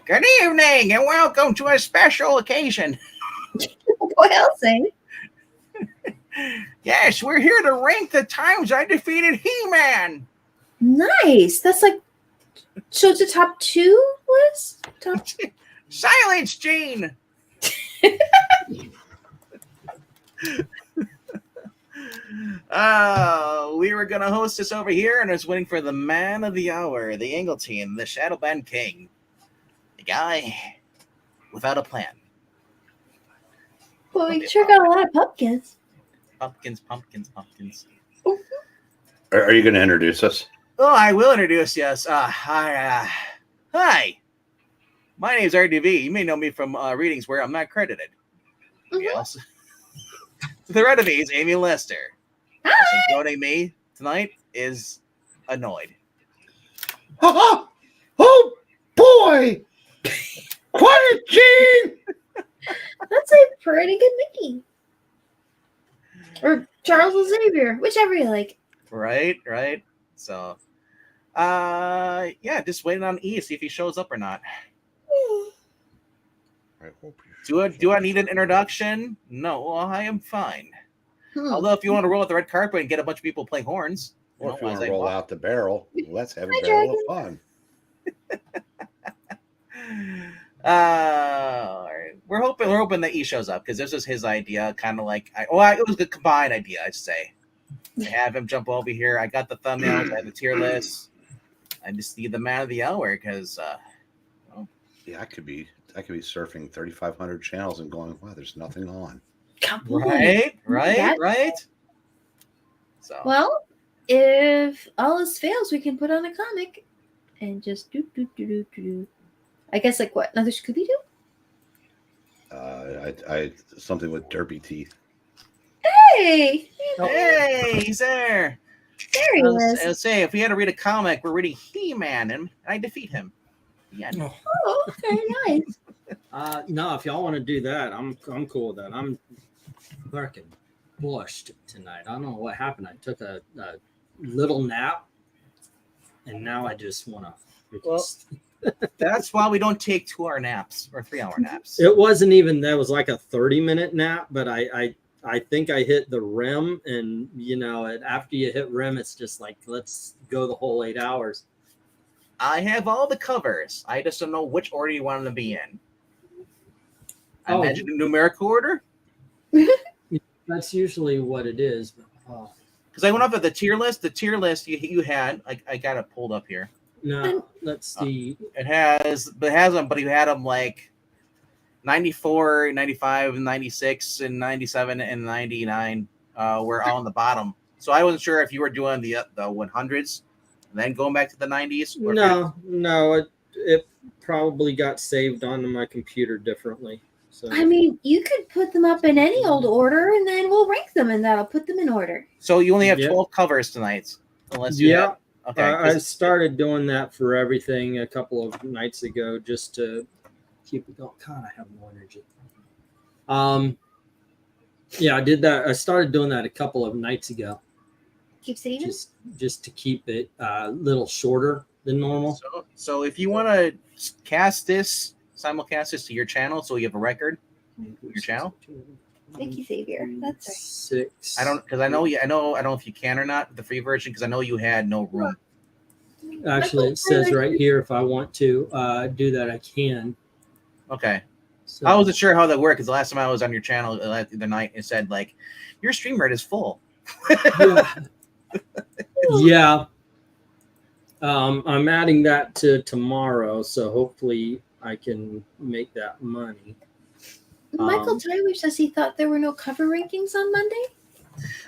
Good evening and welcome to a special occasion. What else, eh? Yes, we're here to rank the times I defeated He-Man. Nice. That's like, so it's a top 2 list? Top... Silence, Gene. We were going to host this over here, and I was waiting for the man of the hour, the Angle Team, the Shadowband King. The guy without a plan. Well, we sure got a lot of pumpkins. Pumpkins. Mm-hmm. Are you going to introduce us? Oh, I will introduce you. Hi. My name's RealDrVenkman. You may know me from readings where I'm not credited. Mm-hmm. Yes. The red of me is Amy Lester. Hi. Joining me tonight is Annoyed. Oh boy! Quiet, Gene! That's a pretty good Mickey. Or Charles Xavier, whichever you like. Right. So, yeah, just waiting on E, see if he shows up or not. I hope you Do I need an introduction? No, well, I am fine. Although, if you want to roll out the red carpet and get a bunch of people playing horns, or if you want to roll out the barrel, let's have a Hi, barrel of fun. All right. We're hoping that E shows up because this was his idea, kind of like it was a combined idea, I'd say. To have him jump over here. I got the thumbnails, I have the tier list. I just need the man of the hour because yeah, I could be surfing 3,500 channels and going, wow, there's nothing on. Right. So well, if all else fails, we can put on a comic and just do. I guess like what? Another Scooby-Doo? I something with derpy teeth. Hey, he's there. There he is. I was saying, if we had to read a comic, we're reading He-Man, and I defeat him. Yeah. Oh, okay, nice. No, if y'all want to do that, I'm cool with that. I'm fucking bushed tonight. I don't know what happened. I took a little nap, and now I just want to. Well, that's why we don't take 2-hour naps or 3-hour naps. It wasn't even that. Was like a 30-minute nap, but I think I hit the rim, and after you hit rim, it's just like let's go the whole 8 hours. I have all the covers. I just don't know which order you want them to be in. I imagine a numerical order. That's usually what it is. Because I went up at the tier list. The tier list you had, I got it pulled up here. No, let's see. It has them, but you had them like 94, 95, 96, and 97, and 99 were all on the bottom. So I wasn't sure if you were doing the 100s and then going back to the 90s. No, it probably got saved onto my computer differently. So I mean, you could put them up in any old order, and then we'll rank them, and that'll put them in order. So you only have 12 covers tonight, unless you have. Okay. I started doing that for everything a couple of nights ago just to keep it going. God, I have no energy. Yeah, I did that. I started doing that a couple of nights ago. Keep saving? Just to keep it a little shorter than normal. So if you want to simulcast this to your channel, so you have a record, your channel. Thank you, Xavier. That's right. 6. I don't know if you can or not the free version because I know you had no room. Actually, it says right here if I want to do that, I can. Okay. So, I wasn't sure how that worked because the last time I was on your channel the night it said like your stream rate is full. Yeah. I'm adding that to tomorrow, so hopefully I can make that money. Michael Tyler says he thought there were no cover rankings on Monday.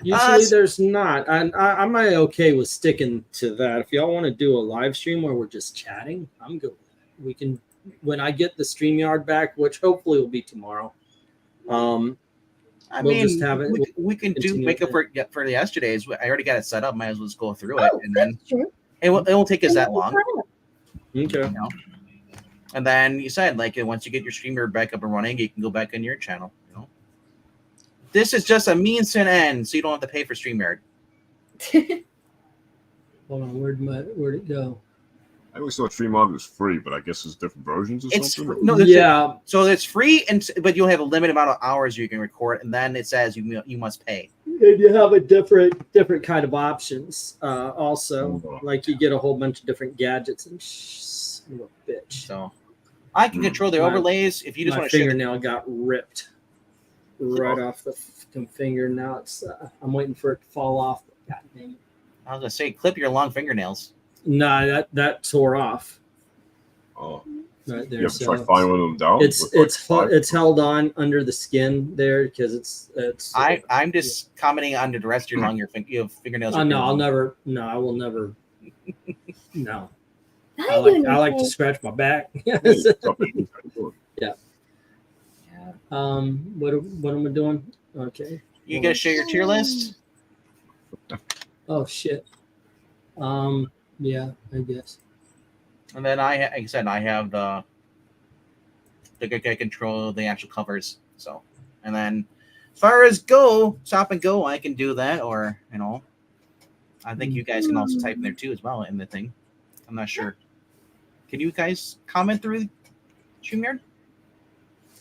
Usually there's not. I'm okay with sticking to that. If y'all want to do a live stream where we're just chatting, I'm good. We can, when I get the StreamYard back, which hopefully will be tomorrow. We can do makeup for the yesterday's. I already got it set up. Might as well just go through it, and then it won't take us that long. Okay. And then you said like once you get your streamer back up and running, you can go back on your channel. This is just a means to an end, so you don't have to pay for StreamYard. Hold on, where'd it go? I always thought StreamYard was free, but I guess there's different versions or It's something. no, Yeah. So it's free, but you'll have a limited amount of hours you can record, and then it says you must pay. And you have a different kind of options. Also, like you get a whole bunch of different gadgets and son of a bitch. So I can control the overlays if you just My want to share. fingernail got ripped right off the fucking finger. Now it's I'm waiting for it to fall off. God dang it. I was gonna say clip your long fingernails. Nah, that tore off. Oh, Right there. you have to So try filing them down. it's held on under the skin there because it's. I'm just commenting on the rest of your your fingernails. Oh no, I will never. No, How I you like to doing? scratch my back. Yeah. Yeah. What am I doing? Okay. You gotta share your tier list. Oh shit. Yeah, I guess. And then like I said, I have the control the actual covers. So, and then as far as stop and go, I can do that, or I think you guys can also type in there too as well in the thing. I'm not sure. Can you guys comment through StreamYard?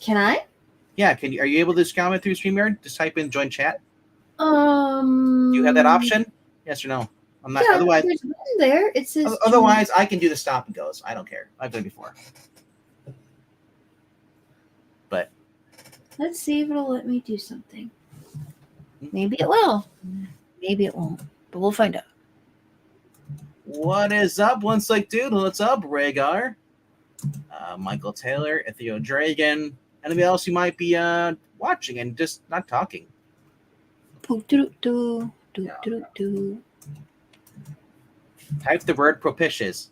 Can I? Yeah, are you able to just comment through StreamYard? Just type in join chat. Do You have that option? Yes or no? I'm not. Yeah, Otherwise, there's one there. It says. otherwise, I can do the stop and goes. I don't care. I've done it before. But Let's see if it'll let me do something. Maybe it will. Maybe it won't. But we'll find out. what is up, Once Like Dude? What's up, Rhaegar? Michael Taylor, Ethio Dragon, anybody else you might be watching and just not talking. Type the word propitious.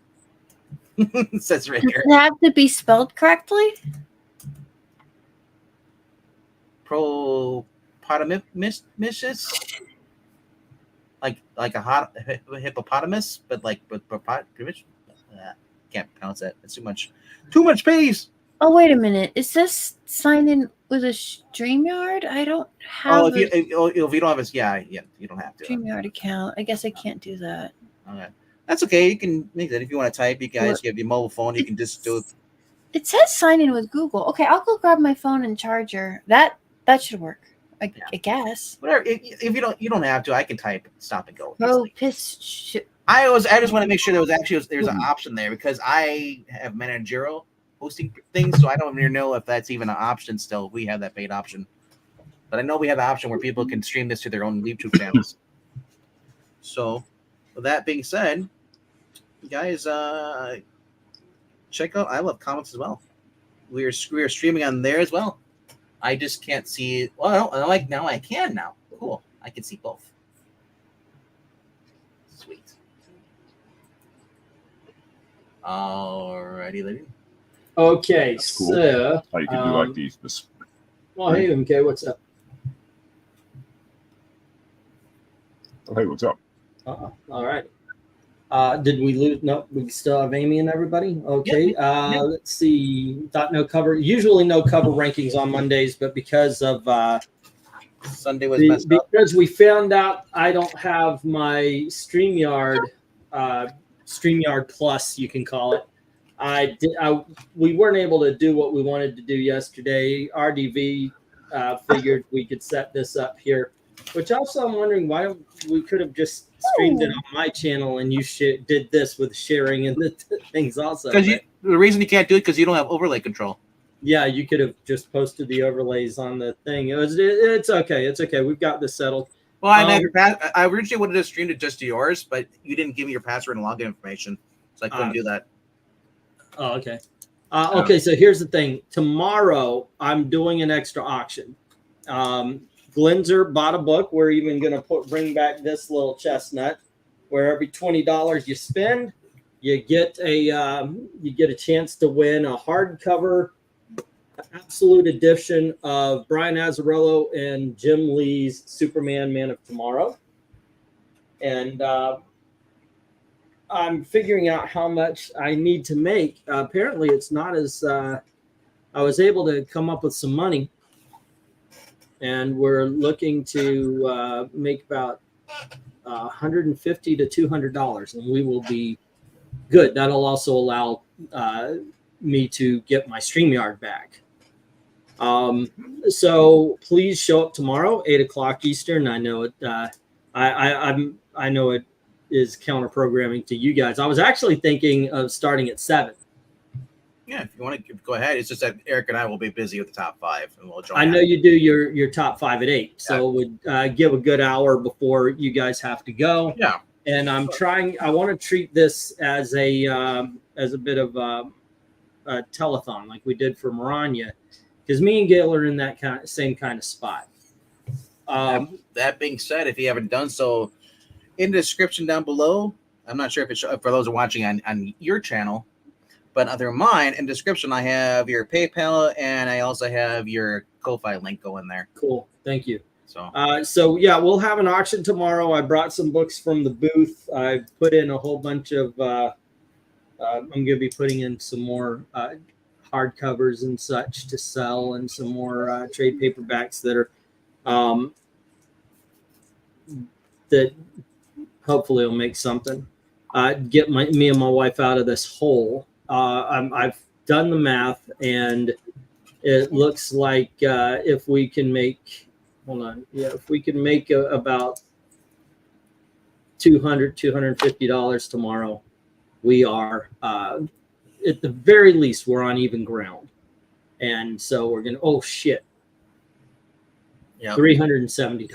Says Ricker. Does it have to be spelled correctly? Propotamus? Like a hot hippopotamus, but like with can't pronounce that. It's too much space. Oh, wait a minute. Is this signed in with a StreamYard? I don't have If you don't have a you don't have to. StreamYard account. I guess I can't do that. Okay. That's okay. You can make that if you want to type. You guys have your mobile phone. You can just do it. It says sign in with Google. Okay, I'll go grab my phone and charger. That should work. I guess. Whatever. If you don't have to, I can type stop and go. Oh, easily. I just want to make sure there's an option there because I have managerial hosting things, so I don't even know if that's even an option still. If we have that paid option, but I know we have the option where people can stream this to their own YouTube channels. So, with that being said, you guys check out I Love Comics as well. We are streaming on there as well. I just can't see it. Well, now I can now. Cool. I can see both. Sweet. Alrighty, lady. Okay, That's cool. so How you can do like these. well, hey, MK, what's up? Oh, hey, what's up? All right. Did we lose? No, we still have Amy and everybody. Okay. Yep. Let's see. Thought no cover. Usually no cover rankings on Mondays, but because of Sunday was messed up. because we found out I don't have my StreamYard Plus, you can call it. We weren't able to do what we wanted to do yesterday. RDV figured we could set this up here, which also I'm wondering why we could have just streamed it on my channel and you did this with sharing and the things also. Because the reason you can't do it because you don't have overlay control. Yeah, you could have just posted the overlays on the thing. It's okay. It's okay. We've got this settled. Well, I originally wanted to stream it just to yours, but you didn't give me your password and login information, so I couldn't do that. Oh, okay. Okay, so here's the thing. Tomorrow, I'm doing an extra auction. Glenzer bought a book. We're even going to bring back this little chestnut, where every $20 you spend, you get a chance to win a hardcover absolute edition of Brian Azzarello and Jim Lee's Superman Man of Tomorrow. And I'm figuring out how much I need to make. Apparently, it's not as I was able to come up with some money, and we're looking to make about $150 to $200, and we will be Good. That'll also allow me to get my StreamYard back. So please show up tomorrow, 8:00 Eastern. I know it. I know it is counter programming to you guys. I was actually thinking of starting at 7. Yeah, if you want to go ahead, it's just that Eric and I will be busy with the top 5, and we'll join. I know you do your top 5 at 8, so it would give a good hour before you guys have to go. Yeah, and I'm trying. I want to treat this as a bit of a telethon, like we did for Maranya, because me and Gail are in that same kind of spot. That being said, if you haven't done so, in the description down below, I'm not sure if it's for those who are watching on your channel, but under mine, in the description, I have your PayPal and I also have your Ko-Fi link going there. Cool. Thank you. So yeah, we'll have an auction tomorrow. I brought some books from the booth. I put in a whole bunch of, I'm going to be putting in some more hardcovers and such to sell, and some more trade paperbacks that are, that hopefully will make something. Get me and my wife out of this hole. I've done the math, and it looks like if we can make, if we can make about $250 tomorrow, we are at the very least we're on even ground. And so we're gonna, oh shit, $370.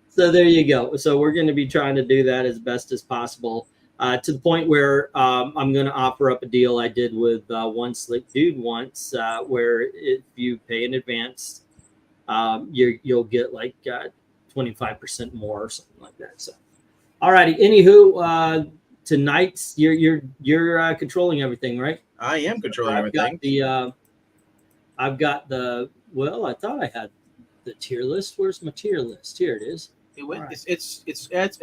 So there you go. So we're going to be trying to do that as best as possible, to the point where I'm going to offer up a deal I did with one slick dude once, where if you pay in advance, you'll get like 25% more or something like that. So, all righty. Anywho, tonight's you're controlling everything, right? I am controlling everything. I've got the. Well, I thought I had the tier list. Where's my tier list? Here it is. It's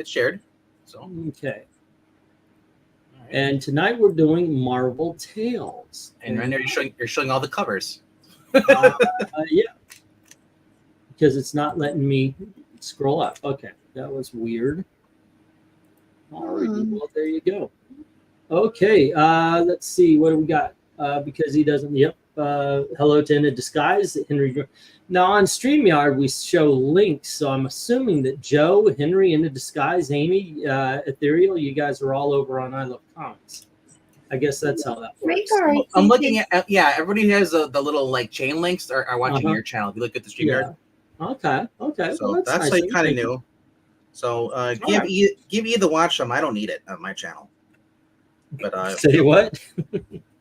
shared. So okay. Right. And tonight we're doing Marvel Tales. And right now you're showing all the covers. Yeah. Because it's not letting me scroll up. Okay, that was weird. All right, well, there you go. Okay, let's see. What do we got? Because he doesn't. Yep. Hello to In a Disguise, Henry. Now on StreamYard, we show links, so I'm assuming that Joe, Henry, In a Disguise, Amy, Ethereal, you guys are all over on I Love Comics. I guess that's how that works. I'm looking at everybody has the little like chain links are watching your channel. If you look at the StreamYard. Yeah. Okay. So well, that's nice. like kind of new. So give E the watch some. I don't need it on my channel. But say what?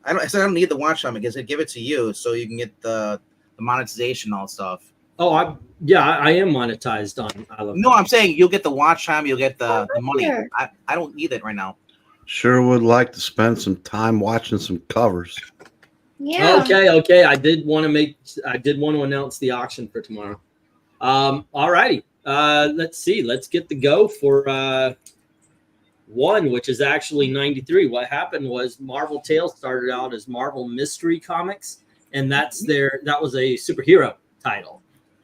I said I don't need the watch on because I give it to you so you can get the monetization and all stuff. Oh, I am monetized on I Love. No, I'm saying you'll get the watch time, you'll get the money. I don't need it right now. Sure would like to spend some time watching some covers. Yeah. Okay. I did want to announce the auction for tomorrow. All righty. Let's see. Let's get the go for one, which is actually 93. What happened was Marvel Tales started out as Marvel Mystery Comics, and that was a superhero title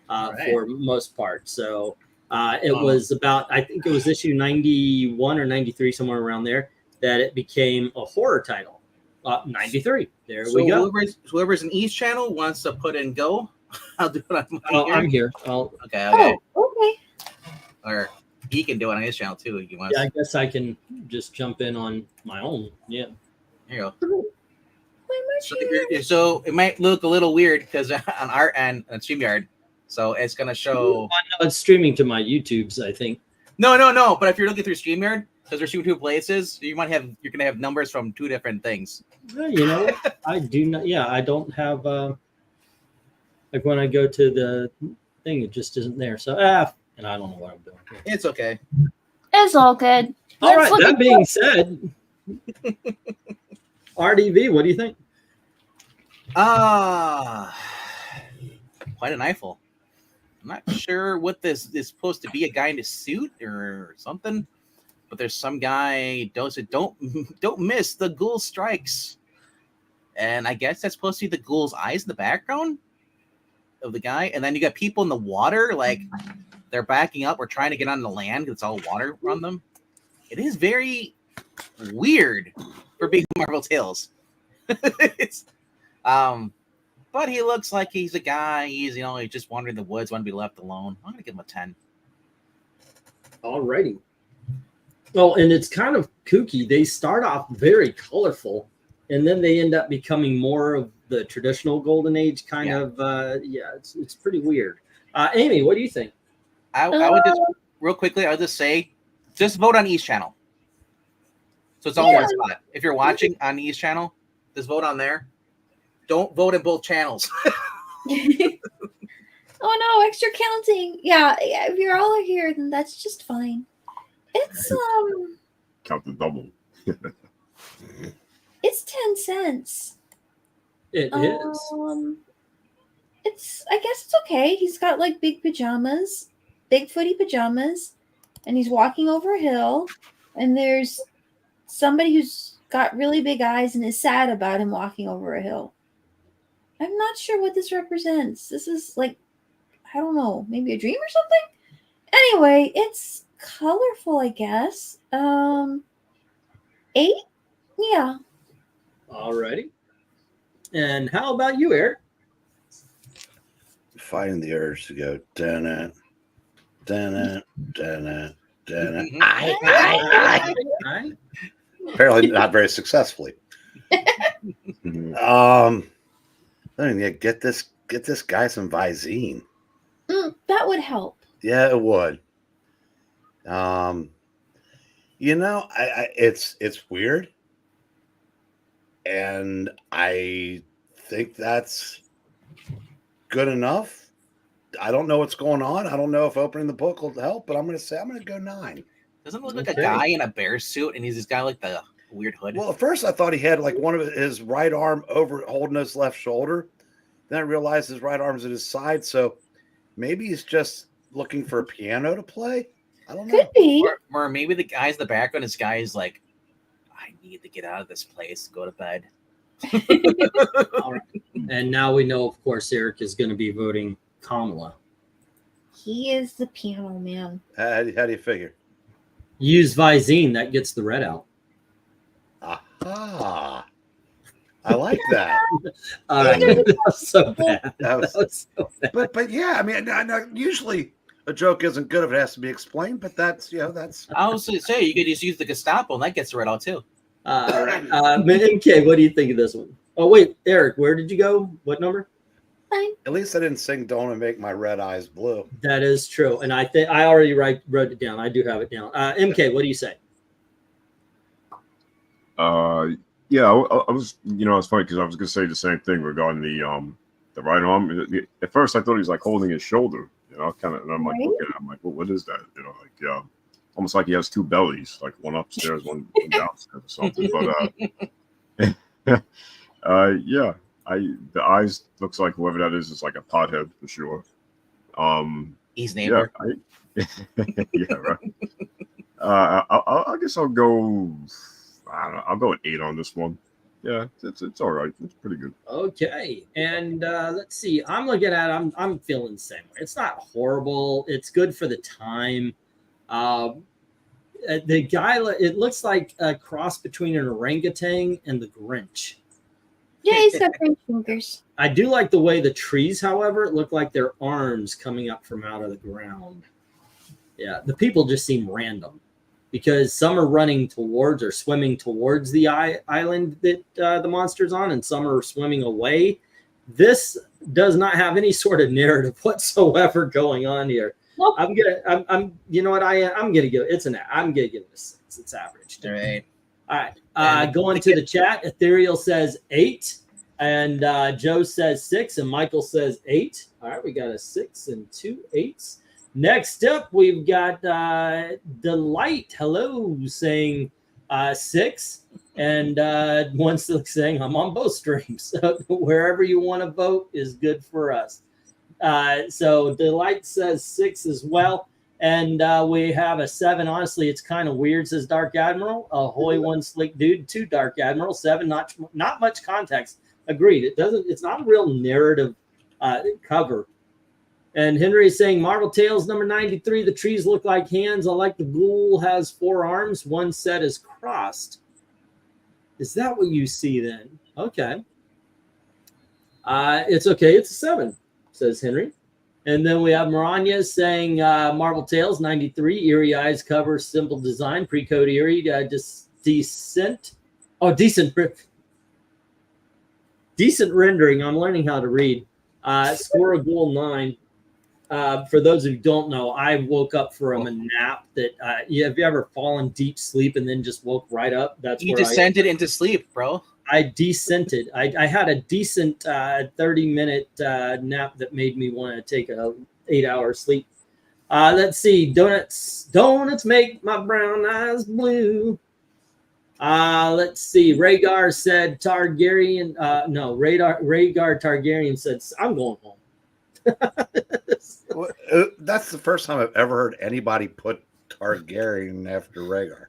for most part. So it was about, I think it was issue 91 or 93, somewhere around there, that it became a horror title. 93. There we go. Whoever's in each channel wants to put in go, I'll do it on my I'm here. Okay. Oh, okay. Or he can do it on his channel too. If you want. Yeah, I guess I can just jump in on my own. Yeah. There you go. So it might look a little weird because on our end on StreamYard, so it's gonna show. No, it's streaming to my YouTube's, I think. No. But if you're looking through StreamYard, because there's two places, you're gonna have numbers from two different things. You know, I do not. Yeah, I don't have. Like when I go to the thing, it just isn't there. So and I don't know what I'm doing here. It's okay. It's all good. All right. That being said, RDV, what do you think? Quite an eyeful. I'm not sure what this is supposed to be. A guy in a suit or something, but there's some guy don't miss the ghoul strikes, and I guess that's supposed to be the ghoul's eyes in the background of the guy, and then you got people in the water, like they're backing up or trying to get on the land because it's all water around them. it is very weird for being Marvel Tales. It's, but he looks like he's a guy. He's he's just wandering the woods, want to be left alone. I'm gonna give him a 10. Alrighty. Well, and it's kind of kooky. They start off very colorful, and then they end up becoming more of the traditional Golden Age kind of. It's pretty weird. Amy, what do you think? I would just real quickly. I would just say, just vote on each channel. So it's all one spot. If you're watching on each channel, just vote on there. Don't vote in both channels. Oh no, extra counting. Yeah, if you're all here, then that's just fine. It's Count the double. it's 10 cents. It is. I guess it's okay. He's got like big pajamas, big footy pajamas, and he's walking over a hill, and there's somebody who's got really big eyes and is sad about him walking over a hill. I'm not sure what this represents. This is like, I don't know, maybe a dream or something? Anyway, it's colorful, I guess. 8? Yeah. Alrighty. And how about you, Eric? Fighting the urge to go, dun-it, dun-it, dun-it, dun-it. Aye. Apparently not very successfully. I mean, get this guy some Visine. That would help. Yeah, it would. It's weird, and I think that's good enough. I don't know what's going on. I don't know if opening the book will help, but I'm going to go 9. Doesn't it look like a guy in a bear suit, and he's this guy like the weird hood? Well, at first I thought he had like one of his right arm over holding his left shoulder. Then I realized his right arm's at his side, so maybe he's just looking for a piano to play. I don't know. Could be. Or maybe the guy's in the background. This guy is like, I need to get out of this place, go to bed. All right. And now we know, of course, Eric is going to be voting Kamala. He is the piano man. How do you figure? Use Visine, that gets the red out. Aha. I like that. All right. That was so bad. That was so bad. But yeah, I mean, usually a joke isn't good if it has to be explained, but that's. I was going to say, you could just use the Gestapo, and that gets the red out too. All right. MK, what do you think of this one? Oh, wait, Eric, where did you go? What number? Fine. At least I didn't sing "Don't Make My Red Eyes Blue." That is true. And I think I already wrote it down. I do have it down. MK, what do you say? Yeah, I was, it's funny because I was gonna say the same thing regarding the right arm. At first, I thought he was like holding his shoulder, kind of, and I'm like, Right. okay, I'm like, well, what is that? Almost like he has two bellies, like one upstairs, one downstairs or something. But yeah, the eyes looks like whoever that is like a pothead for sure. He's neighbor. Yeah, right. I guess I'll go. I don't know. I'll go with 8 on this one. Yeah, it's all right. It's pretty good. Okay, and let's see. I'm looking at. I'm feeling the same way. It's not horrible. It's good for the time. The guy. It looks like a cross between an orangutan and the Grinch. Yeah, he's got green fingers. I do like the way the trees, however, look like their arms coming up from out of the ground. Yeah, the people just seem random. Because some are running towards or swimming towards the island that the monster's on, and some are swimming away. This does not have any sort of narrative whatsoever going on here. Nope. I'm you know what? I'm gonna give it. I'm gonna give it a 6. It's average. All right. All right. Going to the chat, Ethereal says 8, and Joe says 6, and Michael says 8. All right, we got a 6 and 2 8s. Next up, we've got Delight. Hello, saying 6, and one still saying I'm on both streams. So wherever you want to vote is good for us. So Delight says 6 as well, and we have a 7. Honestly, it's kind of weird. Says Dark Admiral. Ahoy, one slick dude. 2 Dark Admiral. 7. Not much context. Agreed. It's not a real narrative cover. And Henry is saying Marvel Tales number 93. The trees look like hands. I like the ghoul has 4 arms. One set is crossed. Is that what you see then? Okay. It's okay. It's a 7, says Henry. And then we have Maranya saying Marvel Tales 93. Eerie eyes cover, simple design, pre-code eerie. Decent. Oh, decent rendering. I'm learning how to read. Score a ghoul 9. For those who don't know, I woke up from a nap that have you ever fallen deep sleep and then just woke right up? That's You where descended into sleep, bro. I descented. I had a decent 30-minute nap that made me want to take a 8-hour sleep. Let's see. Donuts make my brown eyes blue. Let's see. Rhaegar said Targaryen. No, Rhaegar Targaryen said, I'm going home. That's the first time I've ever heard anybody put Targaryen after Rhaegar.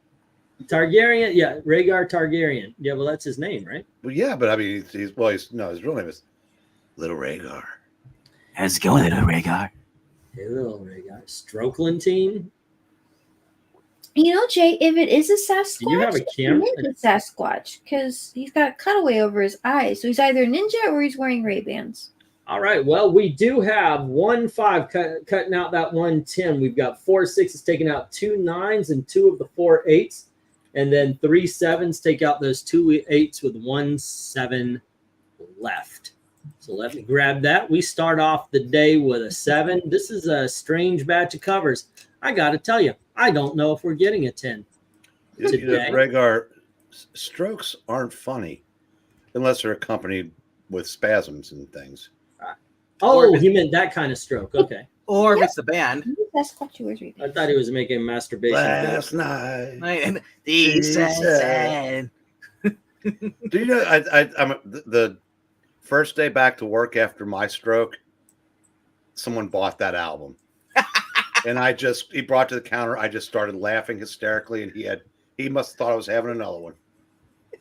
Targaryen, yeah, Rhaegar Targaryen. Yeah, well, that's his name, right? Well, yeah, but I mean, his real name is Little Rhaegar. How's it going, little Rhaegar? Hey, little Rhaegar. Strokelantine. You know, Jay, if it is a Sasquatch, Do you have a camera? it's a Sasquatch because he's got a cutaway over his eyes. So he's either a ninja or he's wearing Ray-Bans. All right. Well, we do have 1 5 cutting out that 1 10. We've got 4 6s taking out 2 9s and 2 of the 4 8s. And then 3 7s take out those 2 8s with 1 7 left. So let me grab that. We start off the day with a 7. This is a strange batch of covers. I got to tell you, I don't know if we're getting a 10 today. Rhaegar, strokes aren't funny unless they're accompanied with spasms and things. Oh, he meant that kind of stroke. Okay. Or if it's the band. Sasquatch wears Ray-Bans. I thought he was making masturbation. Last night. Decent. Do you know? I'm the first day back to work after my stroke. Someone bought that album, and he brought it to the counter. I just started laughing hysterically, and he must have thought I was having another one.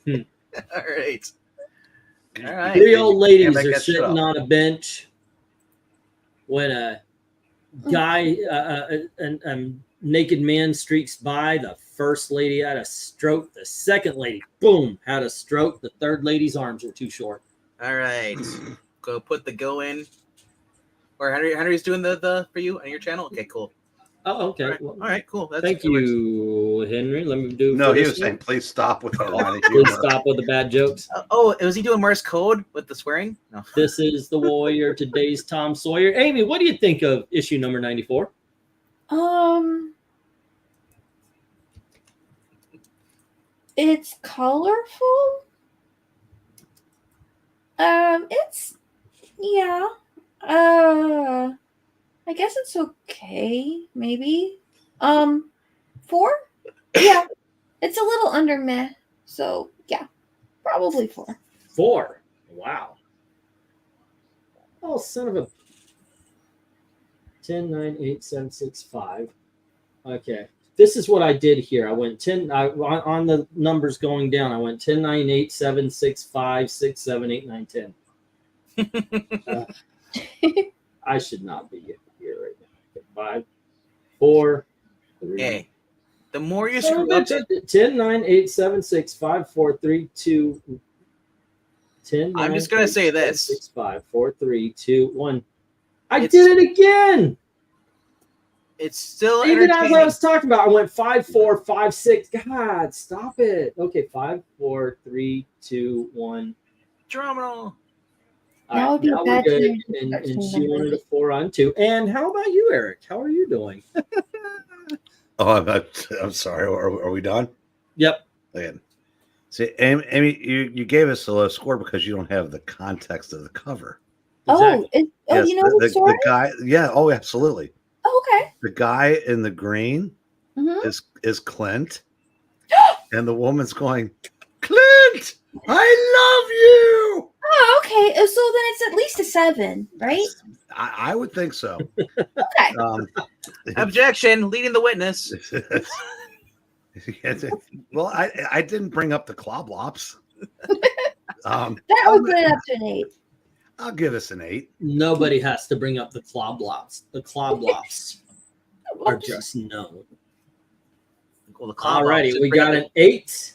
All right. All right. 3 old ladies Can't make are that shit sitting up. on a bench when a guy, a naked man streaks by. The first lady had a stroke. The second lady, boom, had a stroke. The third lady's arms were too short. All right. Go put the go in. Or Henry's doing the for you on your channel? Okay, cool. Oh, okay. All right, Well, all right, cool. That's thank you, Henry. Let me do. No, for he this was one. saying, "Please stop with that line of Please humor." stop with the bad jokes. Was he doing Morse code with the swearing? No. This is the Warrior, today's Tom Sawyer. Amy, what do you think of issue number 94? It's colorful. It's yeah. I guess it's okay. Maybe. 4. Yeah, it's a little under meh. So yeah, probably 4. 4. Wow. Oh, son of a 10, 9, 8, 7, 6, 5. Okay. This is what I did here. I went 10 on the numbers going down. I went 10, 9, 8, 7, 6, 5, 6, 7, 8, 9, 10. I should not be here right now. 5, 4, 3. Hey, the more you So screw up, 10, 9, 8, 7, 6, 5, 4, 3, 2, 10. I'm 9, just gonna 8, say 7, this. 6, 5, 4, 3, 2, 1. I It's- did it again. it's still Even as I entertaining. was talking about, I went 5, 4, 5, 6. God, stop it. Okay, 5, 4, 3, 2, 1. Phenomenal. That would be now bad we're good. to And start she seeing wanted a numbers. 4 on 2. And how about you, Eric? How are you doing? Oh, I'm sorry. Are we done? Yep. Again. See, Amy, you gave us a low score because you don't have the context of the cover. Oh, Exactly. oh, you know the story? the guy. Yeah. Oh, absolutely. Oh, okay. The guy in the green Mhm. is Clint, and the woman's going, "Clint, I love you." Oh, okay. So then it's at least a 7, right? I would think so. Okay. Objection, leading the witness. Well, I didn't bring up the Cloblops. That would put it up to an 8. I'll give us an 8. Nobody has to bring up the claw blobs. The claw blobs are just known. Well, the Cloud Alrighty, Box we should got bring an 8.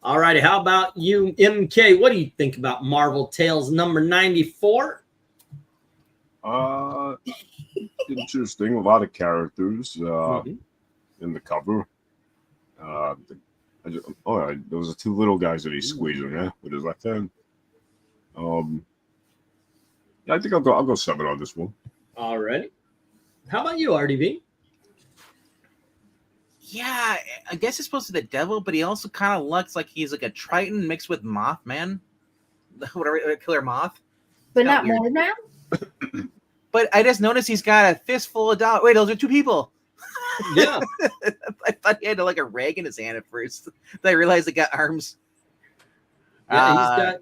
Alrighty, how about you, MK? What do you think about Marvel Tales number 94? Interesting. A lot of characters in the cover. Those are 2 little guys that he's squeezing, yeah, with his left hand. Yeah, I think I'll go 7 on this one. Alrighty. How about you, RDV? Yeah, I guess he's supposed to be the devil, but he also kind of looks like he's like a Triton mixed with Mothman, whatever, Killer Moth. But Not not weird. more now. But I just noticed he's got a fistful of dollars. Wait, those are 2 people. Yeah. I thought he had like a rag in his hand at first. Then I realized he got arms. Yeah, he's got.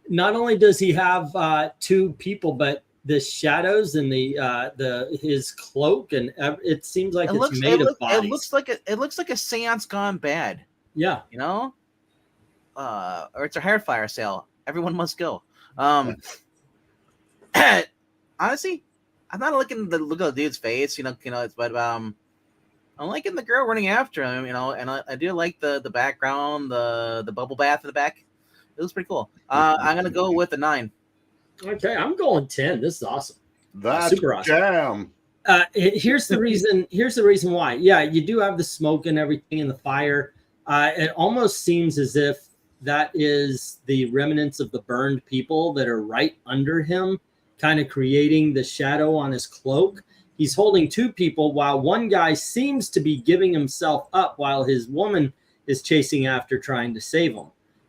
Not only does he have 2 people, but the shadows and the his cloak, and it seems like it's made of bodies. It looks like a seance gone bad. Yeah. You know, or it's a hair fire sale. Everyone must go. Honestly, I'm not looking at the dude's face. But I'm liking the girl running after him. And I do like the background, the bubble bath in the back. It looks pretty cool. I'm gonna go with a 9. Okay, I'm going 10. This is awesome. That's super awesome. jam. Here's the reason. Here's the reason why. Yeah, you do have the smoke and everything in the fire. It almost seems as if that is the remnants of the burned people that are right under him, kind of creating the shadow on his cloak. He's holding 2 people while one guy seems to be giving himself up while his woman is chasing after, trying to save him.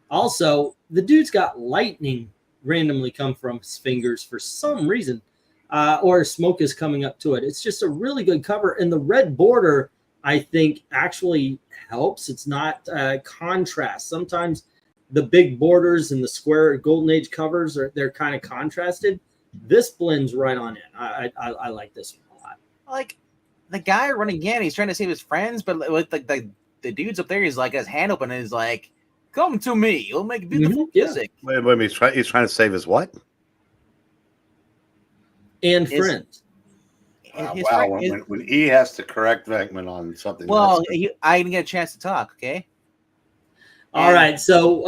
Also, the dude's got lightning randomly come from his fingers for some reason, or smoke is coming up to it. It's just a really good cover, and the red border, I think, actually helps. It's not contrast. Sometimes the big borders and the square Golden Age covers they're kind of contrasted. This blends right on in. I like this one a lot. Like the guy running in, he's trying to save his friends, but with the dudes up there, he's like his hand open and he's like, "Come to me, you'll make beautiful music." Wait, he's trying to save his what? And friends. When he has to correct Venkman on something. Well, I didn't get a chance to talk. Okay. All right. So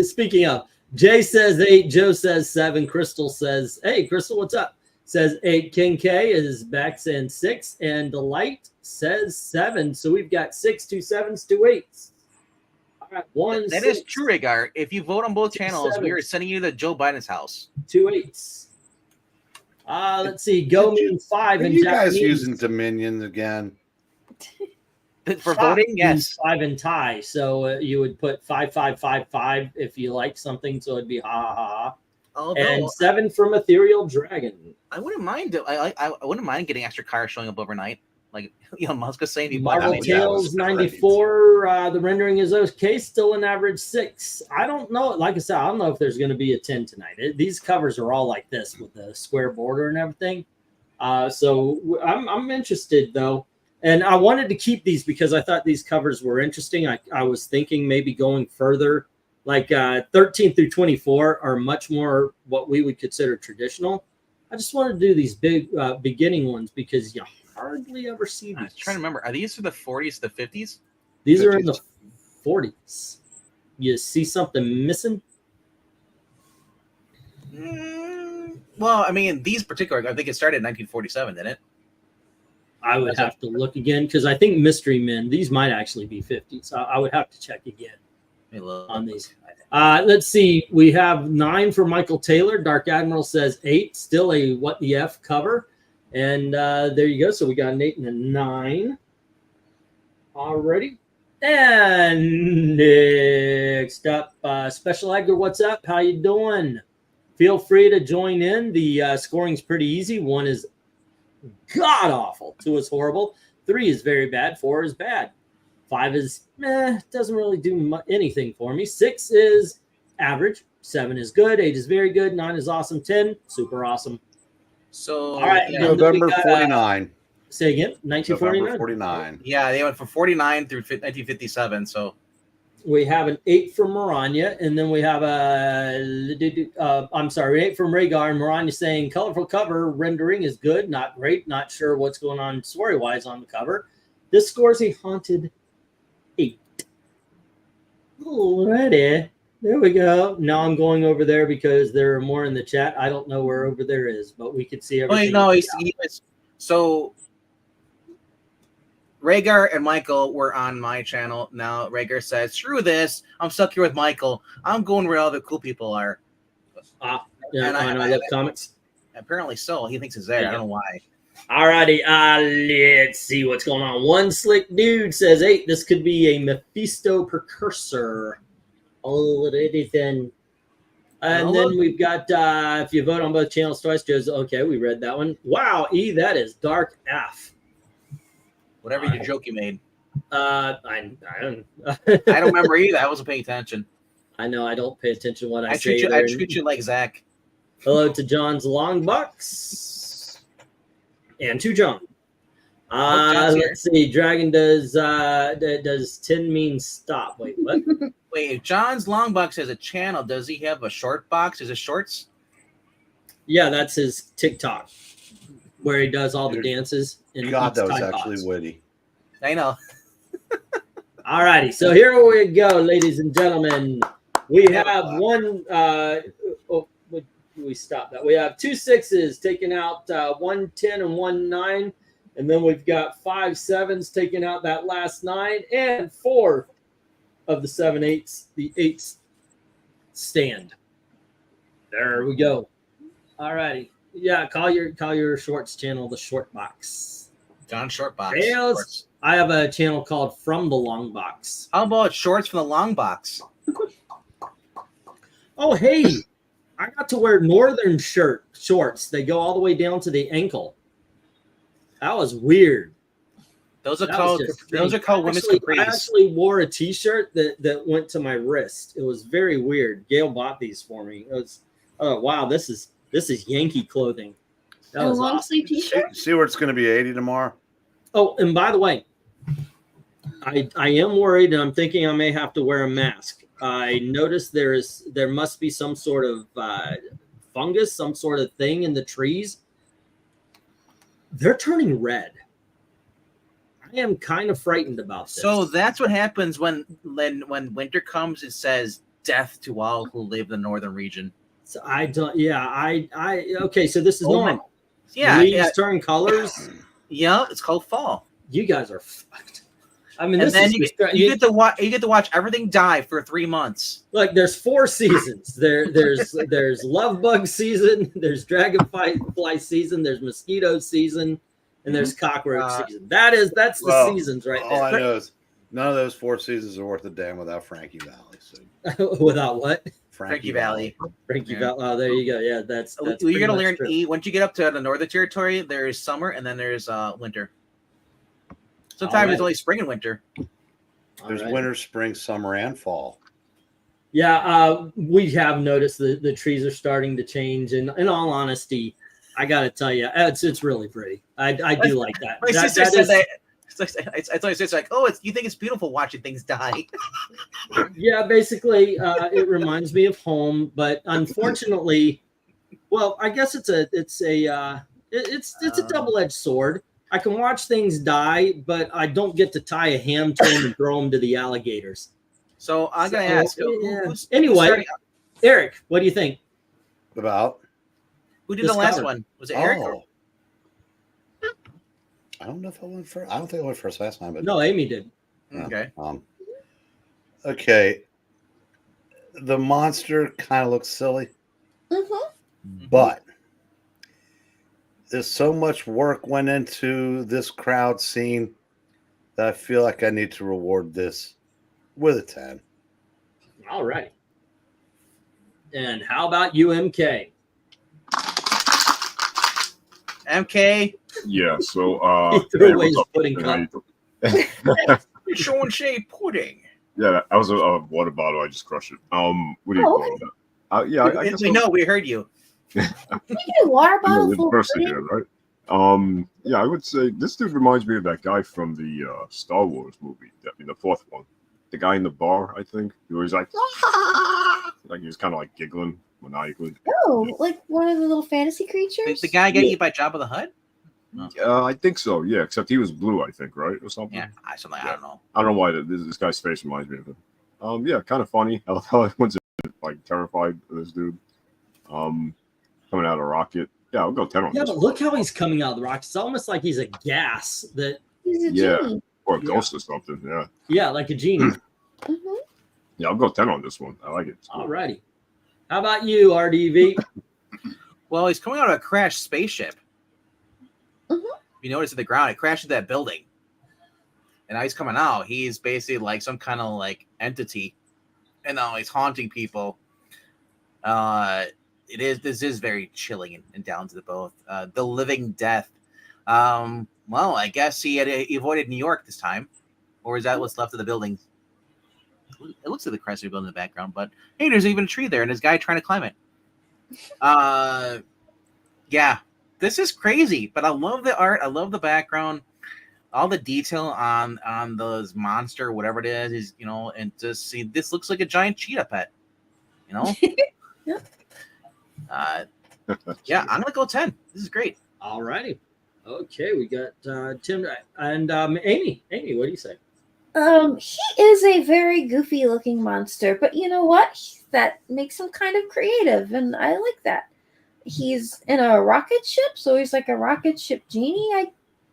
speaking of, Jay says 8, Joe says 7, Crystal says, "Hey, Crystal, what's up?" Says 8. King K is back saying 6, and Delight says 7. So we've got 6, 2 7s, 2 8s. All right, 1. That 6, is true, Rhaegar. If you vote on both 2 channels, we are 7s. sending you to Joe Biden's house. 2 8s. Let's see. Go mean 5 Are and you guys Japanese. using Dominion again? For voting, yes. 5 and tie. So you would put 5 5 5 5 if you like something. So it'd be ha ha ha. Although, And 7 from Ethereal Dragon. I wouldn't mind. I wouldn't mind getting extra cars showing up overnight. Like Musk was saying, Marvel yeah, Tales it was 94. The rendering is okay. Still an average 6. I don't know. Like I said, I don't know if there's going to be a 10 tonight. These covers are all like this with the square border and everything. So I'm interested though. And I wanted to keep these because I thought these covers were interesting. I was thinking maybe going further, like 13 through 24 are much more what we would consider traditional. I just wanted to do these big beginning ones because you hardly ever see I these. was trying to remember. Are these from the 40s, the 50s? These are in the 40s. You see something missing? Well, I mean, these particular, I think it started in 1947, didn't it? I would have to look again because I think Mystery Men, these might actually be 50s. I would have to check again on these. Let's see. We have 9 for Michael Taylor. Dark Admiral says 8. Still a What the F cover. And there you go. So we got an 8 and a 9 already. And next up, Special Edgar, what's up? How you doing? Feel free to join in. The scoring's pretty easy. 1 is god awful. 2 is horrible. 3 is very bad. 4 is bad. 5 is doesn't really do anything for me. 6 is average. 7 is good. 8 is very good. 9 is awesome. 10 super awesome. So, all right, yeah. November 49. Say again, 1949. November 49. Yeah, they went from 49 through 1957. So, We have an 8 from Maranya, and then we have I'm sorry, 8 from Rhaegar, and Maranya saying colorful cover rendering is good, not great, not sure what's going on story-wise on the cover. This scores a haunted 8. Alrighty. There we go. Now I'm going over there because there are more in the chat. I don't know where over there is, but we could see everything. Oh, no, so Rhaegar and Michael were on my channel. Now Rhaegar says, screw this. I'm stuck here with Michael. I'm going where all the cool people are. Yeah, and I love comics. Apparently so. He thinks it's there. I don't know why. Alrighty, let's see what's going on. One Slick Dude says, 8, this could be a Mephisto precursor. Alrighty then. And then we've got, if you vote on both channels twice, Joe's, okay, we read that one. Wow, E, that is Dark F. Whatever your joke you made. I don't remember either. I wasn't paying attention. I know, I don't pay attention to what I say. I treat you like Zach. Hello to John's Longbox. And to John. Let's see. Dragon does 10 mean stop? Wait, what? Wait, if John's Longbox has a channel, does he have a short box? Is it shorts? Yeah, that's his TikTok, where he does all the dances. God, that was actually witty. I know. All righty, so here we go, ladies and gentlemen. We have one. We stop that. We have 2 6s taking out 1 10 and 1 9, and then we've got 5 7s taking out that last 9, and 4 of the 7 8s. The 8s stand. There we go. All righty. Yeah, call your shorts channel the Short Box. John Short Box. Shorts. I have a channel called From the Long Box. How about shorts from the Long Box? Oh, hey. I got to wear northern shorts. They go all the way down to the ankle. That was weird. Those are called women's capris. I actually wore a t-shirt that went to my wrist. It was very weird. Gail bought these for me. It was, oh wow, this is Yankee clothing. That was long sleeve t-shirt. See where it's going to be 80 tomorrow. Oh, and by the way, I am worried, and I'm thinking I may have to wear a mask. I noticed there must be some sort of fungus, some sort of thing in the trees. They're turning red. I am kind of frightened about this. So that's what happens when winter comes. It says death to all who live in the northern region. So I don't. Yeah, okay. So this is normal. Yeah, leaves turn colors. Yeah, it's called fall. You guys are fucked. I mean, and then you get to watch everything die for 3 months. Look, there's 4 seasons. There's love bug season. There's dragonfly season. There's mosquito season, and there's cockroach season. That's the seasons right there. All I know is none of those 4 seasons are worth a damn without Frankie Valley. So. Without what? Frankie Valley. Frankie Valley. Oh, there you go. Yeah, that's you're gonna learn. Once you get up to the northern territory, there's summer and then there's winter. Sometimes it's only spring and winter. There's winter, spring, summer, and fall. Yeah, we have noticed the trees are starting to change. And in all honesty, I got to tell you, it's really pretty. I do like that. My sister said that. I told my sister, like, oh, you think it's beautiful watching things die. Yeah, basically, it reminds me of home. But unfortunately, well, I guess it's a double-edged sword. I can watch things die, but I don't get to tie a ham to them and throw them to the alligators. So I'm going to ask. Anyway, Eric, what do you think? About? Who did the last one? Was it Eric? I don't know if I went first. I don't think I went first last time. But no, Amy did. Okay. Okay. The monster kind of looks silly. Mm-hmm. But there's so much work went into this crowd scene that I feel like I need to reward this with a 10. All right. And how about you, MK? MK? Yeah, so he threw away his pudding cup. You're showing shade pudding. Yeah, that was a water bottle. I just crushed it. What do you call that? Yeah, I guess we know. We heard you. You get a water bottle full of pudding? Here, right? Yeah, I would say this dude reminds me of that guy from the Star Wars movie, the 4th one. the guy in the bar, I think. He was like he was kind of like giggling maniacally. Oh, like one of the little fantasy creatures. The guy got eaten by Jabba the Hutt? I think so. Yeah, except he was blue, I think, right, or something. Yeah, I don't know. I don't know why this guy's face reminds me of him. Yeah, kind of funny. I love how everyone's like terrified of this dude. Coming out of a rocket. Yeah, I'll go 10 on Yeah, this but one. look how he's coming out of the rocket. It's almost like he's a gas that. He's a Yeah. genie. Or a ghost or something. Yeah. Yeah, like a genie. Mhm. Yeah, I'll go 10 on this one. I like it. It's cool. Alrighty. How about you, RDV? Well, he's coming out of a crashed spaceship. Mhm. You notice at the ground, it crashed into that building. And now he's coming out. He's basically like some kind of like entity. And now he's haunting people. This is very chilling and down to the both. The living death. Well, I guess he avoided New York this time. Or is that what's left of the building? It looks like the crest of the building in the background, but hey, there's even a tree there, and there's a guy trying to climb it. Yeah, this is crazy, but I love the art. I love the background, all the detail on those monster, whatever it is, and just see this looks like a giant cheetah pet, Yeah. Yeah, I'm gonna go 10. This is great. Alrighty. Okay, we got Tim and Amy. Amy, what do you say? He is a very goofy looking monster, but you know what? That makes him kind of creative, and I like that. He's in a rocket ship, so he's like a rocket ship genie, I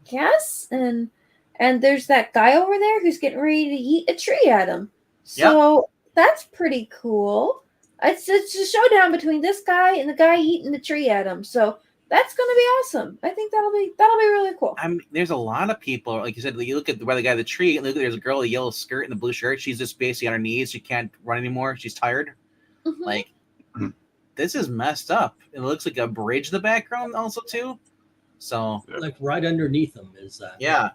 guess. And there's that guy over there who's getting ready to eat a tree at him. So that's pretty cool. It's a showdown between this guy and the guy eating the tree at him. So that's going to be awesome. I think that'll be really cool. There's a lot of people, like you said. You look at the guy in the tree. Look, there's a girl in a yellow skirt and the blue shirt. She's just basically on her knees. She can't run anymore. She's tired. Mhm. Like, this is messed up. It looks like a bridge in the background, also too. So Like right underneath him is that? yeah,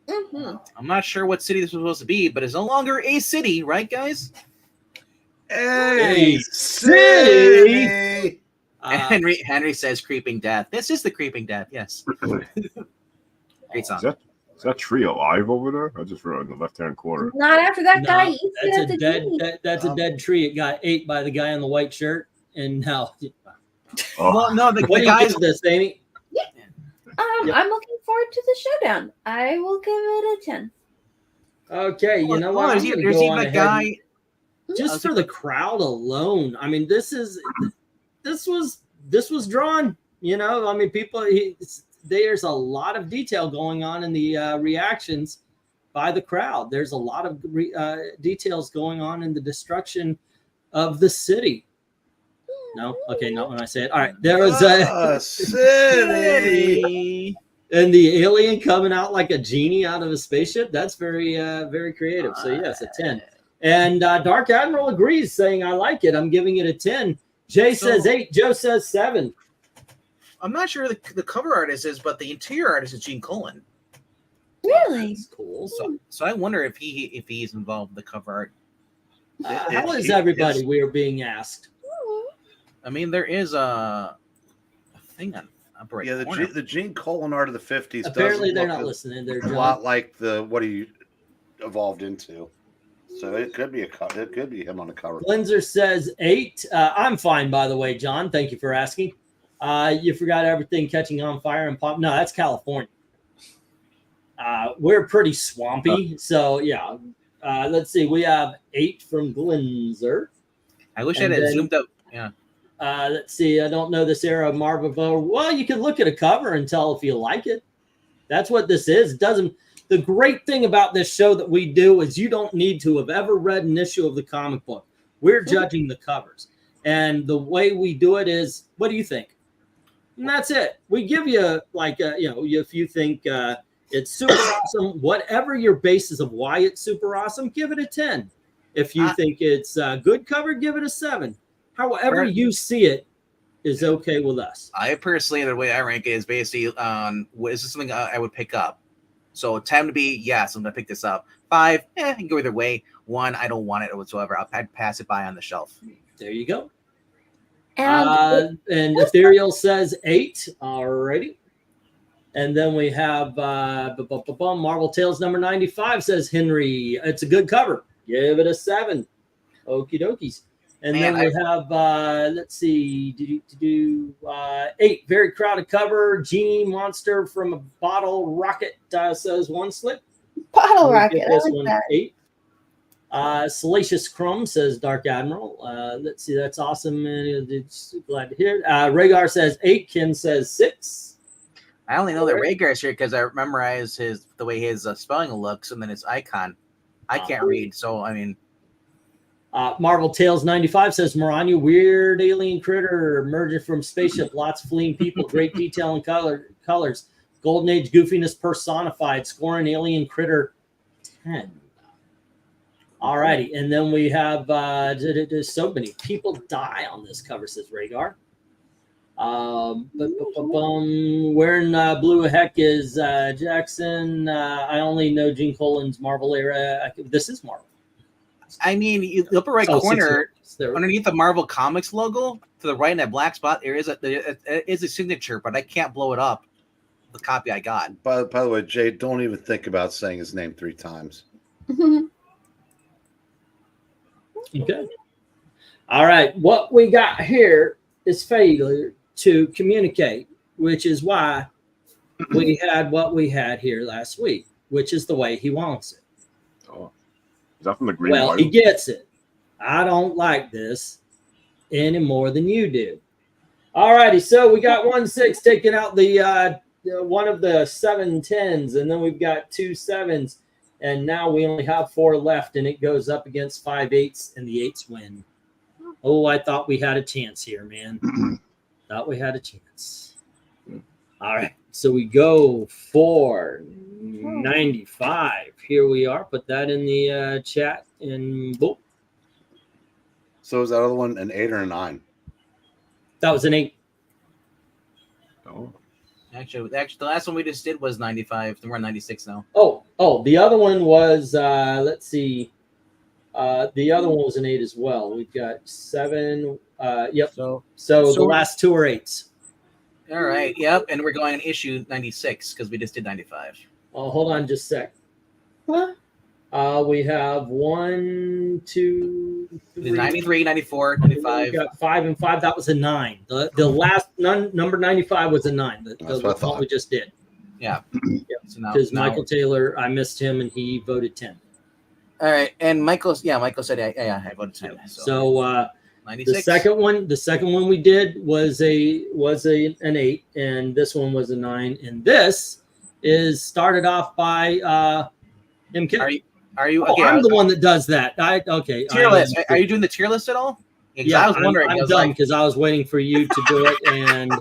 Mhm. I'm not sure what city this was supposed to be, but it's no longer a city, right, guys? Hey, city! city! Henry says creeping death. This is the creeping death. Yes. Great song. Is that tree alive over there? I just wrote in the left-hand corner. Not after that guy No, eats it at the genie. that's a dead tree. It got ate by the guy in the white shirt, and now. Oh, Well, no, the What do you guys. give this, Amy? Yep. I'm looking forward to the showdown. I will give it a 10. Okay, you know what? There's I'm gonna even go on a ahead guy. just for the crowd alone. I mean, this was drawn. I mean, people. There's a lot of detail going on in the reactions by the crowd. There's a lot of details going on in the destruction of the city. No, okay, not when I say it. All right, there was a City! and the alien coming out like a genie out of a spaceship. That's very, very creative. So yes, a 10. And Dark Admiral agrees, saying I like it. I'm giving it a 10. Jay says 8. Joe says 7. I'm not sure the cover artist is, but the interior artist is Gene Colan. Really? That's cool. So I wonder if he's involved in the cover art. How is everybody? We are being asked. I mean, there is a thing on upper right Yeah, corner. the Gene Colan art of the 50s. Apparently, doesn't they're look not listening. They're a lot like what he evolved into. So it could be it could be him on the cover. Glenzer says 8. I'm fine, by the way, John. Thank you for asking. You forgot everything catching on fire and pop. No, that's California. We're pretty swampy. So, yeah. Let's see. We have 8 from Glenzer. I wish I And had then- zoomed up. Yeah. Let's see. I don't know this era of Marvel. Well, you can look at a cover and tell if you like it. That's what this is. It doesn't. The great thing about this show that we do is you don't need to have ever read an issue of the comic book. We're judging the covers. And the way we do it is, what do you think? And that's it. We give you if you think it's super awesome, whatever your basis of why it's super awesome, give it a 10. If you think it's a good cover, give it a 7. However you see it is okay with us. I personally, the way I rank it is basically on is this something I would pick up. So 10 to be yes, I'm gonna pick this up. 5, I can go either way. 1, I don't want it whatsoever. I'd pass it by on the shelf. There you go. And And Ethereal says 8. Alrighty. And then we have Marvel Tales number 95 says Henry. It's a good cover. Give it a 7. Okie dokies. And Man, then we have, let's see, 8. Very crowded cover. Genie Monster from a Bottle Rocket says 1 slip. Bottle We'll Rocket. give I this like one that. 8. Salacious Crumb says Dark Admiral. Let's see, that's awesome. It's glad to hear it. Rhaegar says 8. Ken says 6. I only know that Rhaegar's here because I memorized the way his spelling looks and then his icon. I can't read, so I mean. Marvel Tales 95 says Maranya, weird alien critter emerging from spaceship, lots of fleeing people, great detail and colors. Golden Age goofiness personified, scoring alien critter 10. All righty, and then we have there's so many people die on this cover, says Rhaegar. Wearing blue heck is Jackson. I only know Gene Colan's Marvel era. This is Marvel. I mean, the upper right corner, underneath the Marvel Comics logo, to the right in that black spot, there is a signature, but I can't blow it up. The copy I got. By the way, Jay, don't even think about saying his name 3 times. Okay. All right. What we got here is failure to communicate, which is why we had what we had here last week, which is the way he wants it. Oh, is that from the green? Well, he gets it. I don't like this any more than you do. All righty. So we got 1-6 taking out the one of the 7 10s, and then we've got 2 7s. And now we only have 4 left, and it goes up against 5 8s, and the 8s win. Oh, I thought we had a chance here, man. Thought we had a chance. All right. So we go for 95. Here we are. Put that in the chat, and boom. So is that other one an 8 or a 9? That was an 8. Oh. Actually, the last one we just did was 95. We're on 96 now. Oh, the other one was, let's see. The other one was an 8 as well. We've got 7. Yep. So the last 2 are 8s. All right. Yep. And we're going on issue 96 because we just did 95. Oh, hold on just a sec. What? We have 1, 2, 3. 93, 94, 95. We got 5 and 5. That was a 9. The last number 95 was a 9. That's what I thought. We just did. Yeah. Because Michael Taylor, I missed him, and he voted 10. All right. And Michael said, I voted 10. So 96. The second one we did was an 8, and this one was a 9. And this is started off by MK. Are you? Oh, Okay, I'm the one that does that. Tier list. Are you doing the tier list at all? Yeah, I was wondering. I'm done because I was waiting for you to do it, and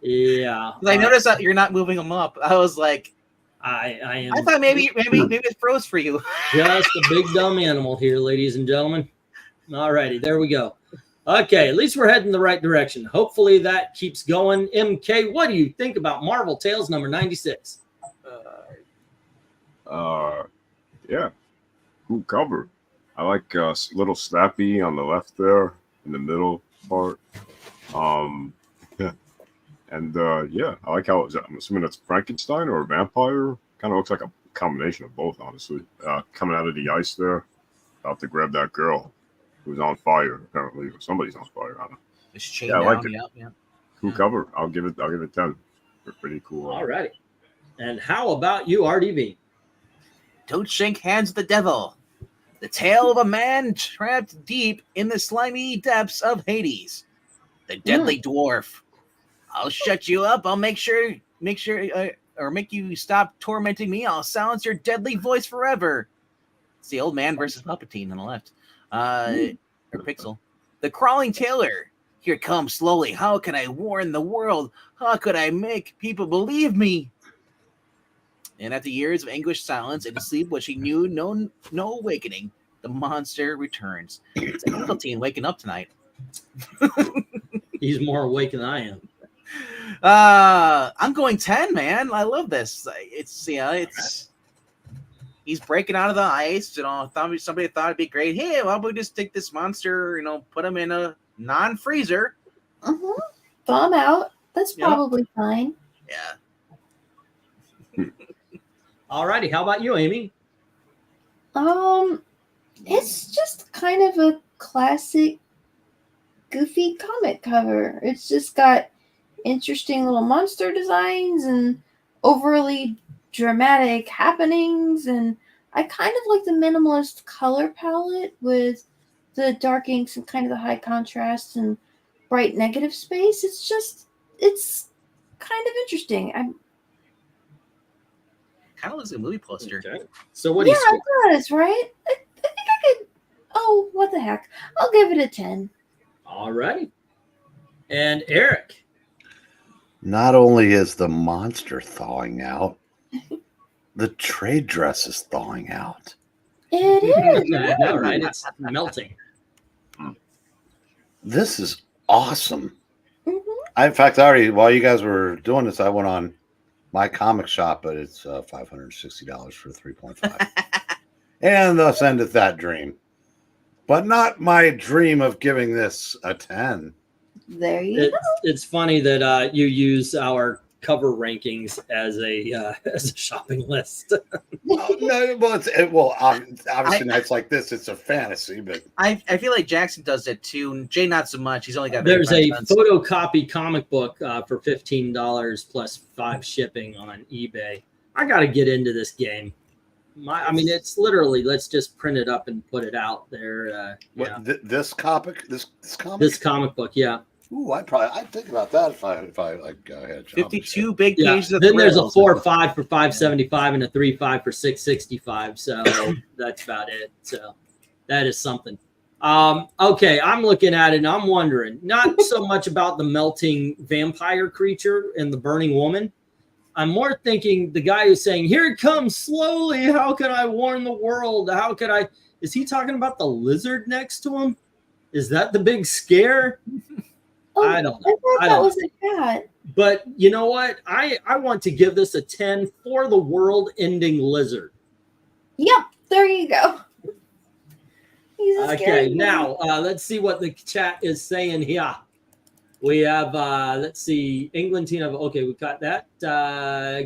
yeah. I noticed that you're not moving them up. I was like, I am. I thought maybe it froze for you. Just a big dumb animal here, ladies and gentlemen. All righty, there we go. Okay, at least we're heading the right direction. Hopefully that keeps going. MK, what do you think about Marvel Tales number 96? Yeah, cool cover. I like little Snappy on the left there in the middle part. Yeah, and yeah, I like how I'm assuming that's Frankenstein or a vampire. Kind of looks like a combination of both, honestly. Coming out of the ice there, about to grab that girl who's on fire apparently, or somebody's on fire. I don't know. It's chain Yeah, I down. like it. Yeah. Cool cover. I'll give it 10. Pretty cool. All righty. And how about you, RDV? Don't shake hands with the devil. The tale of a man trapped deep in the slimy depths of Hades. The deadly dwarf. I'll shut you up. I'll make you stop tormenting me. I'll silence your deadly voice forever. It's the old man versus Palpatine on the left. Or Pixel. The crawling tailor. Here comes slowly. How can I warn the world? How could I make people believe me? And after years of anguished silence and a sleep which he knew no awakening, the monster returns. It's a little teen waking up tonight. He's more awake than I am. I'm going 10, man. I love this. It's he's breaking out of the ice. Somebody thought it'd be great. Hey, why don't we just take this monster, put him in a non-freezer. Thaw him out. That's probably fine. Yeah. Alrighty, how about you, Amy? It's just kind of a classic goofy comic cover. It's just got interesting little monster designs and overly dramatic happenings, and I kind of like the minimalist color palette with the dark inks and kind of the high contrast and bright negative space. It's kind of interesting. Kind of looks like a movie poster. Okay. So what do you It does, right? I think I could. Oh, what the heck! I'll give it a 10. Alrighty. And Eric. Not only is the monster thawing out, the trade dress is thawing out. It is. I know, right? It's melting. This is awesome. Mhm. In fact, while you guys were doing this, I went on my comic shop, but it's $560 for 3.5. And thus endeth that dream. But not my dream of giving this a 10. There you go. It's funny that you use our cover rankings as a shopping list. Oh, no, obviously nights like this, it's a fantasy, but I feel like Jackson does it too. Jay, not so much. He's only got. There's a 35 cents. photocopy comic book for $15 plus 5 shipping on eBay. I got to get into this game. It's literally, let's just print it up and put it out there. this comic, this comic book, yeah. Ooh, I'd think about that if I like go ahead. 52 big Yeah. pages of Then there's a thrills. 4.5 for $5.75 and a 3.5 for $6.65. So that's about it. So that is something. Okay, I'm looking at it and I'm wondering not so much about the melting vampire creature and the burning woman. I'm more thinking the guy who's saying, "Here it comes slowly. How can I warn the world? How could I?" Is he talking about the lizard next to him? Is that the big scare? Oh, I don't know. I thought that was a cat. But you know what? I want to give this a 10 for the world-ending lizard. Yep, there you go. He's a Okay, scary now let's see what the chat is saying here. We have, let's see, England team. Okay, we got that.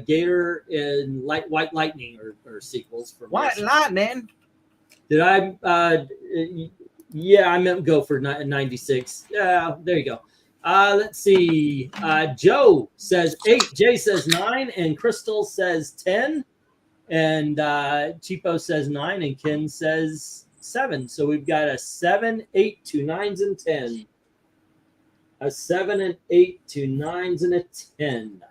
Gator and White Lightning or sequels. For White Lightning. Did I? Yeah, I meant go for 96. Yeah, there you go. Let's see. Joe says 8. Jay says 9. And Crystal says 10. And Cheapo says 9. And Ken says 7. So we've got a 7, 8, 2 9s, and 10. A 7, and 8, 2 9s, and a 10.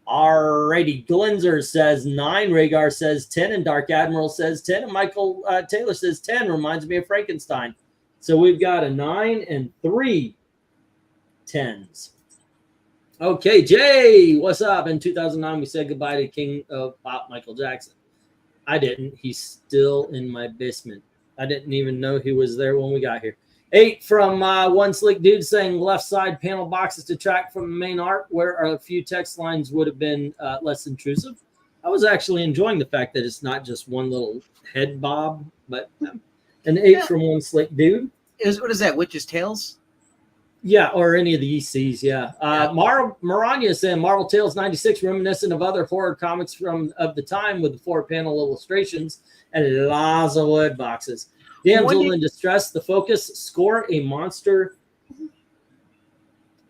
Alrighty. Glenzer says 9. Rhaegar says 10. And Dark Admiral says 10. And Michael Taylor says 10. Reminds me of Frankenstein. So we've got a 9 and 3 10s. Okay, Jay, what's up? In 2009, we said goodbye to King of Pop, Michael Jackson. I didn't. He's still in my basement. I didn't even know he was there when we got here. 8 from One Slick Dude saying left side panel boxes detract from the main art where a few text lines would have been less intrusive. I was actually enjoying the fact that it's not just one little head bob, but an 8 from One Slick Dude. What is that? Witch's Tales? Yeah, or any of the ECs, yeah. Maranya is saying Marvel Tales 96, reminiscent of other horror comics of the time with the 4-panel illustrations and lots of wood boxes. Damsel in Distress, The Focus, score a monster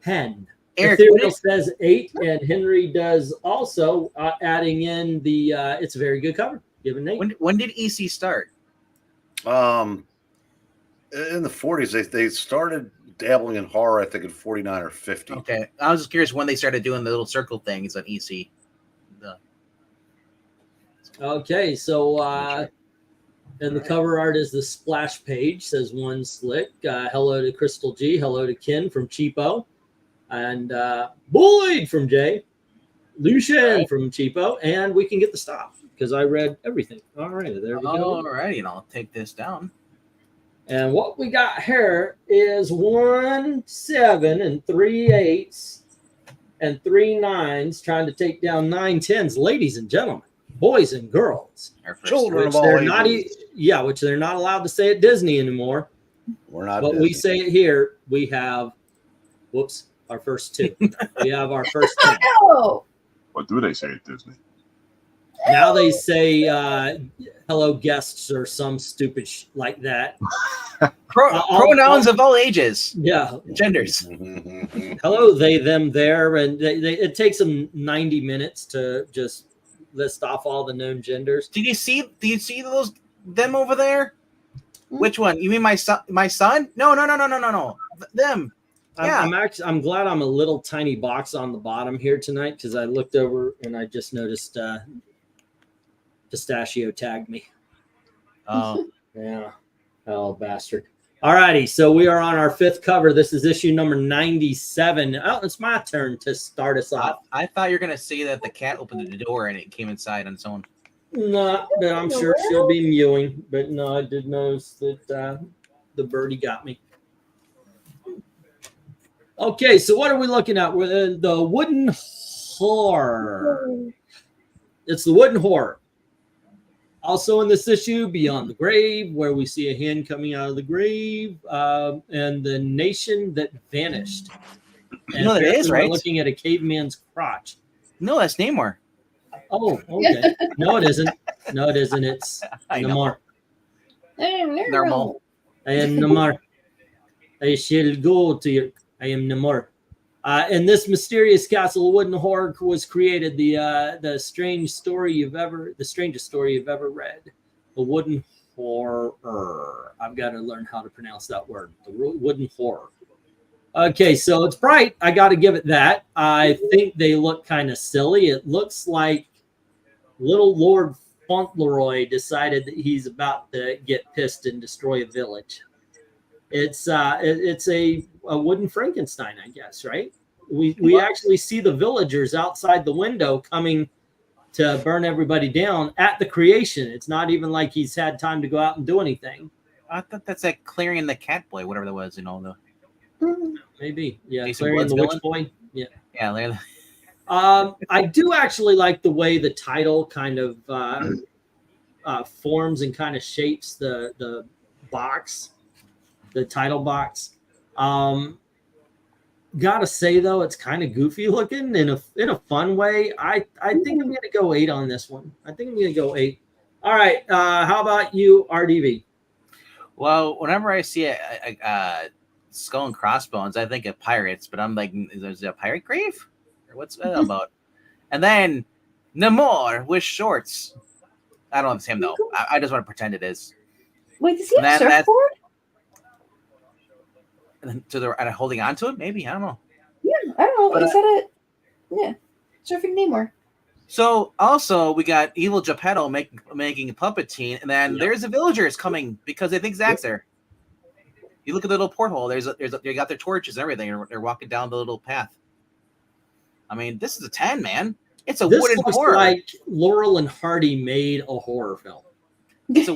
pen. Eric, Ethereal says 8, and Henry does also, adding in the it's a very good cover. Give it an 8. When did EC start? In the 40s, they started dabbling in horror, I think, in 49 or 50. Okay. I was just curious when they started doing the little circle things on EC. Okay, so and the cover art is the splash page, says One Slick. Hello to Crystal G. Hello to Ken from Cheapo. And Boyd from Jay. Lucian from Cheapo. And we can get the stop because I read everything. All right, there we go. All right, and I'll take this down. And what we got here is 1 7 and 3 8s and 3 9s trying to take down 9 10s, ladies and gentlemen, boys and girls. Children which of all they're not, ages. which they're not allowed to say at Disney anymore. We're not. But Disney. we say it here. We have, our first 2. We have our first 10. Oh, What do they say at Disney? Now they say hello guests or some stupid like that. Pronouns of all ages, Yeah. genders. Hello, they, them, there. And it takes them 90 minutes to just list off all the known genders. Do you see them over there? Which one? You mean my son? My son? No. Them. Yeah. I'm glad I'm a little tiny box on the bottom here tonight because I looked over and I just noticed Pistachio tagged me. Oh. Yeah. Oh, bastard. All righty. So we are on our 5th cover. This is issue number 97. Oh, it's my turn to start us off. I thought you were going to say that the cat opened the door and it came inside on its own. No, but I'm sure she'll be mewing. But no, I did notice that the birdie got me. Okay, so what are we looking at? We're the wooden whore. It's the wooden whore. Also in this issue, Beyond the Grave, where we see a hand coming out of the grave, and the nation that vanished. And No, it is, right? We're looking at a caveman's crotch. No, that's Namor. Oh, okay. No, it isn't. No, it isn't. It's I know. Namor. Normal. I am Namor. I shall go to your. I am Namor. And this mysterious castle, wooden horror, was created. The strangest story you've ever read. The wooden horror. I've got to learn how to pronounce that word. The wooden horror. Okay, so it's bright. I got to give it that. I think they look kind of silly. It looks like little Lord Fauntleroy decided that he's about to get pissed and destroy a village. It's a wooden Frankenstein, I guess, right? We actually see the villagers outside the window coming to burn everybody down at the creation. It's not even like he's had time to go out and do anything. I thought that's like clearing the cat boy, whatever that was, Maybe, yeah. Jason Clearing Blood's the witch villain? boy, yeah. Yeah, they're I do actually like the way the title kind of forms and kind of shapes the box, the title box. Gotta say though, it's kind of goofy looking in a fun way. I think I'm gonna go 8 on this one. I think I'm gonna go 8. All right. How about you, RDV? Well, whenever I see a skull and crossbones, I think of pirates, but I'm like, is it a pirate grave? Or what's that about? And then Namor with shorts. I don't know if it's him though. I just want to pretend it is. Wait, does he have a surfboard? And holding on to it? Maybe. I don't know. Yeah, I don't know. But, Is that surfing Namor? So also we got evil Geppetto making a puppetine, and then there's the villagers coming because they think Zach's there. You look at the little porthole. They got their torches and everything. And they're walking down the little path. I mean, this is a 10, man. It's a wooden horror. Like Laurel and Hardy made a horror film. It's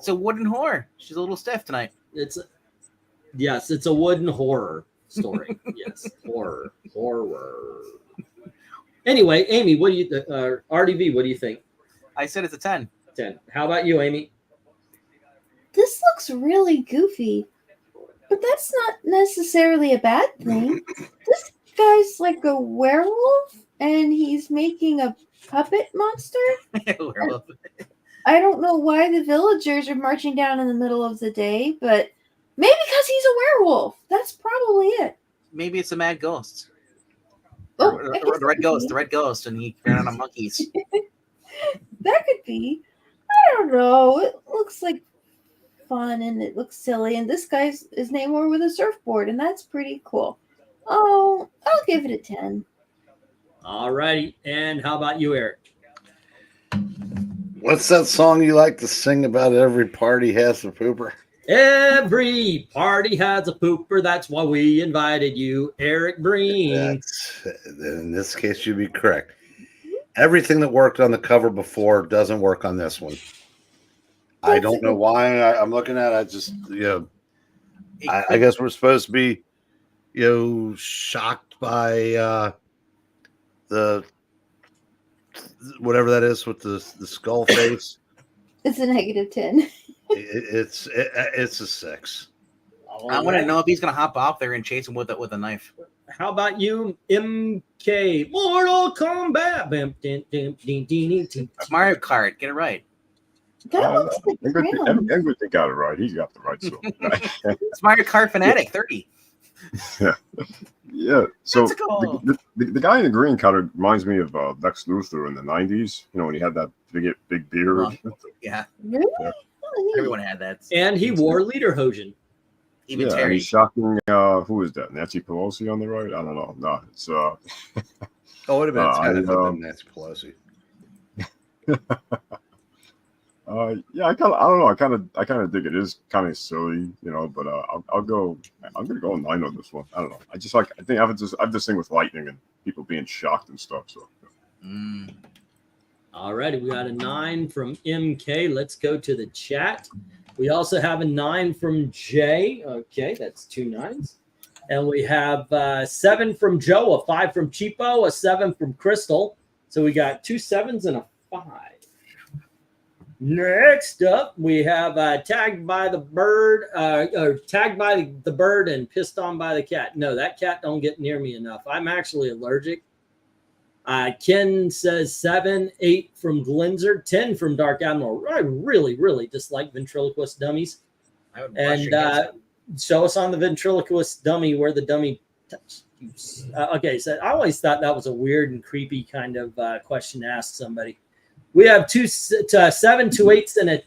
a wooden horror. She's a little stiff tonight. Yes, it's a wooden horror story. Yes, horror. Anyway, Amy, what do you RDV? What do you think? I said it's a 10. 10. How about you, Amy? This looks really goofy, but that's not necessarily a bad thing. This guy's like a werewolf, and he's making a puppet monster. Werewolf. I don't know why the villagers are marching down in the middle of the day, but maybe because he's a werewolf. That's probably it. Maybe it's a mad ghost. Oh, Or the red ghost, and he ran on monkeys. That could be. I don't know. It looks like fun and it looks silly. And this guy's is Namor with a surfboard, and that's pretty cool. Oh, I'll give it a 10. All righty. And how about you, Eric? What's that song you like to sing about every party has a pooper? Every party has a pooper. That's why we invited you, Eric Breen. In this case, you'd be correct. Everything that worked on the cover before doesn't work on this one. I don't know why. I'm looking at it. I just, I guess we're supposed to be, shocked by the whatever that is with the skull face. It's a negative 10. It's a 6. I want to know if he's gonna hop off there and chase him with a knife. How about you, MK? Mortal Kombat. Bam, ding, ding, ding, ding, ding, ding. Mario Kart. Get it right. That looks like round. Everything got it right. He's got the right song. It's Mario Kart Fanatic 30. Yeah. So Let's go. the guy in the green kind of reminds me of Lex Luthor in the 90s. You know, when he had that big beard. Yeah. Really? Yeah. Oh, neat. Everyone had that. And he wore Lederhosen. Even Yeah, and Terry. he's shocking. Who is that? Nancy Pelosi on the right? I don't know. No, it's Oh, it would have been, it's gotta have been Nancy Pelosi. yeah, I don't know. I kind of dig it. It is kind of silly, you know, but I'm gonna go 9 on this one. I don't know. I think I have this thing with lightning and people being shocked and stuff. So All righty, we got a 9 from MK. Let's go to the chat. We also have a 9 from Jay. Okay, that's 2 9s. And we have 7 from Joe, a 5 from Cheapo, a 7 from Crystal. So we got 2 7s and a 5. Next up, we have tagged by the bird, or tagged by the bird and pissed on by the cat. No, that cat don't get near me enough. I'm actually allergic. Ken says 7, 8 from Glenzer, 10 from Dark Admiral. I really, really dislike ventriloquist dummies. I would brush your And hands. show us on the ventriloquist dummy where the dummy touched. Okay, so I always thought that was a weird and creepy kind of question to ask somebody. We have 7, 2 8s, and a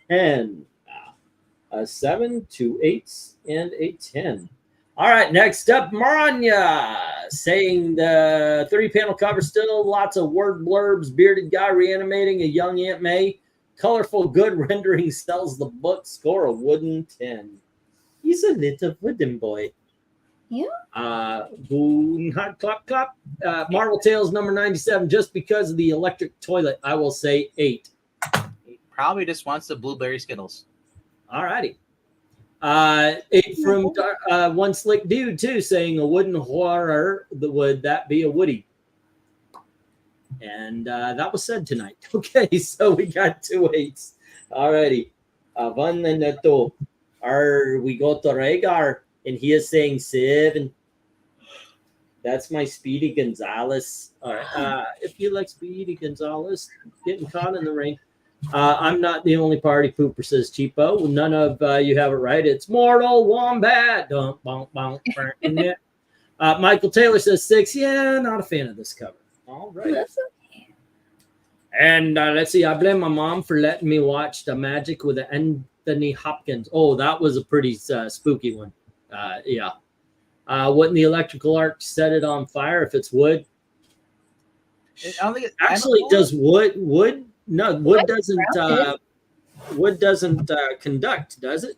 10. A 7, 2 8s, and a 10. All right, next up, Maranya saying the 3-panel cover still lots of word blurbs, bearded guy reanimating a young Aunt May, colorful good rendering sells the book, score a wooden 10. He's a little wooden boy. Yeah. Boom, hot clap, clap. Marvel Tales number 97, just because of the electric toilet, I will say 8. Probably just wants the blueberry Skittles. All righty. 8 from one slick dude too, saying a wooden horror. Would that be a Woody? And that was said tonight. Okay, so we got 2 8s. All righty. 1 and 2. We go to Rhaegar, and he is saying 7. That's my Speedy Gonzalas. All right. If you like Speedy Gonzalas, getting caught in the rain. I'm not the only party pooper, says Cheapo. None of you have it right. It's Mortal Wombat. Dunk, bonk, bonk. Michael Taylor says 6. Yeah, not a fan of this cover. All right. That's okay. And let's see. I blame my mom for letting me watch The Magic with Anthony Hopkins. Oh, that was a pretty spooky one. Yeah. Wouldn't the electrical arc set it on fire if it's wood? I don't think Actually, does wood? No, wood doesn't conduct, does it?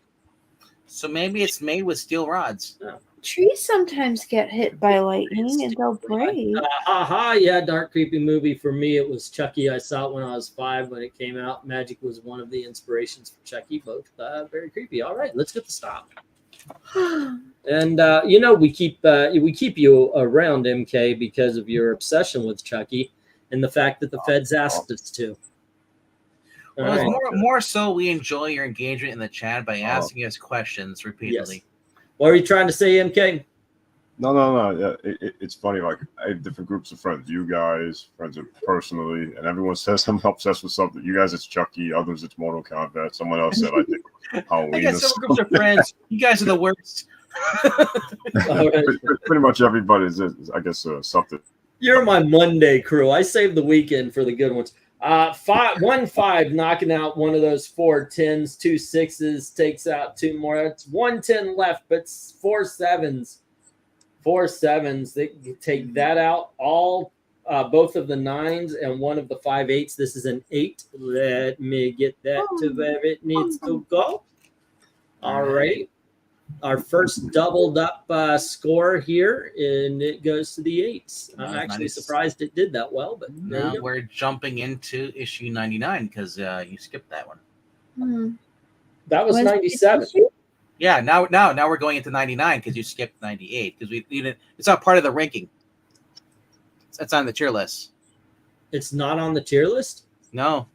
So maybe it's made with steel rods. Trees sometimes get hit by lightning and they'll break. Yeah, dark creepy movie for me. It was Chucky. I saw it when I was 5 when it came out. Magic was one of the inspirations for Chucky. Both very creepy. All right, let's get the stop. And we keep you around, MK, because of your obsession with Chucky and the fact that the feds asked us to. Well, All right. more so, we enjoy your engagement in the chat by asking us questions repeatedly. Yes. What are you trying to say, MK? No. Yeah, it's funny. Like, I have different groups of friends. You guys, friends personally, and everyone says I'm obsessed with something. You guys, it's Chucky. Others, it's Mortal Kombat. Someone else said, I think Halloween. I got several groups of friends. You guys are the worst. Pretty much everybody is, I guess, something. You're my Monday crew. I saved the weekend for the good ones. 1 5 knocking out one of those 4 10s, 2 6s, takes out 2 more. That's 1 10 left, but 4 7s. 4 7s. They take that out. All both of the 9s and one of the 5 8s. This is an 8. Let me get that to where it needs to go. All right. Our first doubled up score here, and it goes to the 8s. I'm actually surprised it did that well, but now we're jumping into issue 99 because you skipped that one. That was 97. Yeah, now we're going into 99 because you skipped 98 because it's not part of the ranking. It's on the tier list. It's not on the tier list? No.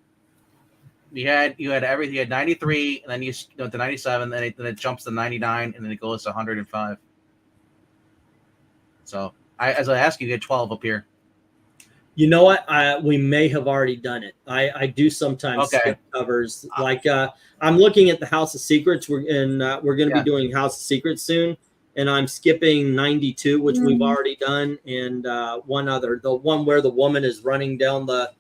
You had everything. You had 93, and then you go to 97, then it jumps to 99, and then it goes to 105. So as I ask you, get 12 up here. You know what? We may have already done it. I do sometimes Okay. skip covers. Like I'm looking at the House of Secrets. We're going to be doing House of Secrets soon, and I'm skipping 92, which we've already done, and one other, the one where the woman is running down the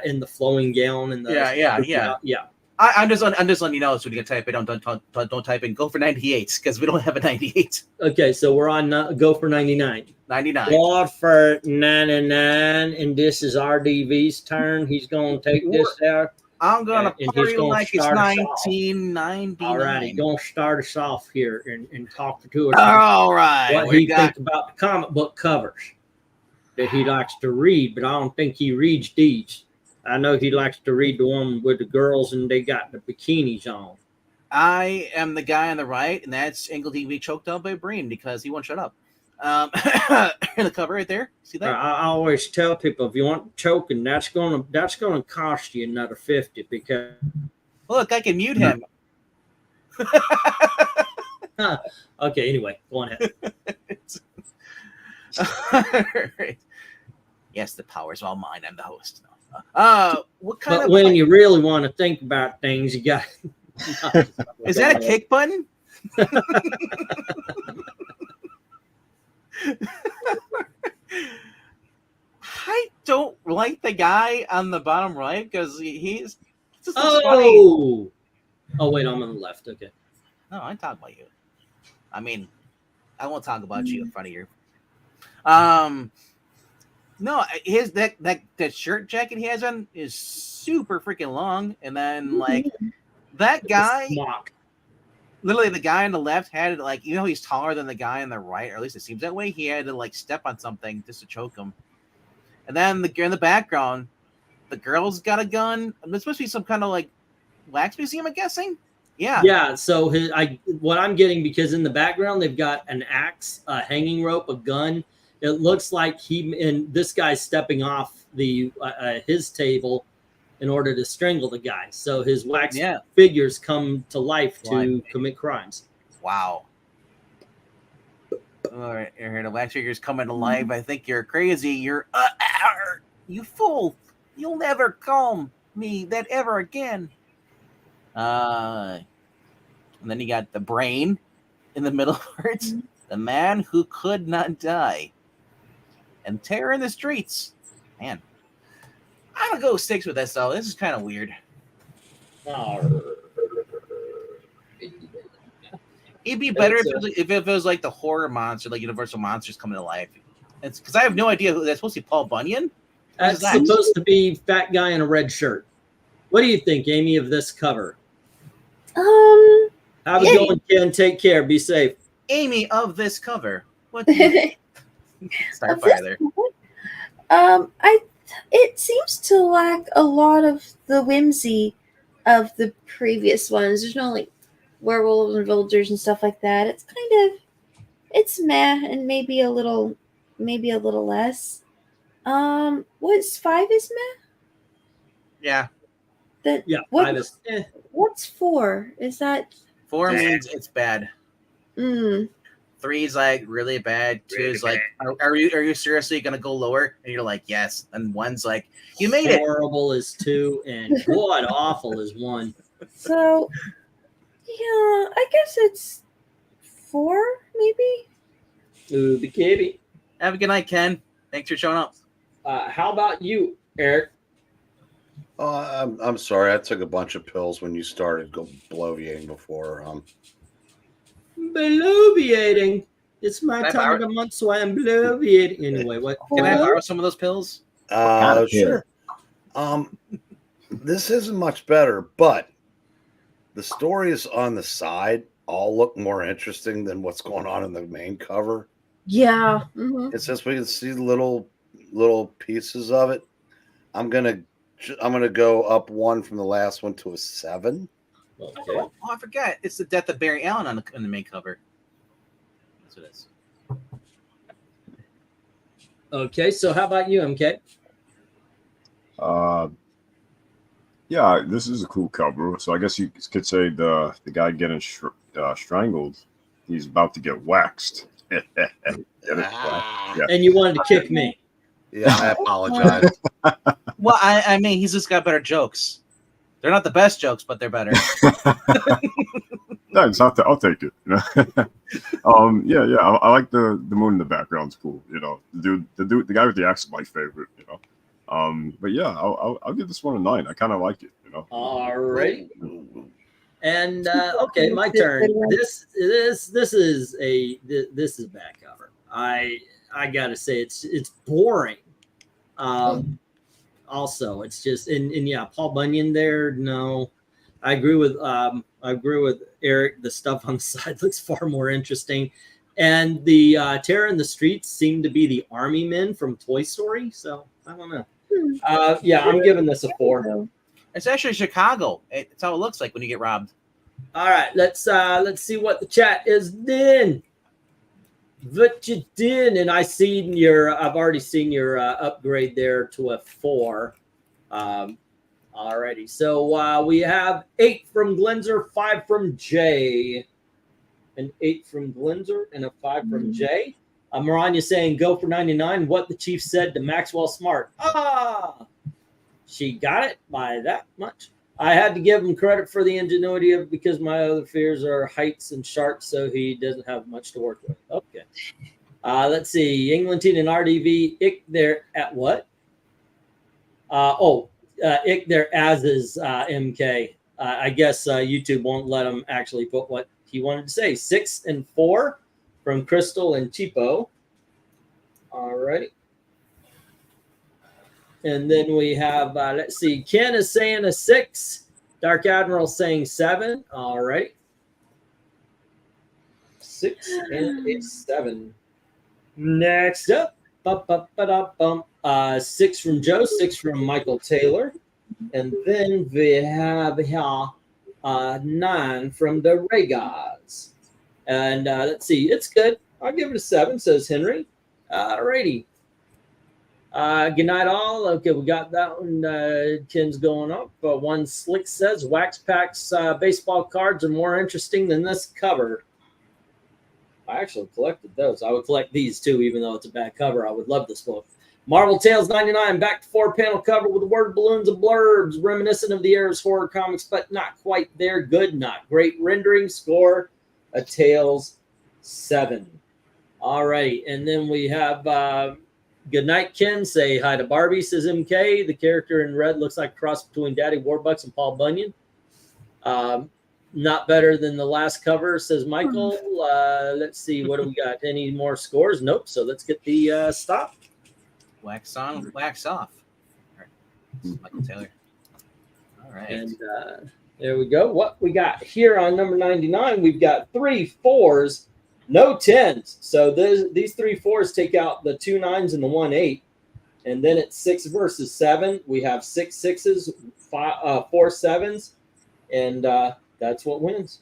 in the flowing gown and the yeah. I'm just letting you know so when you can type it. Don't type in go for 98 because we don't have a 98. Okay, so we're on go for 99. 99. Go for 99, and this is RDV's turn. He's going to take this out. I'm gonna and party he's gonna like it's start us off. 1999. All right, he's going to start us off here and talk to us. All right. What he thinks about the comic book covers that he likes to read, but I don't think he reads these. I know he likes to read the one with the girls and they got the bikinis on. I am the guy on the right, and that's Angle TV choked out by Breen because he won't shut up. In the cover right there, see that? I always tell people if you want choking, that's gonna cost you another 50 because. Look, I can mute him. Okay, anyway, go on ahead. Right. Yes, the power's all mine. I'm the host. What kind but of when you really want to think about things, you got. Is that a kick button? I don't like the guy on the bottom right because he's just funny. Oh wait, I'm on the left. Okay. No, I'm talking about you. I mean, I won't talk about you in front of you. No, his that shirt jacket he has on is super freaking long, and then like that guy, literally the guy on the left had like he's taller than the guy on the right, or at least it seems that way. He had to like step on something just to choke him, and then in the background, the girl's got a gun. There's supposed to be some kind of like wax museum, I'm guessing. Yeah. So what I'm getting, because in the background they've got an axe, a hanging rope, a gun. It looks like this guy's stepping off his table in order to strangle the guy. So his wax figures come to life to commit crimes. Wow. All right, the wax figures coming to life. I think you're crazy. You're you fool. You'll never call me that ever again. And then you got the brain in the middle parts. The man who could not die. And terror in the streets. Man. I'm going to go 6 with this, though. This is kind of weird. It'd be better if it was like the horror monster, like Universal Monsters coming to life. It's because I have no idea who that's supposed to be. Paul Bunyan? That's supposed to be fat guy in a red shirt. What do you think, Amy, of this cover? Have a going, Ken. Take care. Be safe. Amy, of this cover. What do you start fire there? It seems to lack a lot of the whimsy of the previous ones. There's no like werewolves and villagers and stuff like that. It's meh and maybe a little less. What's 5 is meh? Yeah. 5 is. What's 4? Is that 4 means it's bad. 3 is like really bad. 2 is like, are you seriously gonna go lower? And you're like, yes. And 1's like, you made it. Horrible is 2, and God awful is 1. So, yeah, I guess it's 4, maybe. Ooh, the kitty. Have a good night, Ken. Thanks for showing up. How about you, Eric? I'm sorry. I took a bunch of pills when you started bloviating before. Bloviating. It's my time of the month, so I am bloviating. Anyway, what? Can I borrow some of those pills? Sure. This isn't much better, but the stories on the side all look more interesting than what's going on in the main cover. Yeah. It's just we can see little pieces of it. I'm gonna go up 1 from the last one to a 7. Okay. Oh, I forgot. It's the death of Barry Allen on the main cover. That's what it is. Okay, so how about you, MK? Yeah, this is a cool cover. So I guess you could say the guy getting strangled, he's about to get waxed. Get it? Yeah. And you wanted to kick me. Yeah, I apologize. Well, I mean, he's just got better jokes. They're not the best jokes, but they're better. Thanks. I'll take it. Yeah. I like the moon in the background's cool. The guy with the axe is my favorite. But yeah, I'll give this one a 9. I kind of like it. All right. And okay, my turn. This is a back cover. I gotta say it's boring. Also, it's just and yeah, Paul Bunyan there. No, I agree with Eric. The stuff on the side looks far more interesting, and the terror in the streets seem to be the army men from Toy Story. So I don't know. Yeah, I'm giving this a 4. It's actually Chicago. It's how it looks like when you get robbed. All right, let's see what the chat is doing. What you did, and I've already seen your upgrade there to a 4. Alrighty, so we have 8 from Glenzer, 5 from Jay, an 8 from Glenzer, and a 5 from Jay. Maranya saying go for 99. What the chief said to Maxwell Smart. She got it by that much. I had to give him credit for the ingenuity because my other fears are heights and sharks, so he doesn't have much to work with. Okay. Let's see. Englandine and RDV. Ick there at what? Ick there as is MK. I guess YouTube won't let him actually put what he wanted to say. 6 and 4 from Crystal and Cheapo. All righty. And then we have, let's see, Ken is saying a 6. Dark Admiral saying 7. All right. 6 and a 7. Next up, 6 from Joe, 6 from Michael Taylor. And then we have 9 from the Regas. And let's see, it's good. I'll give it a 7, says Henry. All righty. Good night, all. Okay, we got that one. Ken's going up. One Slick says Wax Packs baseball cards are more interesting than this cover. I actually collected those. I would collect these too, even though it's a bad cover. I would love this book. Marvel Tales 99, back to 4-panel cover with word balloons and blurbs, reminiscent of the era's horror comics, but not quite there. Good, not great rendering. Score a Tales 7. All right, and then we have. Good night, Ken. Say hi to Barbie, says MK. The character in red looks like a cross between Daddy Warbucks and Paul Bunyan. Not better than the last cover, says Michael. Let's see. What do we got? Any more scores? Nope. So let's get the stop. Wax on, wax off. All right. Michael Taylor. All right. And there we go. What we got here on number 99, we've got 3 4s. No 10s. So these 3 4s take out the 2 9s and the 1 8. And then it's 6 versus 7. We have 6 6s, 4 7s. And that's what wins.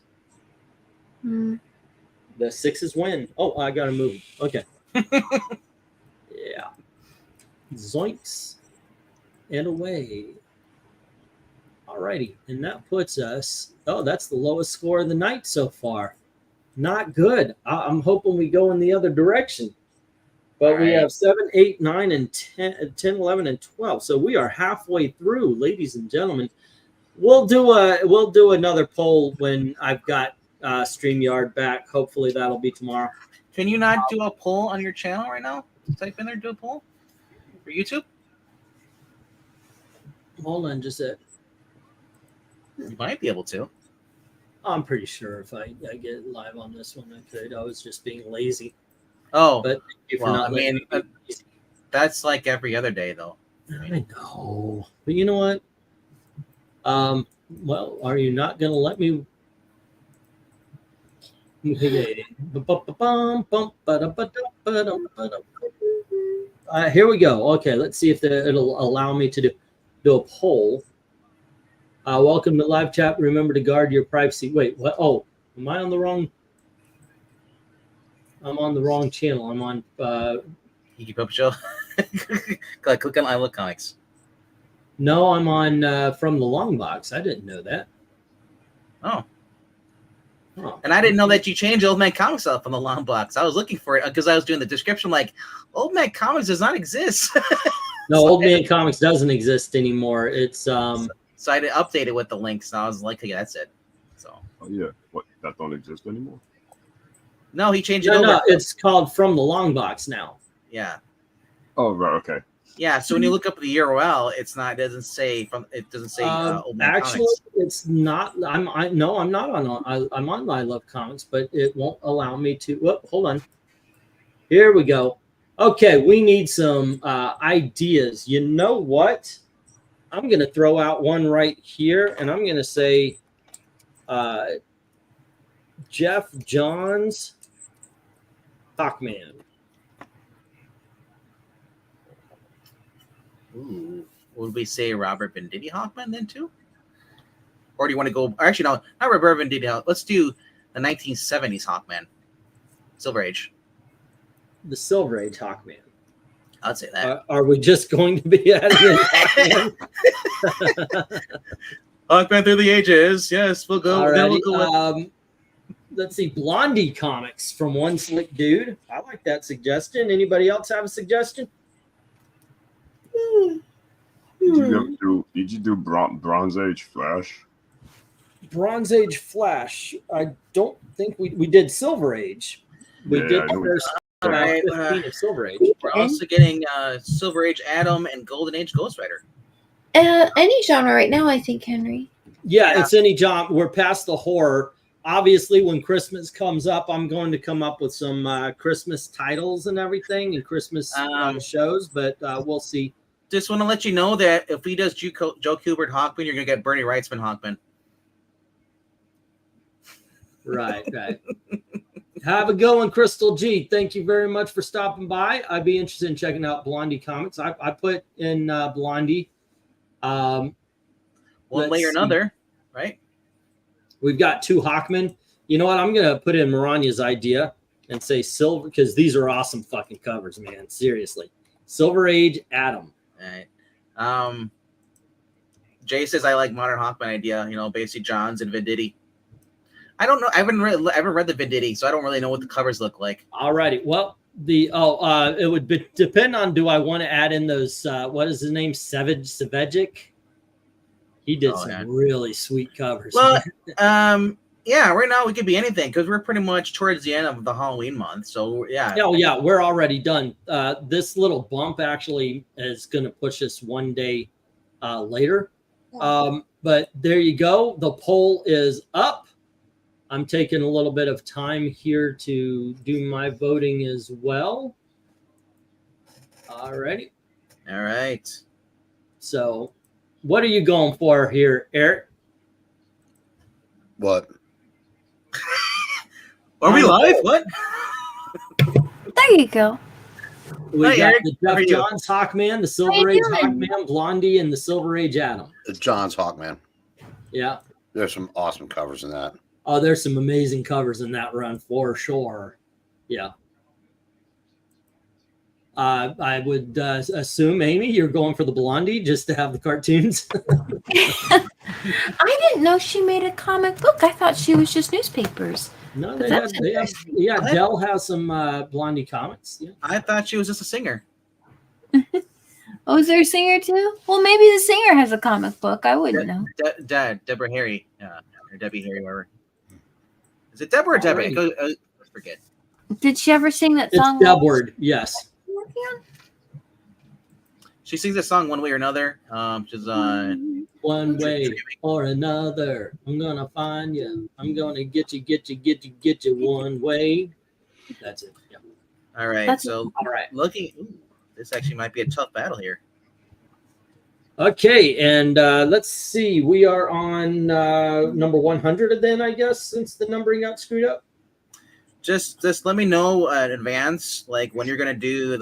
The 6s win. Oh, I got to move. Okay. Yeah. Zoinks. And away. All righty. And that puts us. Oh, that's the lowest score of the night so far. Not good. I'm hoping we go in the other direction. But we have 7, 8, 9, and 10, 11, and 12. So we are halfway through, ladies and gentlemen. We'll do another poll when I've got StreamYard back. Hopefully that'll be tomorrow. Can you not do a poll on your channel right now? Type in there, do a poll for YouTube. Hold on just a. You might be able to. I'm pretty sure if I get live on this one, I could. I was just being lazy. Oh, but if well, not, I mean, that's like every other day, though. I know, but you know what? Well, are you not going to let me? Here we go. Okay, let's see if it'll allow me to do a poll. Welcome to live chat. Remember to guard your privacy. Wait, what? Oh, am I on the wrong? I'm on the wrong channel. I'm on. Geeky Puppet Show. Click on I Look Comics. No, I'm on From the Long Box. I didn't know that. Oh. Huh. And I didn't know that you changed Old Man Comics up on the long box. I was looking for it because I was doing the description like, Old Man Comics does not exist. No, Old Man Comics doesn't exist anymore. It's So I did update it with the links, and I was like, yeah, that's it. So Oh yeah, what, that don't exist anymore? no, he changed it no, over. no, it's called From the Long Box now. Yeah. Oh right, okay. Yeah, so when you look up the URL, it's not. It doesn't say Old Man Actually, Comics. it's not. I'm not on. I'm on I Love Comics, but it won't allow me to. Whoop, hold on. Here we go. Okay, we need some ideas. You know what? I'm going to throw out one right here, and I'm going to say Jeff Johns Hawkman. Ooh, would we say Robert Venditti Hawkman then too? Or do you want to go? Actually, no, not Robert Venditti. Let's do the 1970s Hawkman, Silver Age. The Silver Age Hawkman. I'd say that. Are we just going to be adding in Hawkman? Hawkman through the ages. Yes, we'll go. Then we'll go with Let's see, Blondie Comics from One Slick Dude. I like that suggestion. Anybody else have a suggestion? Did you do Bronze Age Flash? Bronze Age Flash. I don't think we did Silver Age. We Yeah, did I the know we first All right, 15 of Silver Age. We're also getting Silver Age Atom and Golden Age Ghost Rider. Any genre right now, I think, Henry. Yeah, it's any genre. We're past the horror. Obviously, when Christmas comes up, I'm going to come up with some Christmas titles and everything and Christmas shows, but we'll see. Just want to let you know that if he does Joe Kubert Hawkman, you're going to get Bernie Wrightsman Hawkman. Right. Have a good one, Crystal G. Thank you very much for stopping by. I'd be interested in checking out Blondie Comics. I put in Blondie. One way or another, right? We've got 2 Hawkmen. You know what? I'm going to put in Maranya's idea and say Silver, because these are awesome fucking covers, man. Seriously. Silver Age Atom. All right. Jay says I like modern Hawkman idea. You know, basically Johns and Venditti. I don't know. I haven't read the Venditti, so I don't really know what the covers look like. All righty. Well, it would depend on, do I want to add in those, what is his name? Savejic? He did some really sweet covers. Well, yeah, right now we could be anything because we're pretty much towards the end of the Halloween month. So, yeah. Oh, yeah, we're already done. This little bump actually is going to push us one day later. But there you go. The poll is up. I'm taking a little bit of time here to do my voting as well. All righty. All right. So what are you going for here, Eric? What? Are we live? What? There you go. We Hi, got Eric. the How are Jeff you? Johns Hawkman, the Silver you Age doing? Hawkman, Blondie, and the Silver Age Atom. It's John's Hawkman. Yeah. There's some awesome covers in that. Oh, there's some amazing covers in that run for sure. Yeah. I would assume, Amy, you're going for the Blondie just to have the cartoons. I didn't know she made a comic book. I thought she was just newspapers. No, That's yeah, What? Dell has some Blondie comics. Yeah. I thought she was just a singer. Oh, is there a singer too? Well, maybe the singer has a comic book. I wouldn't know. Deborah Harry. Or Debbie Harry, whatever. Is it Deborah or Debbie? I forget. Did she ever sing that It's song? Deb Word, yes. She sings a song one way or another. Which is One way or another, I'm gonna find you. I'm gonna get you one way. That's it. Yeah. all right. That's- So All right. this actually might be a tough battle here. Okay, and let's see. We are on number 100 then, I guess, since the numbering got screwed up. Just let me know in advance, like when you're gonna do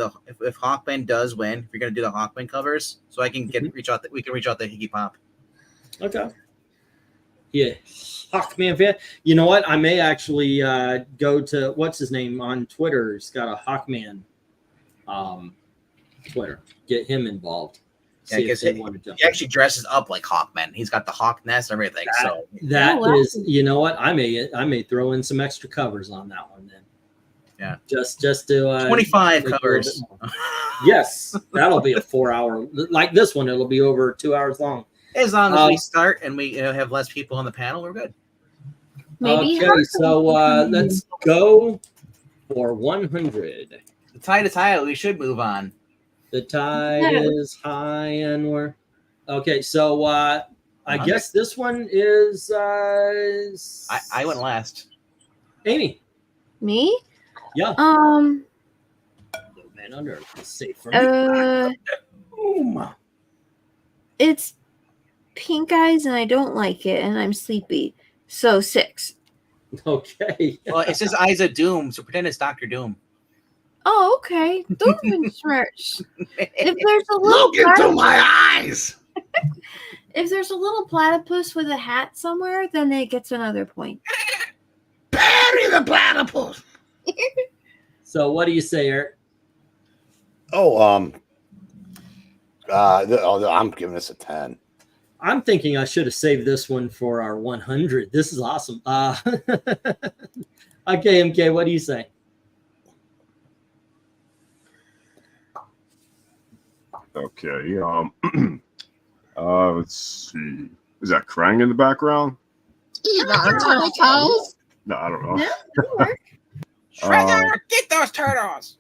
if Hawkman does win, if you're gonna do the Hawkman covers, so I can reach out. We can reach out to Higgy Pop. Okay. Yeah, Hawkman fan. You know what? I may actually go to what's his name on Twitter. He's got a Hawkman Twitter. Get him involved. See if 'cause they want to jump. He actually dresses up like Hawkman. He's got the hawk nest and everything. So That Oh, wow. is, you know what? I may throw in some extra covers on that one then. Yeah. Just to 25 make it a little covers. bit more. Yes, that'll be a 4-hour. Like this one, it'll be over 2 hours long. As long as we start and we have less people on the panel, we're good. Maybe. Okay, so let's go for 100. The tide is high. We should move on. The tide is high and we're okay. So I guess this one is I went last. Amy. Me? Yeah. Um. Little man under is safe for me. Boom. It's pink eyes, and I don't like it, and I'm sleepy. So 6. Okay. Well, it says Eyes of Doom, so pretend it's Dr. Doom. Oh, okay. Doom smirch. If there's a little Look into my eyes. if there's a little platypus with a hat somewhere, then it gets another point. Bury the platypus. So what do you say, Eric? Oh, I'm giving this a 10. I'm thinking I should have saved this one for our 100. This is awesome. Okay, MK, what do you say? Okay. Let's see. Is that Krang in the background? No, I don't know. Yeah, that'll work. Shredder, get those turtles.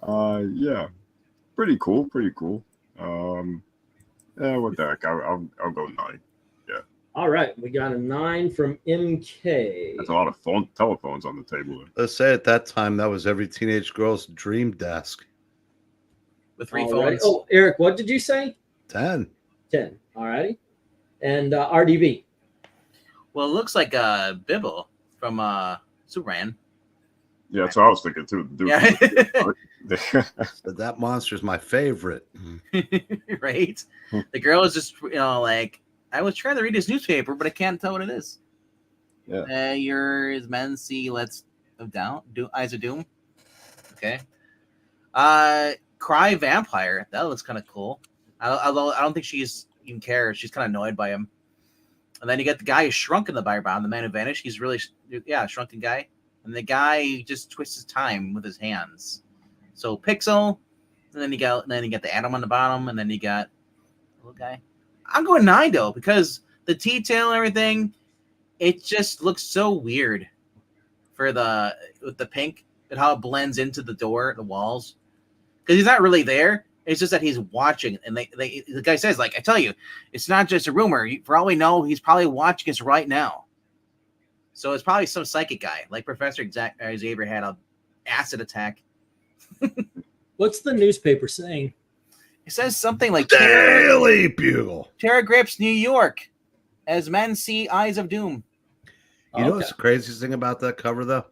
Yeah. Pretty cool. Pretty cool. Yeah, what the heck? I'll go 9. All right, we got a 9 from MK. That's a lot of telephones on the table. Let's say at that time that was every teenage girl's dream desk. With 3 All phones. right. Oh, Eric, what did you say? 10. 10. All righty. And RDB. Well, it looks like Bibble from Superman. Yeah, that's what I was thinking too. Yeah. But that monster's my favorite. Right? The girl is just, like, I was trying to read his newspaper, but I can't tell what it is. Yeah. Yours men see Eyes of Doom. Okay. Cry Vampire. That looks kind of cool. Although I don't think she's even cares. She's kind of annoyed by him. And then you get the guy who's shrunk in the background, the man who vanished. He's really, shrunken guy. And the guy just twists his time with his hands. So Pixel, and then you got the Atom on the bottom, and then you got the little guy. I'm going 9 though, because the detail and everything, it just looks so weird with the pink and how it blends into the door, the walls. Because he's not really there. It's just that he's watching, and the guy says, like, I tell you, it's not just a rumor. For all we know, he's probably watching us right now. So it's probably some psychic guy, like Professor Xavier had an acid attack. What's the newspaper saying? It says something like Daily Bugle. Terror grips New York as men see Eyes of Doom. You know what's the craziest thing about that cover, though?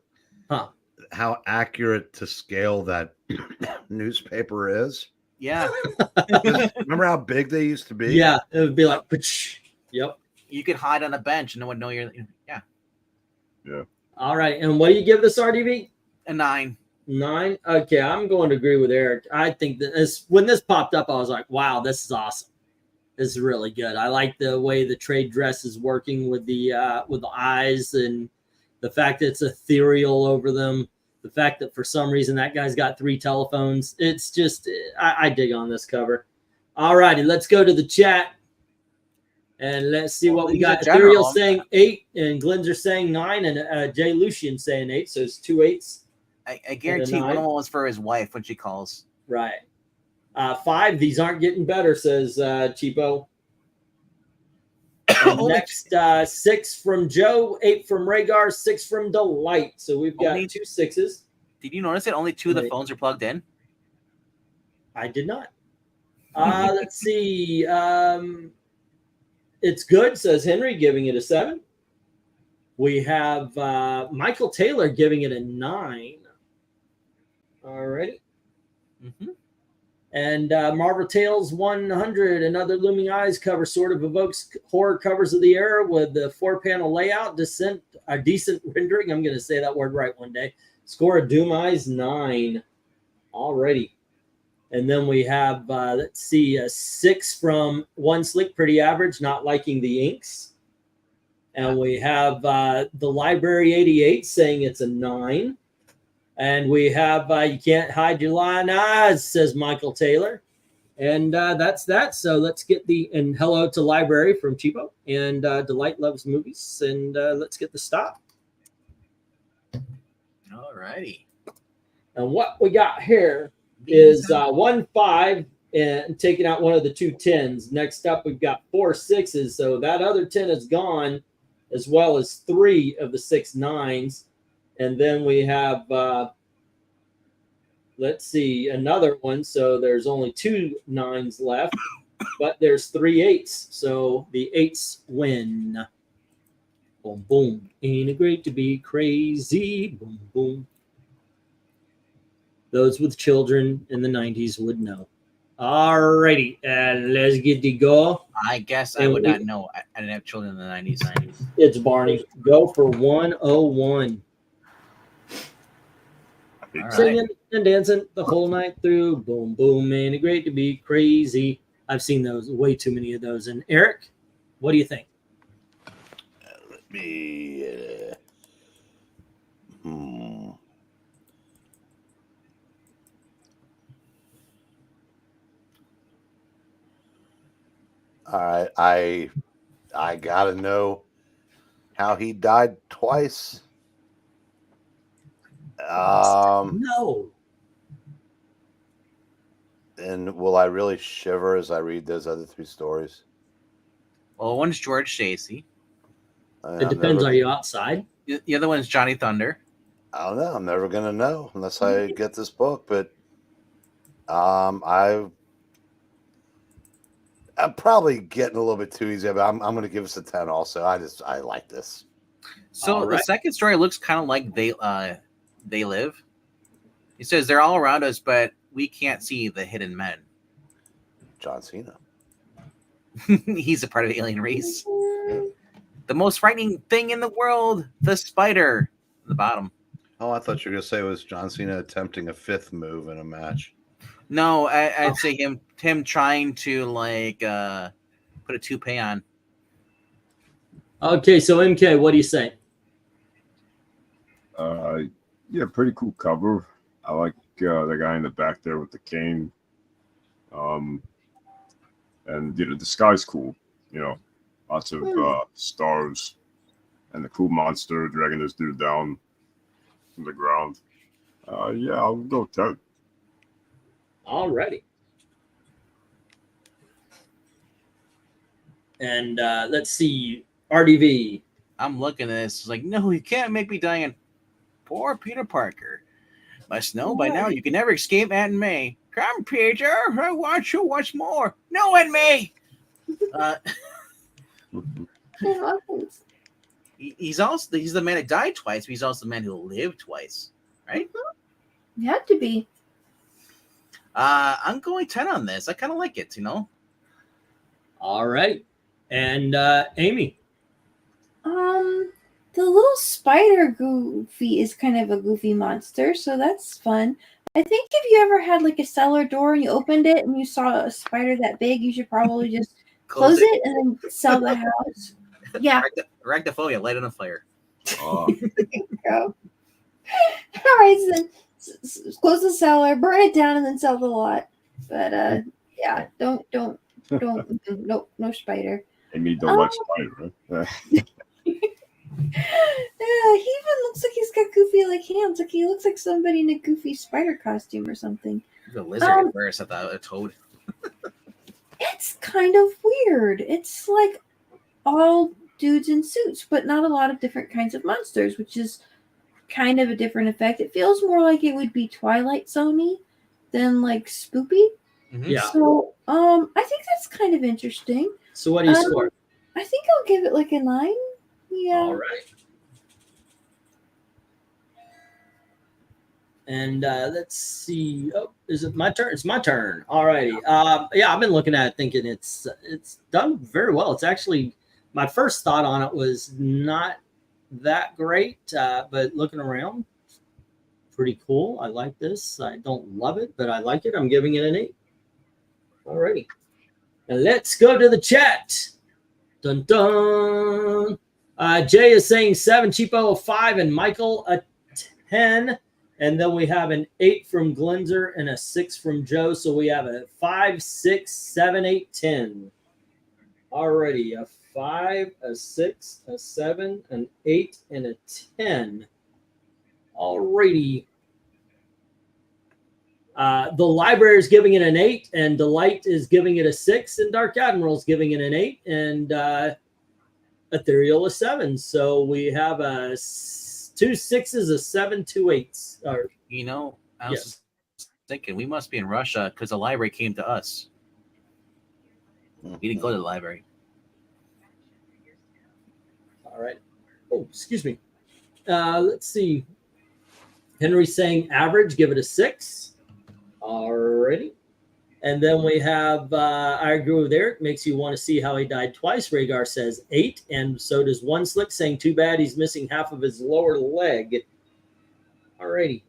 Huh. How accurate to scale that newspaper is. Yeah. Remember how big they used to be? Yeah, it would be like, yep. You could hide on a bench and no one would know you're. Yeah. Yeah. All right, and what do you give this RDB? A 9. 9. Okay, I'm going to agree with Eric. I think that when this popped up, I was like, wow, this is awesome. This is really good. I like the way the trade dress is working with the eyes, and the fact that it's ethereal over them. The fact that for some reason that guy's got 3 telephones. It's just, I dig on this cover. All righty, let's go to the chat. And let's see what we got. Ethereal saying 8, and Glenzer saying 9, and Jay Lucian saying 8. So it's 2 8s. I guarantee one of them was for his wife when she calls. Right. 5, these aren't getting better, says Cheapo. Next, 6 from Joe, 8 from Rhaegar, 6 from Delight. So we've got 2 6s. Did you notice that only 2 of the phones are plugged in? I did not. Let's see. It's good, says Henry, giving it a 7. We have Michael Taylor giving it a 9. All righty. Mm-hmm. And Marvel Tales 100, another Looming Eyes cover, sort of evokes horror covers of the era with the 4-panel layout, decent rendering. I'm going to say that word right one day. Score of Doom Eyes 9. Alrighty. And then we have, let's see, a 6 from One Slick, pretty average, not liking the inks. And we have the Library 88 saying it's a 9. And we have You Can't Hide Your Lying Eyes, says Michael Taylor. And that's that. So let's get and hello to Library from Cheapo. And Delight Loves Movies. And let's get the stop. All righty. And what we got here is 1-5 and taking out one of the 2 10s. Next up, we've got 4 6s. So that other 10 is gone, as well as 3 of the 6 9s. And then we have, let's see, another one. So there's only 2 9s left, but there's 3 8s. So the 8s win. Boom, boom. Ain't it great to be crazy? Boom, boom. Those with children in the 90s would know. Alrighty, let's get to go. I guess I would not know. I didn't have children in the 90s. It's Barney. Go for 101. All right. Singing and dancing the whole night through. Boom, boom, man. It's great to be crazy. I've seen those, way too many of those. And Eric, what do you think? Let me. All right, I gotta know how he died twice. No. And will I really shiver as I read those other 3 stories? Well, one's George Stacy. It depends. Are you outside? The other one's Johnny Thunder. I don't know. I'm never gonna know unless I get this book. But I'm probably getting a little bit too easy, but I'm going to give us a 10 also. I like this. So the second story looks kind of like They Live. He says they're all around us, but we can't see the hidden men. John Cena. He's a part of the alien race. The most frightening thing in the world, the spider. The bottom. Oh, I thought you were going to say it was John Cena attempting a 5th move in a match. No, I'd say him trying to put a toupee on. Okay, so MK, what do you say? Yeah, pretty cool cover. I like the guy in the back there with the cane. And the sky's cool. Lots of stars and the cool monster dragging this dude down from the ground. Yeah, I'll go with that. Alrighty. And let's see, RDV. I'm looking at this. It's like, no, you can't make me die. And poor Peter Parker must know by now you can never escape Aunt May. Come, Peter, I want you once more. No, Aunt May. He's the man who died twice, but he's also the man who lived twice, right? You have to be. I'm going 10 on this. I kind of like it, All right. And Amy. The little spider goofy is kind of a goofy monster, so that's fun. I think if you ever had like a cellar door and you opened it and you saw a spider that big, you should probably just close it and then sell the house. Yeah. Arachnophobia, light on a fire. There you go. All right, so then close the cellar, burn it down, and then sell the lot. But yeah, don't no spider. Amy don't like spider, right? Yeah, he even looks like he's got goofy like hands. Like he looks like somebody in a goofy spider costume or something. The lizard at first, I thought a toad. It's kind of weird. It's like all dudes in suits, but not a lot of different kinds of monsters, which is kind of a different effect. It feels more like it would be Twilight Zone-y than like spoopy. Mm-hmm. Yeah. So I think that's kind of interesting. So what do you score? I think I'll give it like a 9. Yeah. All right. And let's see. Oh, is it my turn? It's my turn. All righty. Yeah, I've been looking at it thinking it's done very well. It's actually, my first thought on it was not that great, but looking around, pretty cool. I like this. I don't love it, but I like it. I'm giving it an 8. Alrighty. Now let's go to the chat. Dun dun. Jay is saying 7, Cheapo a 5, and Michael a 10. And then we have an 8 from Glenzer and a 6 from Joe. So we have a 5, 6, 7, 8, 10. Already a 5, a 6, a 7, an 8, and a 10. Alrighty. The library is giving it an 8, and Delight is giving it a 6, and Dark Admiral is giving it an 8, and Ethereal a 7. So we have a 2 6s, a 7, 2 8s. Or, You know, I was Yes. just thinking we must be in Russia because the library came to us. We didn't go to the library. all right. Oh, excuse me. Let's see. Henry's saying average, give it a 6. Alrighty. And then we have, I agree with Eric, makes you want to see how he died twice. Rhaegar says 8, and so does One Slick, saying too bad he's missing half of his lower leg. Alrighty.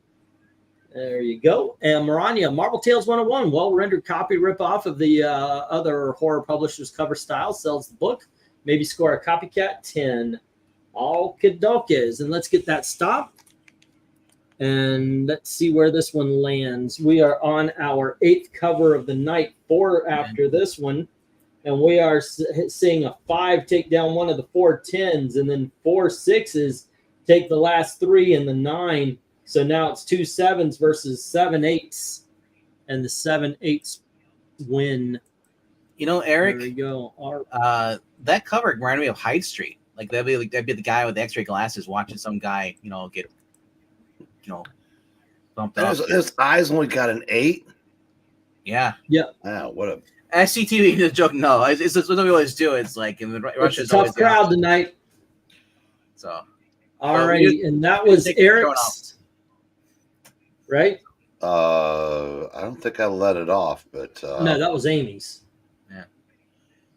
There you go. And Maranya, Marvel Tales 101, well-rendered copy ripoff of the other horror publisher's cover style, sells the book. Maybe score a copycat 10. All kidokes. And let's get that stopped. And let's see where this one lands. We are on our 8th cover of the night, 4 after this one. And we are seeing a 5 take down one of the 4 10s, and then 4 6s take the last 3 and the 9. So now it's 2 7s versus 7 8s. And the 7 8s win. You know, Eric, There we go. All right. that cover reminded me of Hyde Street. Like that'd be the guy with the X-ray glasses watching some guy, get bumped up. His eyes only got an 8. Yeah. Wow, what a SCTV is a joke. No, it's what we always do. It's like in the It's Russia's a tough always the crowd opposite. tonight. So Alrighty, and that was take your phone Eric's, right? I don't think I let it off, but No, that was Amy's.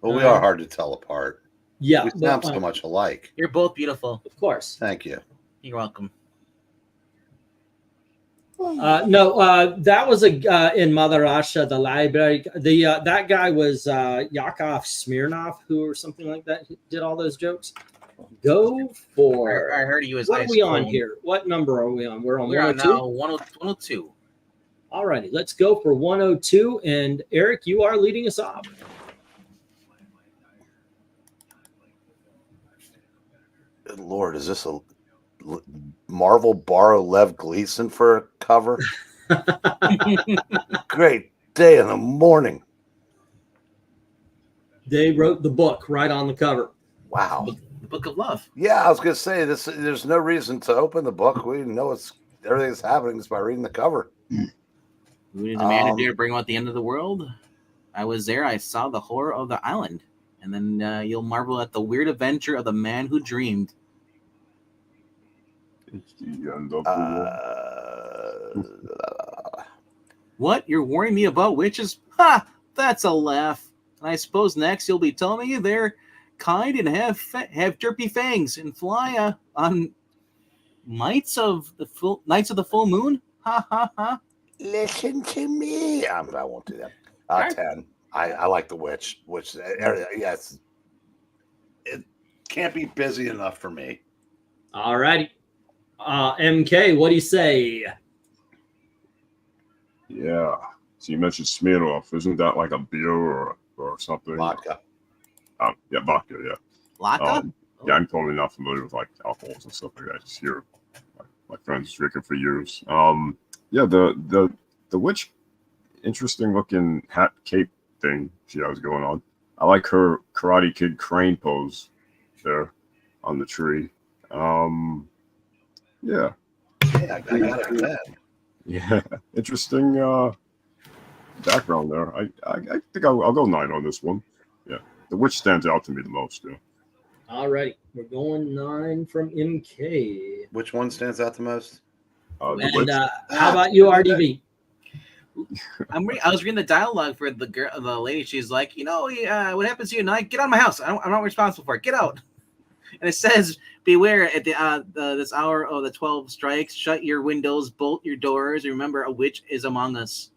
well, we are hard to tell apart. Yeah, We but, sound so much alike. you're both beautiful. of course. Thank you. You're welcome. No, that was in Mother Russia, the library. That guy was Yakov Smirnov, who or something like that. He did all those jokes. Go for. I heard he was. What are ice we on cold. here? What number are we on? We're on We're on 102. now 102. All righty, let's go for 102. And Eric, you are leading us off. Good Lord, is this a Marvel borrow Lev Gleason for a cover? Great day in the morning. They wrote the book right on the cover. Wow. The Book of Love. Yeah, I was going to say this. There's no reason to open the book. We know everything that's happening just by reading the cover. Who did the man who dared bring about the end of the world? I was there. I saw the horror of the island. And then you'll marvel at the weird adventure of the man who dreamed. It's the end of the world. What? You're warning me about witches? Ha! That's a laugh. And I suppose next you'll be telling me they're kind and have derpy fangs and fly on nights of the full moon? Ha ha ha. Listen to me. I won't do that. 10. I like the witch. Yes. It can't be busy enough for me. All righty. MK, what do you say? Yeah. So you mentioned Smirnoff. Isn't that like a beer or something? Vodka. Yeah, vodka, yeah. Laka? Yeah, I'm totally not familiar with like alcohols and stuff like that. I just hear my friends drinking for years. Yeah, the witch, interesting looking hat cape thing she has going on. I like her Karate Kid crane pose there on the tree. Yeah. Yeah, I got it. Man. Yeah, interesting background there. I think I'll go 9 on this one. Yeah, the witch stands out to me the most. Yeah. All righty. We're going 9 from MK. Which one stands out the most? The And witch. how about you, RDV? I was reading the dialogue for the lady. She's like, what happens to you tonight? Get out of my house. I'm not responsible for it. Get out. And it says, beware at this hour of the 12 strikes, shut your windows, bolt your doors. Remember, a witch is among us.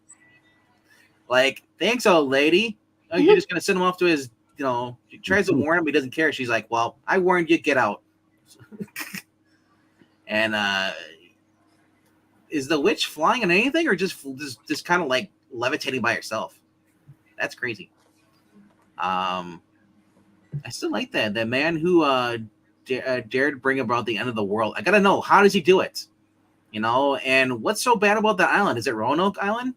Like, thanks, old lady. Oh, you're just going to send him off to his, she tries to warn him, but he doesn't care. She's like, well, I warned you, get out. And is the witch flying on anything or just kind of like levitating by herself? That's crazy. I still like that. The man who dared bring about the end of the world. I gotta know, how does he do it? And what's so bad about that island? Is it Roanoke Island?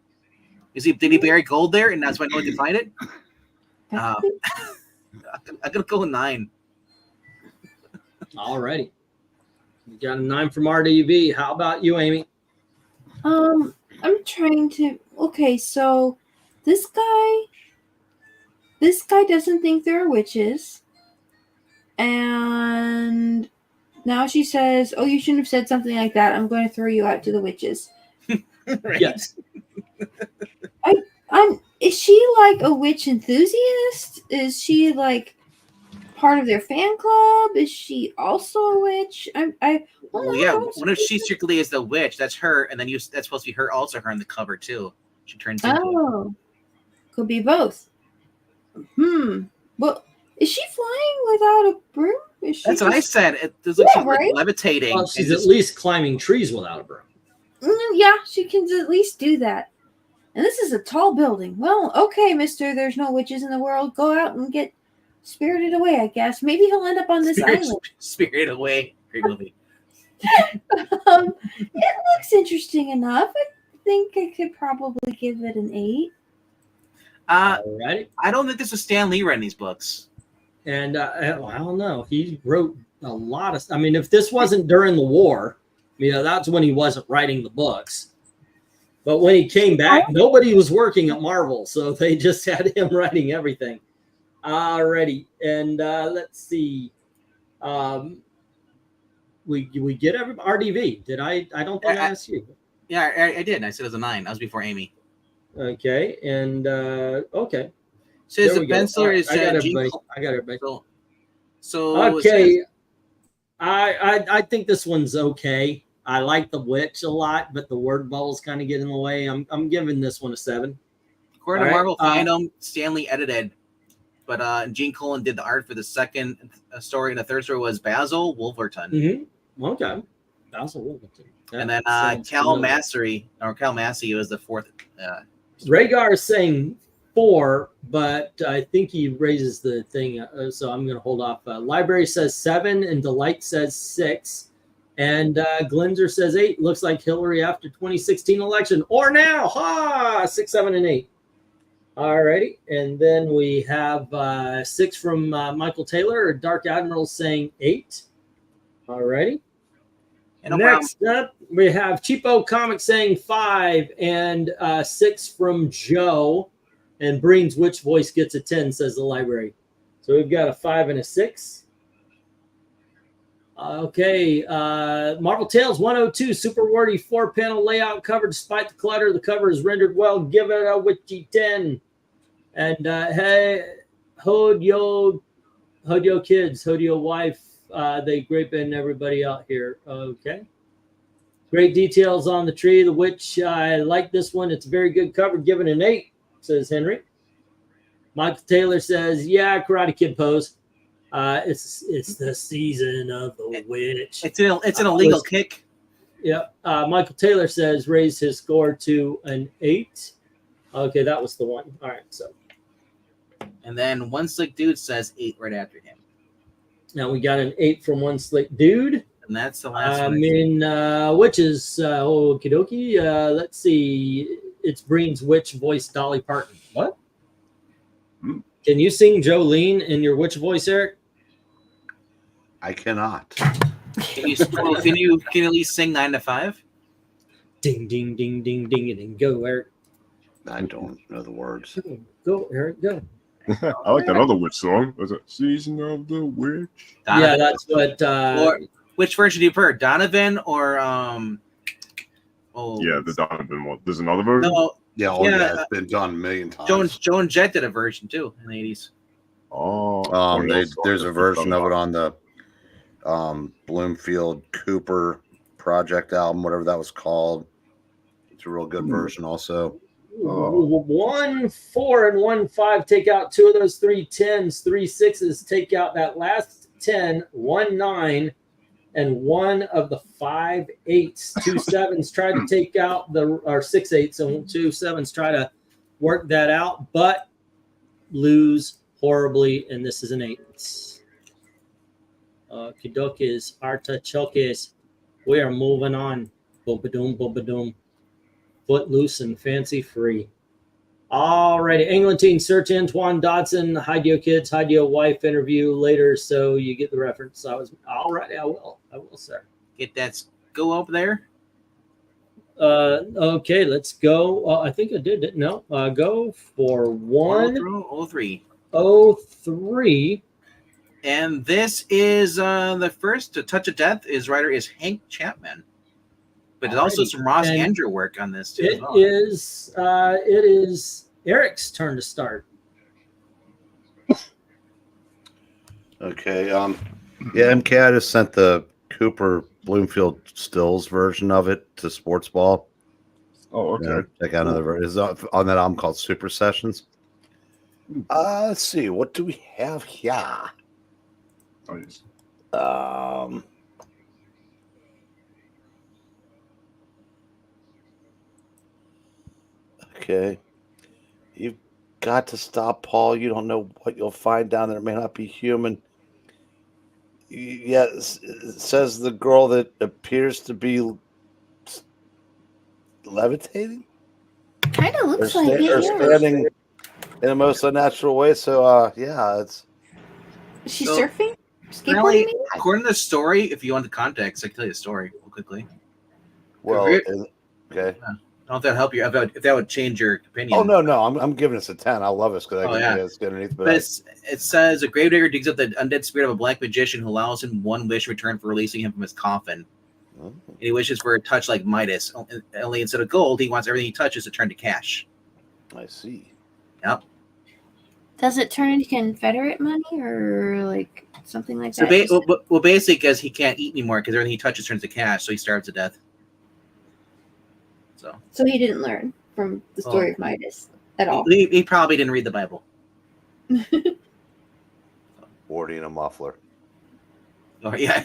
Did he bury gold there, and that's why no one can find it? I'm gonna go with 9. Alrighty. You got a 9 from RDV. How about you, Amy? I'm trying to. Okay, so this guy doesn't think there are witches, and now she says, "Oh, you shouldn't have said something like that. I'm going to throw you out to the witches." Right? Yes. Is she like a witch enthusiast? Is she like part of their fan club? Is she also a witch? Well, yeah. What if she strictly is the witch? That's her, and then that's supposed to be her, also her on the cover too. She turns into. Oh, could be both. Well, is she flying without a broom? That's what I said. It looks like she's right? levitating. Well, she's at least climbing trees without a broom. Yeah, she can at least do that. And this is a tall building. Well, okay, mister, there's no witches in the world. Go out and get spirited away, I guess. Maybe he'll end up on this island. Spirited Away. Great movie. It looks interesting enough. I think I could probably give it an 8. Alrighty. I don't think this was Stan Lee writing these books. And I don't know. He wrote a lot of. I mean, if this wasn't during the war, that's when he wasn't writing the books. But when he came back, nobody was working at Marvel, so they just had him writing everything. Alrighty, and let's see. We get RDV. Did I don't think I asked you. Yeah, I did. I said it was a 9. That was before Amy. Okay, and okay. Says the penciler is. I got everybody. So okay. I think this one's okay. I like the witch a lot, but the word bubbles kind of get in the way. I'm giving this one a 7. According to Marvel Fandom, Stanley edited, but Gene Colan did the art for the second story, and the third story was Basil Wolverton. Mm-hmm. Okay, Basil Wolverton. And then Cal Massey was the 4th. Rhaegar is saying 4, but I think he raises the thing, so I'm going to hold off. Library says 7, and Delight says 6. And Glenzer says 8. Looks like Hillary after 2016 election. Or now. Ha! 6, 7, and 8. All righty. And then we have 6 from Michael Taylor. Dark Admiral saying 8. All righty. Next up, we have Cheapo Comics saying 5. And 6 from Joe. And Breen's Witch Voice gets a 10, says the library. So we've got a 5 and a 6. Okay, Marvel Tales 102, super wordy 4-panel layout cover. Despite the clutter, the cover is rendered well. Give it a witchy 10. And hey, Hodyo kids, Hodyo wife, they graping everybody out here. Okay, great details on the tree. The witch, I like this one. It's a very good cover. Give it an 8, says Henry. Michael Taylor says, yeah, Karate Kid pose. It's the season of the witch. It's an illegal kick. Yeah. Michael Taylor says raise his score to an 8. Okay, that was the one. All right, so. And then One Slick Dude says 8 right after him. Now we got an 8 from One Slick Dude. And that's the last one. I mean, witches, okie dokie. Let's see. It's Breen's Witch voice, Dolly Parton. What? Can you sing Jolene in your witch voice, Eric? I cannot. Can you at least sing 9 to 5? Ding, ding, ding, ding, ding, ding. Go, Eric. I don't know the words. Go, Eric, go. I like that other witch song. Was it Season of the Witch? Donovan. Yeah, that's what. Or which version do you prefer, Donovan or Yeah, the Donovan one. There's another version. No, It's been done a million times. Joan Jett did a version too in the 80s. Oh, There's a version of it on the Bloomfield Cooper project album, whatever that was called. It's a real good version also. 1, 4, and 1, 5. Take out 2 of those 3 10s, 3 6s. Take out that last 10, 1 9, and 1 of the 5 8s. 2 7s. Try to take out or 6 8s and 2 7s. Try to work that out, but lose horribly. And this is an 8. Kidokis, Artichokes. We are moving on. Boom-ba-doom, boom-ba-doom. Footloose and fancy free. Alrighty, Englantine, search Antoine Dodson, hide your kids, hide your wife interview later, so you get the reference. Alrighty, I will, sir. Get that go over there. Okay, let's go. I think I did it. No, go for 103. And this is the first to touch of death. His writer is Hank Chapman. But there's also some Ross Andrew work on this too. It is Eric's turn to start. Okay. Yeah, MK, I just sent the Cooper Bloomfield Stills version of it to Sports Ball. Oh, okay. Check out another version. It's on that album called Super Sessions. Let's see. What do we have here? Nice. Okay. You've got to stop, Paul. You don't know what you'll find down there. It may not be human. Yes, it says the girl that appears to be levitating. Kind of looks like it. Or Yeah. standing in the most unnatural way. So, yeah, it's. Is she So, surfing? Skateboarding? Really, maybe? according to the story, if you want the context, I can tell you the story real quickly. Well, Okay. okay. I don't know if that help you. If that would change your opinion. Oh no! I'm giving this a 10. I love this because I yeah. it's good underneath. But it says a gravedigger digs up the undead spirit of a black magician who allows him one wish in return for releasing him from his coffin. Oh. And he wishes for a touch like Midas. Only instead of gold, he wants everything he touches to turn to cash. I see. Yep. Does it turn into Confederate money or like something like So that? basically, because he can't eat anymore because everything he touches turns to cash, so he starves to death. So he didn't learn from the story of Midas at all. He probably didn't read the Bible. Wardy in a muffler. Oh yeah.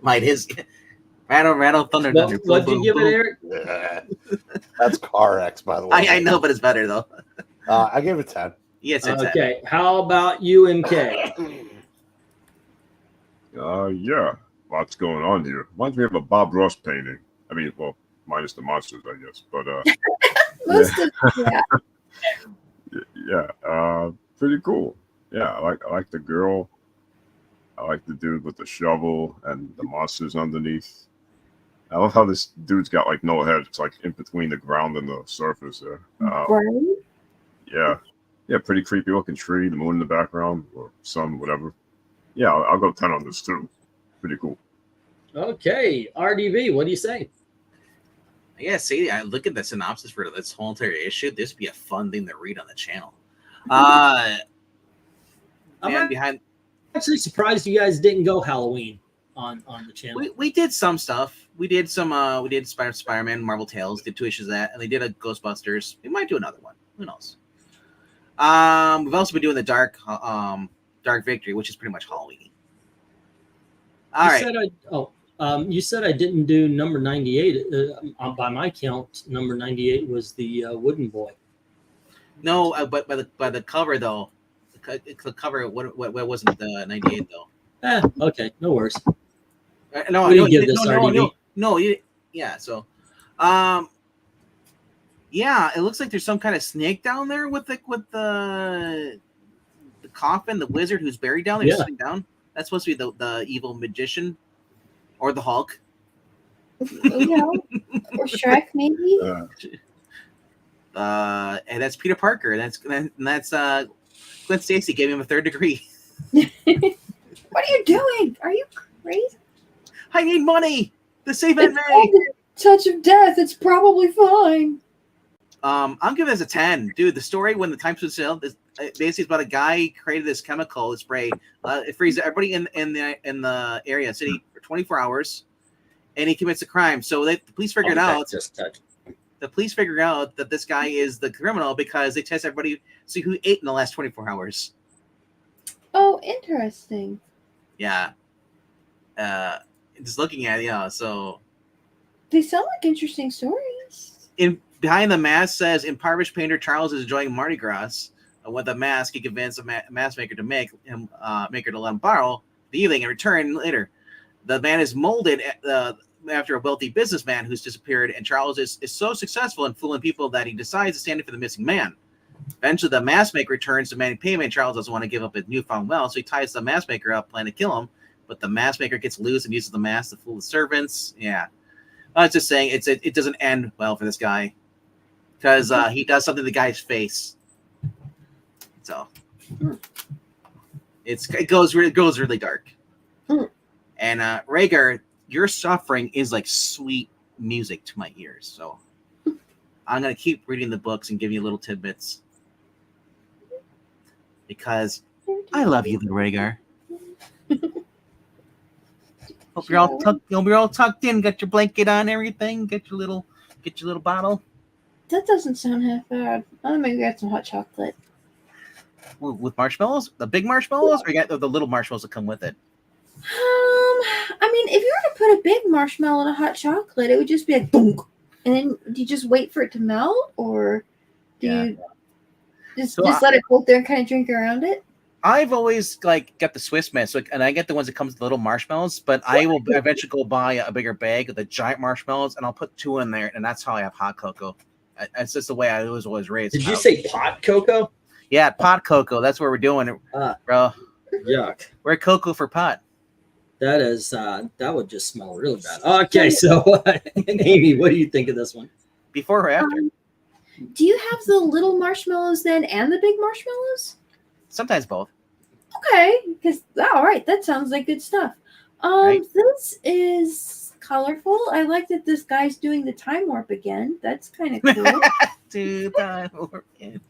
Midas. Rattle, thunder. What'd you give it, Eric? Yeah. That's Car X, by the way. I know, but it's better though. I gave it 10. Yes, it's Okay, how about you, MK? Yeah, lots going on here. Reminds me of a Bob Ross painting. I mean, well, minus the monsters, I guess. But Most of yeah, pretty cool. Yeah, I like the girl. I like the dude with the shovel and the monsters underneath. I love how this dude's got like no head. It's like in between the ground and the surface there. right? Yeah, pretty creepy looking tree. The moon in the background or sun, whatever. Yeah, I'll go 10 on this too. Pretty cool. Okay, RDV, what do you say? Yeah, see, I look at the synopsis for this whole entire issue. This would be a fun thing to read on the channel. I'm Behind, actually surprised you guys didn't go Halloween on the channel. we did some stuff. We did Spider-Man, Marvel Tales, did 2 issues of that, and they did a Ghostbusters. We might do another one. Who knows? We've also been doing the Dark Victory, which is pretty much Halloween. All right. You said I didn't do number 98. By my count, number 98 was the Wooden Boy. No, but by the cover though, the cover what wasn't the 98 though? Okay, no worries. No, We didn't give this RDV. No, yeah. So, yeah, it looks like there's some kind of snake down there with the coffin, the wizard who's buried down there, Yeah. sitting down. That's supposed to be the evil magician or the Hulk. Or Shrek, maybe? And that's Peter Parker. That's Gwen Stacy gave him a 3rd degree. What are you doing? Are you crazy? I need money to save Aunt It's May. called the Touch of Death. It's probably fine. I'm giving this a 10, dude. The story when the time stood still, basically it's about a guy who created this chemical, this spray. It freezes everybody in the area city for 24 hours, and he commits a crime. So the police figured out. The police figured out that this guy is the criminal because they test everybody, see who ate in the last 24 hours. Oh, interesting. Yeah. Just looking at it, so they sound like interesting stories. Behind the mask says impoverished painter Charles is enjoying Mardi Gras. With a mask, he convinced a mask maker to make her to let him borrow the evening and return later. The man is molded after a wealthy businessman who's disappeared, and Charles is so successful in fooling people that he decides to stand in for the missing man. Eventually, the mask maker returns demanding payment. Charles doesn't want to give up his newfound wealth, so he ties the mask maker up, planning to kill him. But the mask maker gets loose and uses the mask to fool the servants. Yeah, I was just saying it doesn't end well for this guy because he does something to the guy's face. So it goes really dark. And Rhaegar, your suffering is like sweet music to my ears. So I'm gonna keep reading the books and give you little tidbits because I love you, Rhaegar. Hope you're all tucked in. Got your blanket on, everything. Get your little bottle. That doesn't sound half bad. I'll maybe get some hot chocolate. With marshmallows, the big marshmallows, or you got the little marshmallows that come with it? I mean, if you were to put a big marshmallow in a hot chocolate, it would just be like boom, and then do you just wait for it to melt, or do you just let it cool there and kind of drink around it? I've always got the Swiss Miss, and I get the ones that comes with little marshmallows, but I will eventually go buy a bigger bag of the giant marshmallows, and I'll put 2 in there, and that's how I have hot cocoa. It's just the way I was always raised. Did you say pot cocoa? Yeah, pot cocoa. That's what we're doing it, bro. Yuck. We're cocoa for pot. That is that would just smell really bad. Okay, so Amy, what do you think of this one? Before or after? Do you have the little marshmallows then and the big marshmallows? Sometimes both. Okay, because all right, that sounds like good stuff. Right. This is colorful. I like that this guy's doing the time warp again. That's kind of cool. Do time warp again.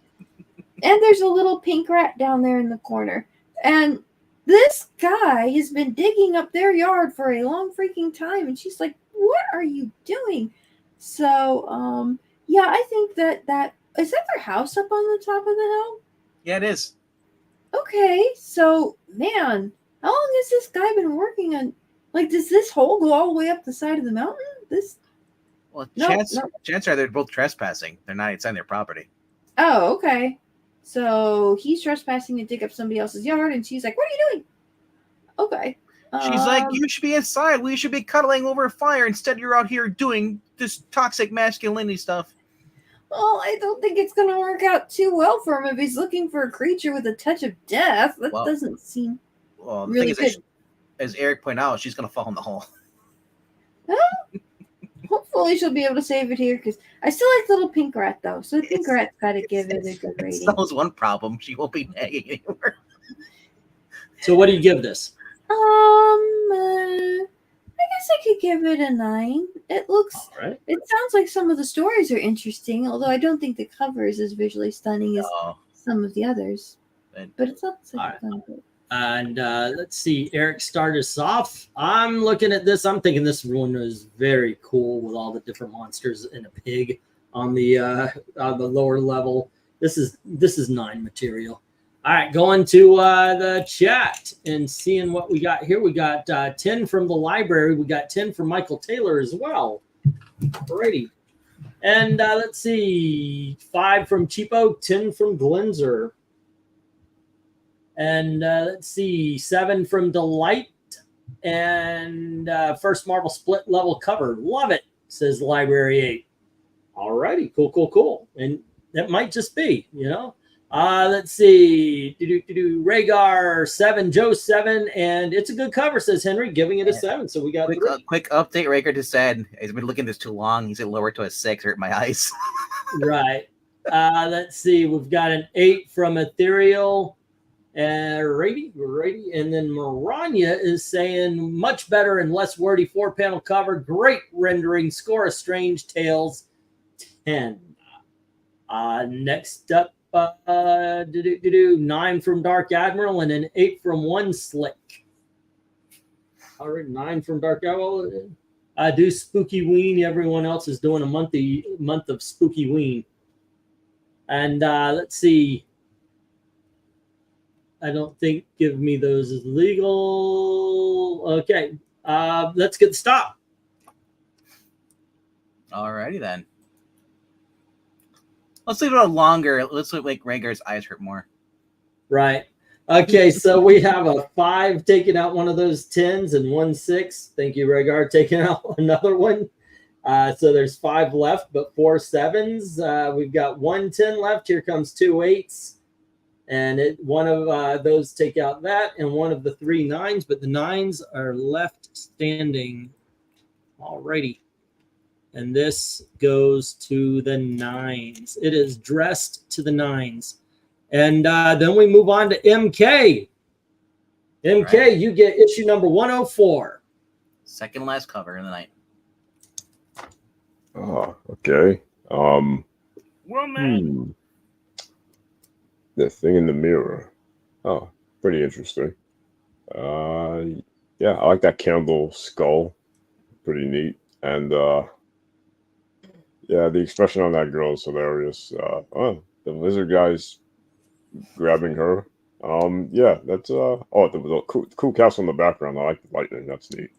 And there's a little pink rat down there in the corner. And this guy has been digging up their yard for a long freaking time. And she's like, what are you doing? So, yeah, I think that is that their house up on the top of the hill? Yeah, it is. Okay, so, man, how long has this guy been working on? Like, does this hole go all the way up the side of the mountain? Chances are they're both trespassing. They're not inside their property. Oh, okay. So he's trespassing to dig up somebody else's yard, and she's like, what are you doing? Okay. She's like, you should be inside. We should be cuddling over a fire. Instead, you're out here doing this toxic masculinity stuff. Well, I don't think it's going to work out too well for him if he's looking for a creature with a touch of death. That doesn't seem really good. As Eric pointed out, she's going to fall in the hole. Well, hopefully she'll be able to save it here, because I still like the little pink rat, though. So the pink rat's got to give it a good rating. That was one problem. She won't be nagging anymore. So what do you give this? I guess I could give it a 9. It looks, It sounds like some of the stories are interesting, although I don't think the cover is as visually stunning as some of the others. But it's not such a fun book. And let's see, Eric started us off. I'm looking at this. I'm thinking this one is very cool with all the different monsters and a pig on the lower level. This is 9 material. All right, going to the chat and seeing what we got here. We got 10 from the library. We got 10 from Michael Taylor as well. Alrighty. And let's see, 5 from Cheapo, 10 from Glenzer. And let's see, 7 from Delight. And first Marvel split level cover. Love it, says Library 8. Alrighty, cool. And that might just be, let's see. Rhaegar 7, Joe 7, and it's a good cover, says Henry, giving it a 7. So we got quick update. Rhaegar just said he's been looking at this too long. He's gonna lower it to a 6. Hurt my eyes. Right. Let's see. We've got an 8 from Ethereal. Righty. And then Maranya is saying much better and less wordy 4-panel cover. Great rendering. Score of Strange Tales 10. Next up 9 from Dark Admiral and an 8 from One Slick. All right, 9 from Dark Admiral. I do Spooky Ween. Everyone else is doing a month of Spooky Ween. And let's see. I don't think give me those is legal. Okay, let's get the stop. Alrighty then. Let's leave it a longer. Let's make Rhaegar's eyes hurt more. Right. Okay, so we have a 5 taking out one of those 10s and 1 6. Thank you, Rhaegar, taking out another one. So there's 5 left, but 4 7s. We've got 1 10 left. Here comes 2 8s. And one of those take out that, and one of the 3 9s, but the 9s are left standing. Alrighty. And this goes to the 9s. It is dressed to the 9s. And then we move on to MK. MK, right. You get issue number 104. Second last cover in the night. Oh, okay. Woman. The thing in the mirror. Oh, pretty interesting. Yeah, I like that candle skull. Pretty neat. And yeah, the expression on that girl is hilarious. Oh, the lizard guy's grabbing her. Yeah, that's the cool castle in the background. I like the lightning. That's neat.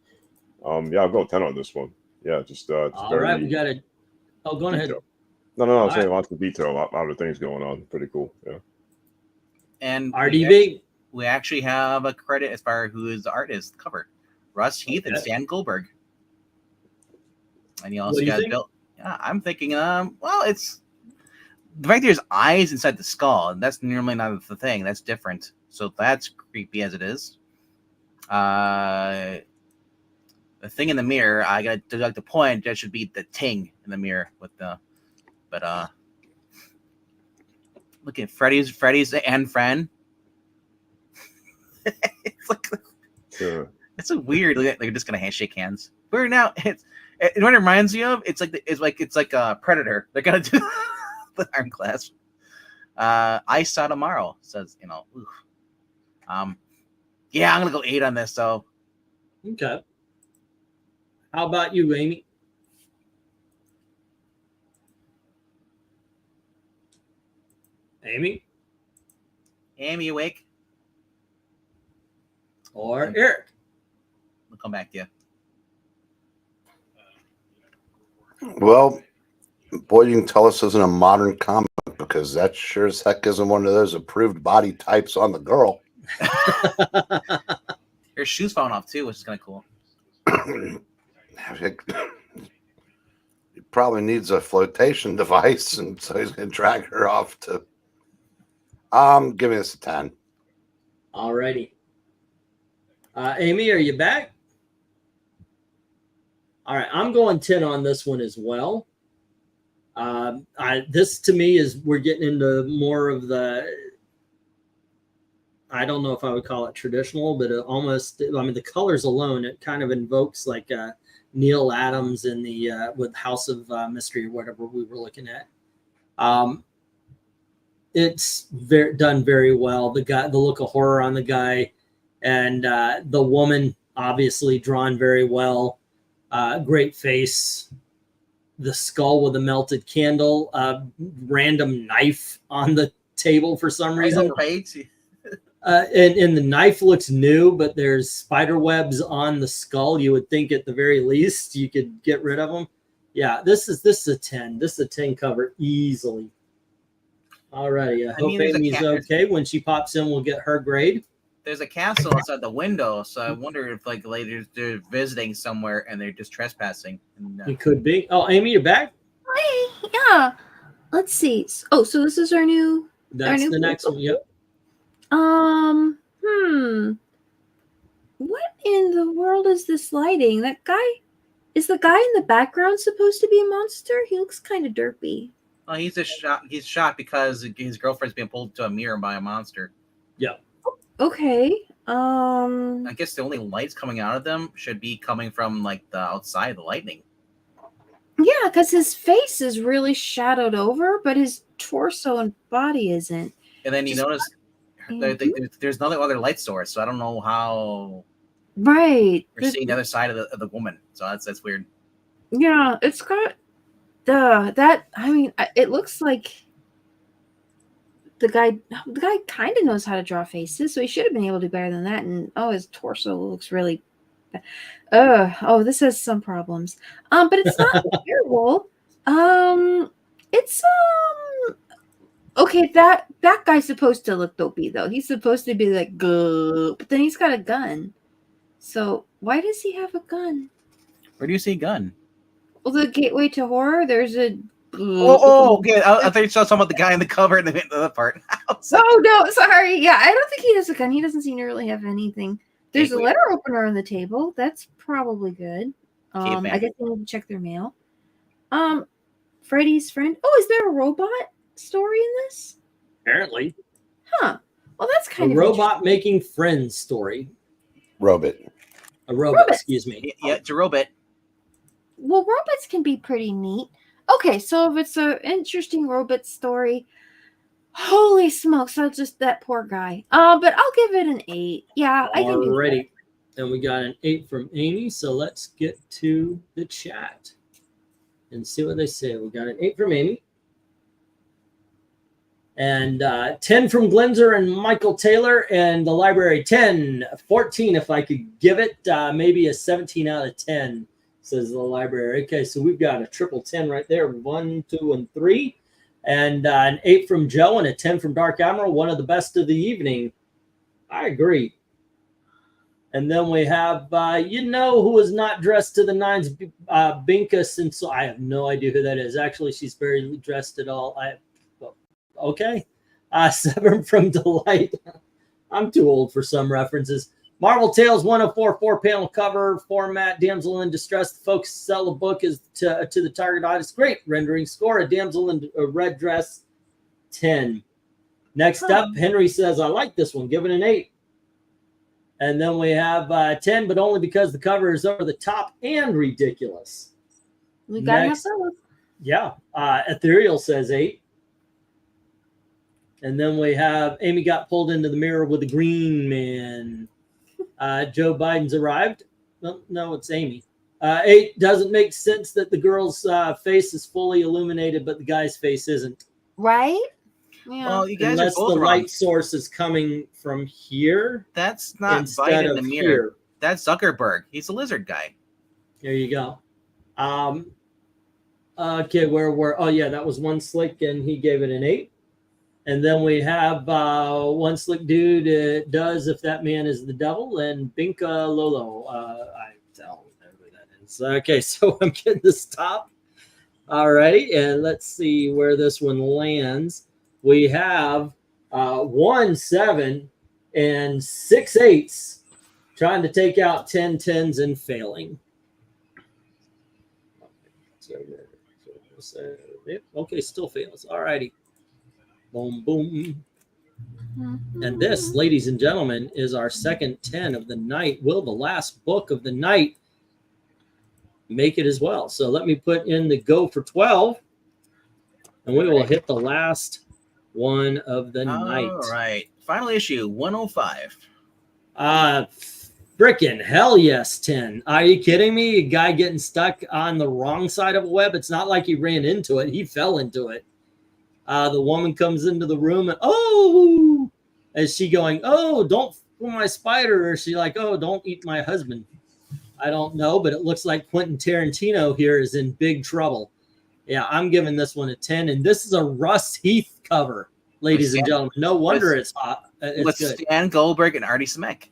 Yeah, I'll go 10 on this one. Yeah, just all right, we got it. Oh, go ahead. No. I'm saying lots of detail, a lot of things going on. Pretty cool. Yeah. And RDV. We actually have a credit as far as who is the artist cover. Russ Heath and Stan Goldberg. And you also got Bill. Yeah, I'm thinking, well, it's the fact there's eyes inside the skull, and that's normally not the thing. That's different. So that's creepy as it is. The thing in the mirror, I got to deduct the point. That should be the ting in the mirror with the, but look at Freddy's and friend. It's like it's so weird. They're just gonna shake hands. We're now it's what it reminds me of. It's like a Predator. They're gonna do the arm clasp. I saw tomorrow says oof. Yeah, I'm gonna go 8 on this. So okay. How about you, Amy? Amy, you awake? Or Eric? We'll come back to you. Well, boy, you can tell this isn't a modern comic because that sure as heck isn't one of those approved body types on the girl. Her shoes falling off too, which is kind of cool. He probably needs a flotation device, and so he's going to drag her off to. Give me this a 10. All righty. Amy, are you back? All right, I'm going 10 on this one as well. This to me is we're getting into more of the. I don't know if I would call it traditional, but almost. I mean, the colors alone, it kind of invokes like Neil Adams in the with House of Mystery or whatever we were looking at. It's done very well. The look of horror on the guy, and the woman obviously drawn very well. Great face. The skull with a melted candle. Random knife on the table for some reason. And the knife looks new, but there's spider webs on the skull. You would think at the very least you could get rid of them. Yeah, this is a 10. This is a 10 cover easily. All righty. I hope Amy's okay. When she pops in, we'll get her grade. There's a castle outside the window, so I wonder if like later they're visiting somewhere and they're just trespassing. And, it could be. Oh, Amy, you're back? Hey, yeah. Let's see. Oh, so this is our new. That's the next one. Yep. What in the world is this lighting? That guy, is the guy in the background supposed to be a monster? He looks kind of derpy. Oh, he's shot because his girlfriend's being pulled to a mirror by a monster. Yeah. Okay. I guess the only lights coming out of them should be coming from like the outside, the lightning. Yeah, because his face is really shadowed over, but his torso and body isn't. And then you Just- notice there's no other light source, so I don't know how Right. we're seeing the other side of the woman. So that's weird. Yeah, it's got that. I mean, it looks like the guy kind of knows how to draw faces, so he should have been able to do better than that. And his torso looks really. This has some problems. But it's not terrible. It's okay. That guy's supposed to look dopey though. He's supposed to be like, "Gah," but then he's got a gun. So why does he have a gun? Where do you see gun? Well, the gateway to horror. There's a. Okay. I thought you saw some of the guy in the cover in the other part. Oh no, sorry. Yeah, I don't think he has a gun. He doesn't seem to really have anything. There's a letter opener on the table. That's probably good. I guess they need to check their mail. Freddy's friend. Oh, is there a robot story in this? Apparently. Huh. Well, that's kind a of robot making friends story. Robot. A robot, excuse me. Yeah, it's a robot. Well, robots can be pretty neat. Okay, so if it's an interesting robot story, holy smokes, that's just that poor guy. But I'll give it an 8. Yeah, I can do that. Alrighty. And we got an 8 from Amy, so let's get to the chat and see what they say. We got an 8 from Amy. And 10 from Glenzer and Michael Taylor, and the library 10, 14 if I could give it, maybe a 17 out of 10, says the library. Okay, so we've got a triple 10 right there, 1, 2, and 3, and an 8 from Joe and a 10 from Dark Admiral, one of the best of the evening. I agree. And then we have, who is not dressed to the nines, Binka Sinso. I have no idea who that is. Actually, she's very dressed at all. Okay. 7 from Delight. I'm too old for some references. Marvel Tales 104 4-panel cover format. Damsel in distress. The folks sell the book is to the target audience. Great rendering score. A damsel in a red dress. 10. Next up, Henry says, I like this one. Give it an 8. And then we have 10, but only because the cover is over the top and ridiculous. We got enough of. Yeah. Ethereal says 8. And then we have Amy got pulled into the mirror with a green man. Joe Biden's arrived. No, it's Amy. 8 doesn't make sense that the girl's face is fully illuminated, but the guy's face isn't. Right? Yeah. Well, you guys Unless are both the wrong. light source is coming from here. That's not instead Biden of in the mirror. here. That's Zuckerberg. He's a lizard guy. There you go. Okay, that was one slick, and he gave it an 8. And then we have one slick dude does if that man is the devil, and Binka Lolo. I don't know who that is. Okay, so I'm getting this top. All righty, and let's see where this one lands. We have 1 7 and 6 8s trying to take out 10 10s and failing. Okay, still fails. All righty. Boom, boom. And this, ladies and gentlemen, is our second 10 of the night. Will the last book of the night make it as well? So let me put in the go for 12, and we will hit the last one of the night. All right. Final issue 105. Frickin' hell yes, 10. Are you kidding me? A guy getting stuck on the wrong side of a web. It's not like he ran into it. He fell into it. The woman comes into the room and, is she going, don't fool my spider? Or is she like, don't eat my husband? I don't know, but it looks like Quentin Tarantino here is in big trouble. Yeah, I'm giving this one a 10. And this is a Russ Heath cover, ladies and gentlemen. No wonder it's hot. It's good. Stan Goldberg and Artie Simek.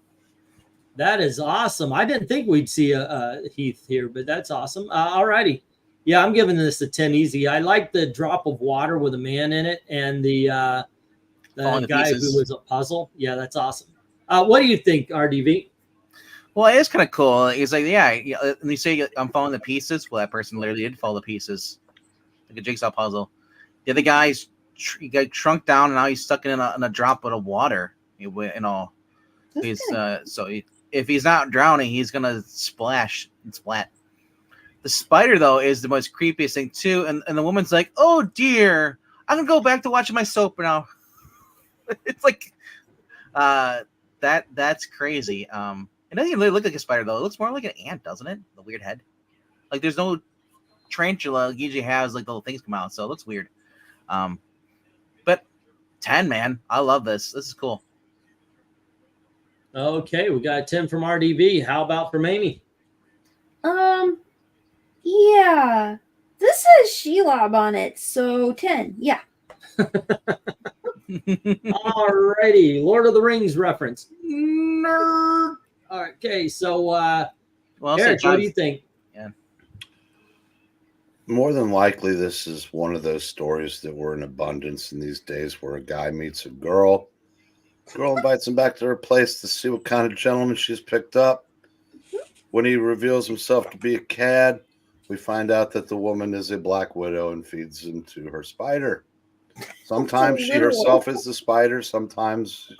That is awesome. I didn't think we'd see a Heath here, but that's awesome. All righty. Yeah, I'm giving this a 10 easy. I like the drop of water with a man in it and the guy who was a puzzle. Yeah, that's awesome. What do you think, RDV? Well, it is kind of cool. He's like, and you say I'm following the pieces. Well, that person literally did follow the pieces, like a jigsaw puzzle. The other guy's he got shrunk down, and now he's stuck in a drop of water. If he's not drowning, he's gonna splash and splat. The spider, though, is the most creepiest thing too. And the woman's like, "Oh dear, I'm gonna go back to watching my soap now. It's like that's crazy. It doesn't even really look like a spider though. It looks more like an ant, doesn't it? The weird head. Like there's no tarantula usually has like little things come out, so it looks weird. But 10, man, I love this. This is cool. Okay, we got 10 from RDV. How about from Amy? Yeah. This has Shelob on it, so 10. Yeah. Alrighty, Lord of the Rings reference. Nerd. Okay, so Well, Eric, what do you think? More than likely, this is one of those stories that were in abundance in these days where a guy meets a girl. Girl invites him back to her place to see what kind of gentleman she's picked up. When he reveals himself to be a cad, we find out that the woman is a black widow and feeds him to her spider. Sometimes she herself is the spider. Sometimes,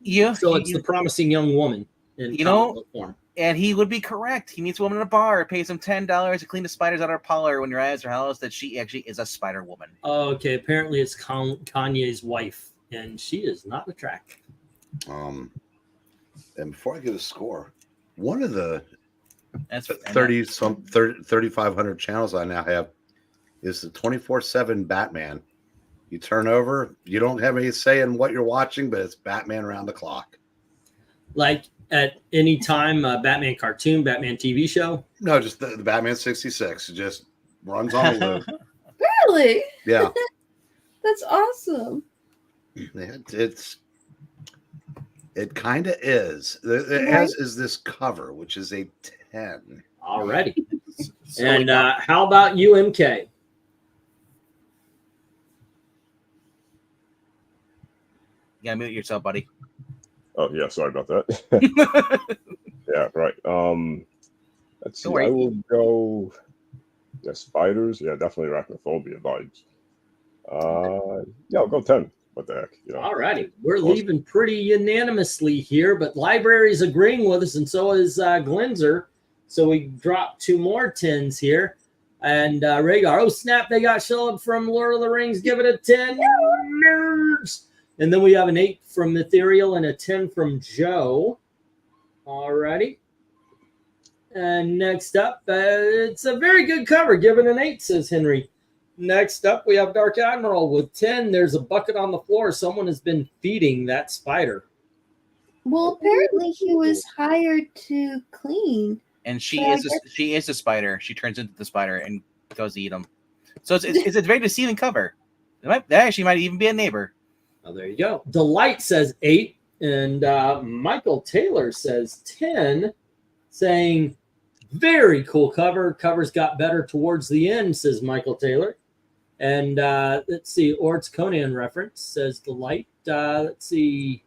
yeah. So it's the promising young woman in comic book form. And he would be correct. He meets a woman in a bar, pays him $10 to clean the spiders out of her parlor when he realizes her house that she actually is a spider woman. Okay, apparently it's Kanye's wife, and she is not attractive. And before I get a score, one of the That's 3,500 channels I now have is the 24/7 Batman. You turn over, you don't have any say in what you're watching, but it's Batman around the clock. Like at any time, Batman cartoon, Batman TV show? No, just the Batman 66. It just runs on the loop. Really? Yeah. That's awesome. It kind of is. It has is this cover, which is a 10. Already. And how about you, MK? You gotta mute yourself, buddy. Oh yeah, sorry about that. Yeah, right. Let's see. I will go. Yeah, spiders. Yeah, definitely arachnophobia vibes. Yeah, I'll go 10. What the heck? You know. All righty. We're leaving pretty unanimously here, but library's agreeing with us, and so is Glenzer. So we dropped 2 more 10s here. And Rhaegar, oh snap, they got Shelob from Lord of the Rings. Give it a 10. Nerds. And then we have an 8 from Ethereal and a 10 from Joe. All righty. And next up, it's a very good cover. Give it an 8, says Henry. Next up, we have Dark Admiral with 10. There's a bucket on the floor. Someone has been feeding that spider. Well, apparently he was hired to clean. And she is a spider. She turns into the spider and goes to eat them. So it's a very deceiving cover. That actually might even be a neighbor. Oh, there you go. Delight says 8, and Michael Taylor says 10, saying, very cool cover. Covers got better towards the end, says Michael Taylor. And let's see, Ort's Conan reference says Delight. Let's see.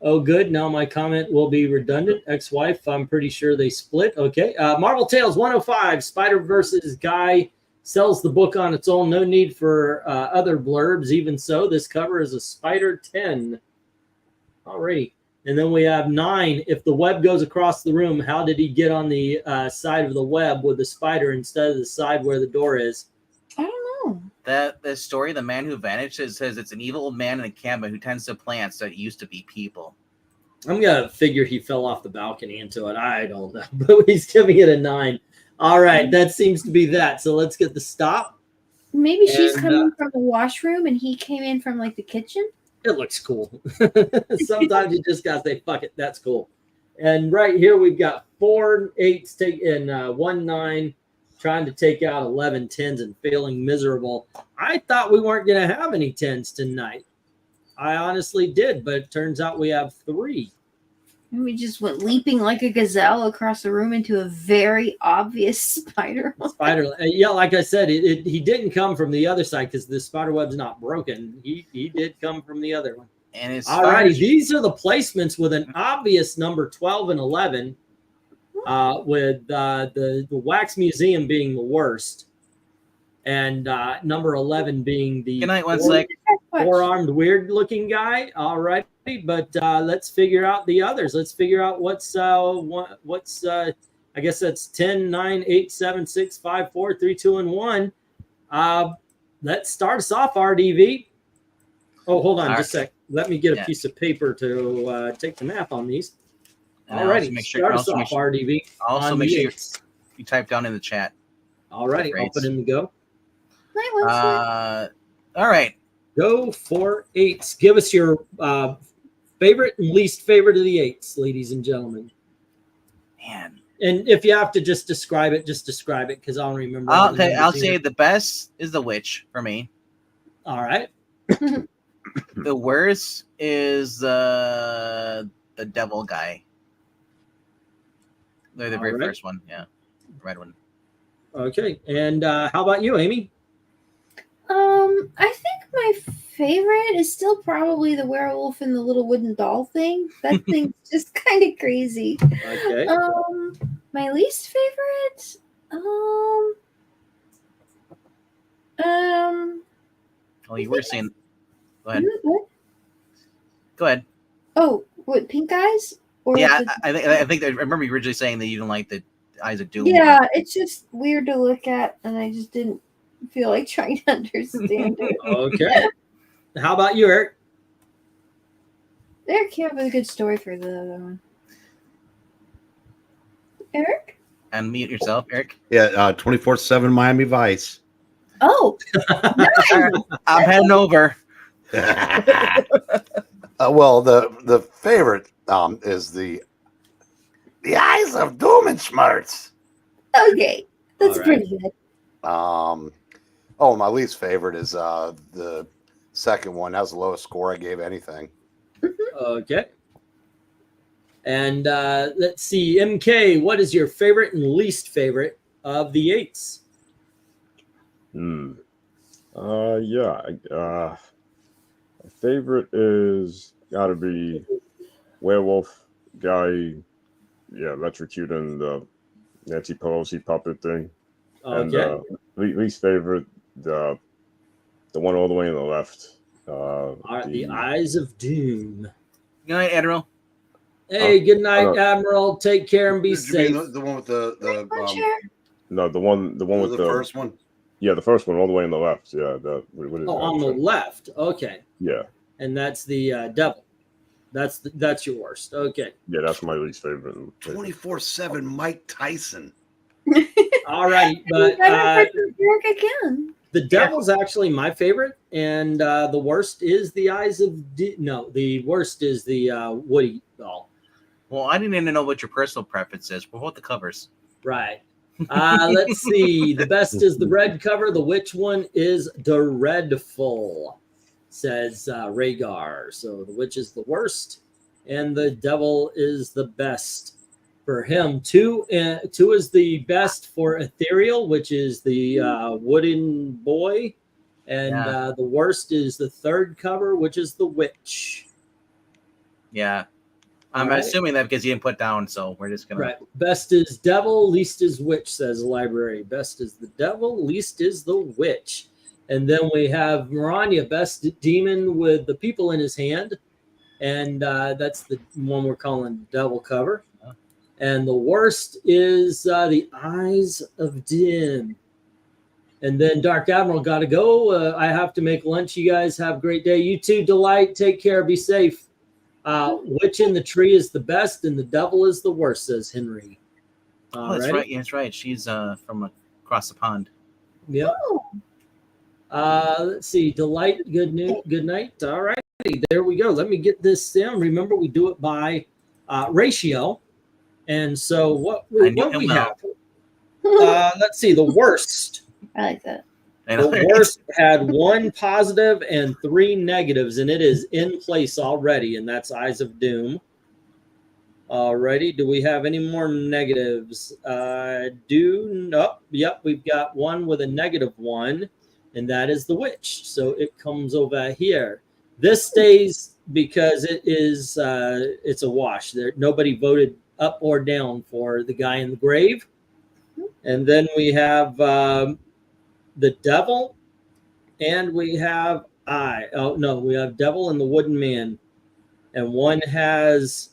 Oh, good. Now my comment will be redundant. Ex-wife, I'm pretty sure they split. Okay. Marvel Tales 105, Spider versus Guy. Sells the book on its own. No need for other blurbs. Even so, this cover is a Spider 10. Alrighty. And then we have 9. If the web goes across the room, how did he get on the side of the web with the spider instead of the side where the door is? I don't know. The story, The Man Who Vanished, says it's an evil old man in a cabin who tends to plants that used to be people. I'm going to figure he fell off the balcony into it. I don't know. But he's giving it a 9. All right, that seems to be that. So let's get the stop. Maybe she's coming from the washroom and he came in from like the kitchen. It looks cool. Sometimes you just got to say, fuck it, that's cool. And right here we've got 4 8s and 1 9 trying to take out 11 10s and failing miserable. I thought we weren't going to have any 10s tonight. I honestly did, but it turns out we have 3. And we just went leaping like a gazelle across the room into a very obvious spider. Yeah, like I said, he didn't come from the other side because the spider web's not broken. He did come from the other one. And all righty, these are the placements with an obvious number 12 and 11, with the Wax Museum being the worst, and number 11 being the four-armed weird-looking guy. All right. But let's figure out the others. Let's figure out what's I guess that's 10, 9, 8, 7, 6, 5, 4, 3, 2, and 1. let's start us off, RDV. Oh, hold on just a sec. Let me get a Yeah. piece of paper to take the math on these. And All righty, also make sure- start us also off, make sure- RDV. Also on make the sure eights. you type down in the chat. All righty, I'll put in the go. Knightwolf. All right. Go for eights. Give us your favorite and least favorite of the eights, ladies and gentlemen. Man. And if you have to just describe it because I don't remember. all the Okay, I'll numbers say either. the best is the witch for me. All right. The worst is the devil guy. They're the very All right. first one, yeah. Red one. Okay. And how about you, Amy? I think my favorite is still probably the werewolf and the little wooden doll thing. That thing's just kind of crazy. Okay. My least favorite, Oh, you were saying. Go ahead. what? Go ahead. Oh, what, pink eyes? Or Yeah, the- I think I remember you originally saying that you don't like the Eyes of Doom. yeah, it's just weird to look at, and I just didn't feel like trying to understand it. Okay. How about you, Eric? Eric came up with a good story for the other one. Eric? And mute yourself, Eric. Yeah, 24/7 Miami Vice. Oh, I'm heading over. Well, the favorite is the Eyes of Doom and Schmerz. okay. That's All right. pretty good. Oh, my least favorite is the second one. That was the lowest score I gave anything. Okay. And let's see, MK, what is your favorite and least favorite of the eights? Yeah. My favorite is gotta be werewolf guy. Yeah, electrocuting the Nancy Pelosi puppet thing. And Okay. least favorite, the one all the way on the left. All right, the Eyes of Doom. Good night, Admiral. Hey, good night, Admiral. Take care and be Did you mean safe. the one with the No, the one with the first one? Yeah, the first one all the way on the left. Yeah, what is Oh, that? on the left. Okay. Yeah, And that's the devil. That's your worst. Okay. yeah, that's my least favorite. 24/7 Mike Tyson. All right, but Eric again. the devil's actually my favorite, and the worst is the Eyes of the worst is the Woody doll. Well, I didn't even know what your personal preference is. We'll hold the covers. Right. Let's see. The best is the red cover. The which one is dreadful, says Rhaegar. So the witch is the worst, and the devil is the best for him. Two is the best for ethereal, which is the wooden boy, and the worst is the third cover, which is the witch. Yeah. I'm All right. assuming that because you didn't put down, so we're just gonna. Right. Best is devil, least is witch, says the library. Best is the devil, least is the witch. And then we have Maranya, best demon with the people in his hand. And that's the one we're calling devil cover. And the worst is the Eyes of Dim. And then Dark Admiral got to go. I have to make lunch. You guys have a great day. You too, Delight. Take care. Be safe. Witch in the tree is the best and the devil is the worst, says Henry. Oh, that's right. Yeah, that's right. She's from across the pond. Yep. Let's see. Delight, good night. All right. There we go. Let me get this down. Remember, we do it by ratio. And so what we have. Let's see. The worst. I like that. The worst had 1 positive and 3 negatives, and it is in place already, and that's Eyes of Doom. Alrighty, do we have any more negatives? Yep, we've got one with a -1, and that is the witch. So it comes over here. This stays because it is it's a wash. There, nobody voted up or down for the guy in the grave. And then we have the devil, and we have we have devil and the wooden man, and one has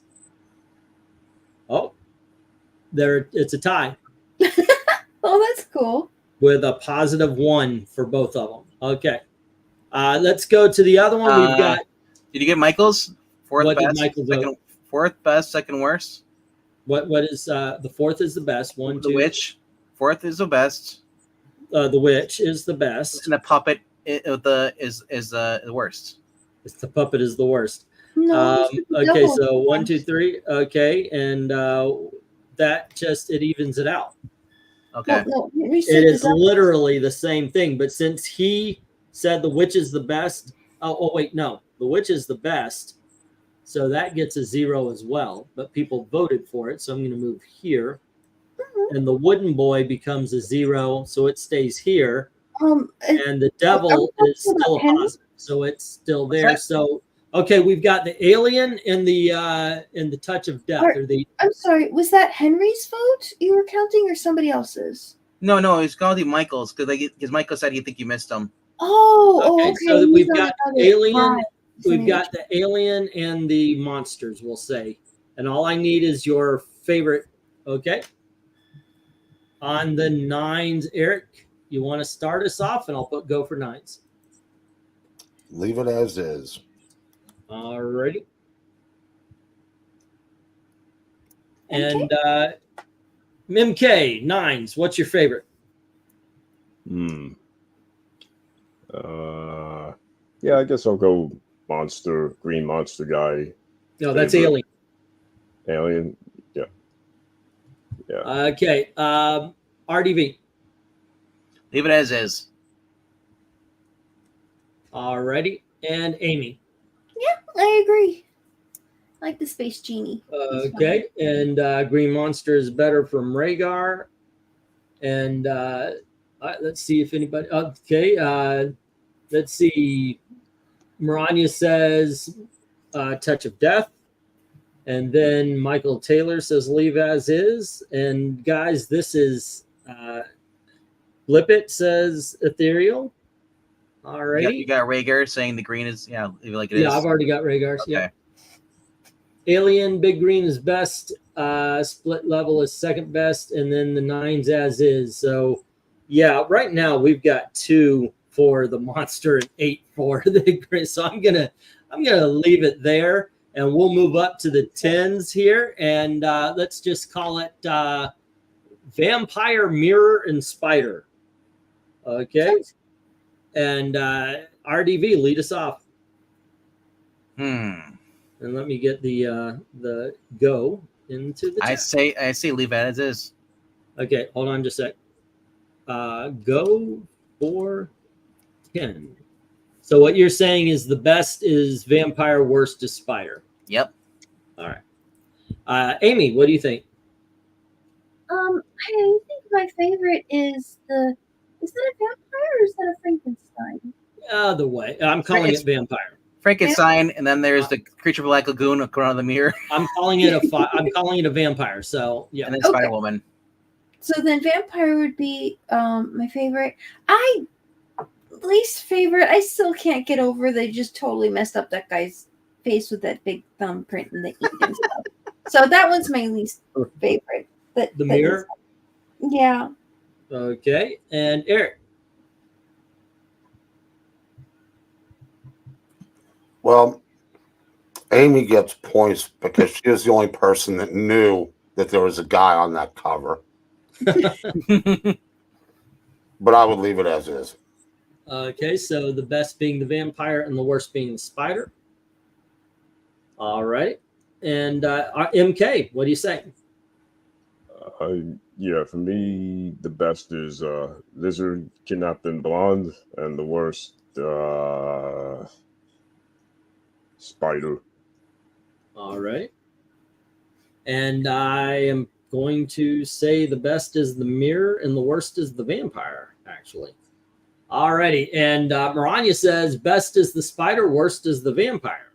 it's a tie Oh, that's cool. with a +1 for both of them. Okay. Let's go to the other one. We've got. Did you get Michael's fourth What did best? Michael vote? Second, fourth best, second worst. What is the fourth is the best one? The two. witch. Fourth is the best. The witch is the best. And the puppet is the worst. The puppet is the worst. No. Okay, so 1, 2, 3. Okay, and that just it evens it out. Okay. No, It is literally the same thing, but since he said the witch is the best, oh wait, no, the witch is the best, so that gets a 0 as well. But people voted for it, so I'm going to move here, and the wooden boy becomes a 0, so it stays here. And the devil is still a positive, so it's still there. So okay, we've got the alien and the touch of death. I'm sorry, was that Henry's vote you were counting or somebody else's? No, it's going to be Michael's because Michael said you think you missed him. Okay. So we've got alien, Right. we've got the alien and the monsters, we'll say. And all I need is your favorite. Okay. On the 9s, Eric, you want to start us off, and I'll go for 9s. Leave it as is. All righty. And MK, 9s, what's your favorite? Yeah, I guess I'll go monster, green monster guy. No, that's Favorite. alien. Alien, yeah. Okay. RDV. Leave it as is. All righty. And Amy. Yeah, I agree. I like the space genie. Okay, and Green Monster is better from Rhaegar. And let's see if anybody. Okay, let's see. Maranya says Touch of Death. And then Michael Taylor says leave as is. And guys, this is Blippet says Ethereal. All right. You got Rhaegar saying the green is leave it like it is. Yeah, I've already got Rhaegar's. Okay. Yeah. Alien, Big Green is best. Split Level is second best, and then the 9s as is. So, yeah, right now we've got 2 for the monster and 8 for the green. So I'm gonna leave it there, and we'll move up to the 10s here, and let's just call it Vampire, Mirror, and Spider. Okay, and RDV, lead us off. And let me get the go into the chat. I say leave it as is. Okay, hold on just a sec. Go for 10. So what you're saying is the best is Vampire, worst is Spider. Yep. All right. Amy, what do you think? I think my favorite is that a vampire or is that a Frankenstein? Other way. I'm calling it Vampire. Frankenstein, and then there's the creature of Black Lagoon around the mirror. I'm calling it a vampire. So yeah. And then Spider Woman. So then vampire would be my favorite. Least favorite, I still can't get over they just totally messed up that guy's face with that big thumbprint and the ink and stuff. So that one's my least favorite. The mirror? Yeah. Okay. And Eric. Well, Amy gets points because she was the only person that knew that there was a guy on that cover. But I would leave it as is. Okay, so the best being the vampire and the worst being the spider. All right. And MK, what do you say? Yeah, for me, the best is Lizard, Kidnapped and Blonde, and the worst, Spider. All right. And I am going to say the best is the mirror and the worst is the vampire, actually. All righty. And Maranya says best is the spider, worst is the vampire.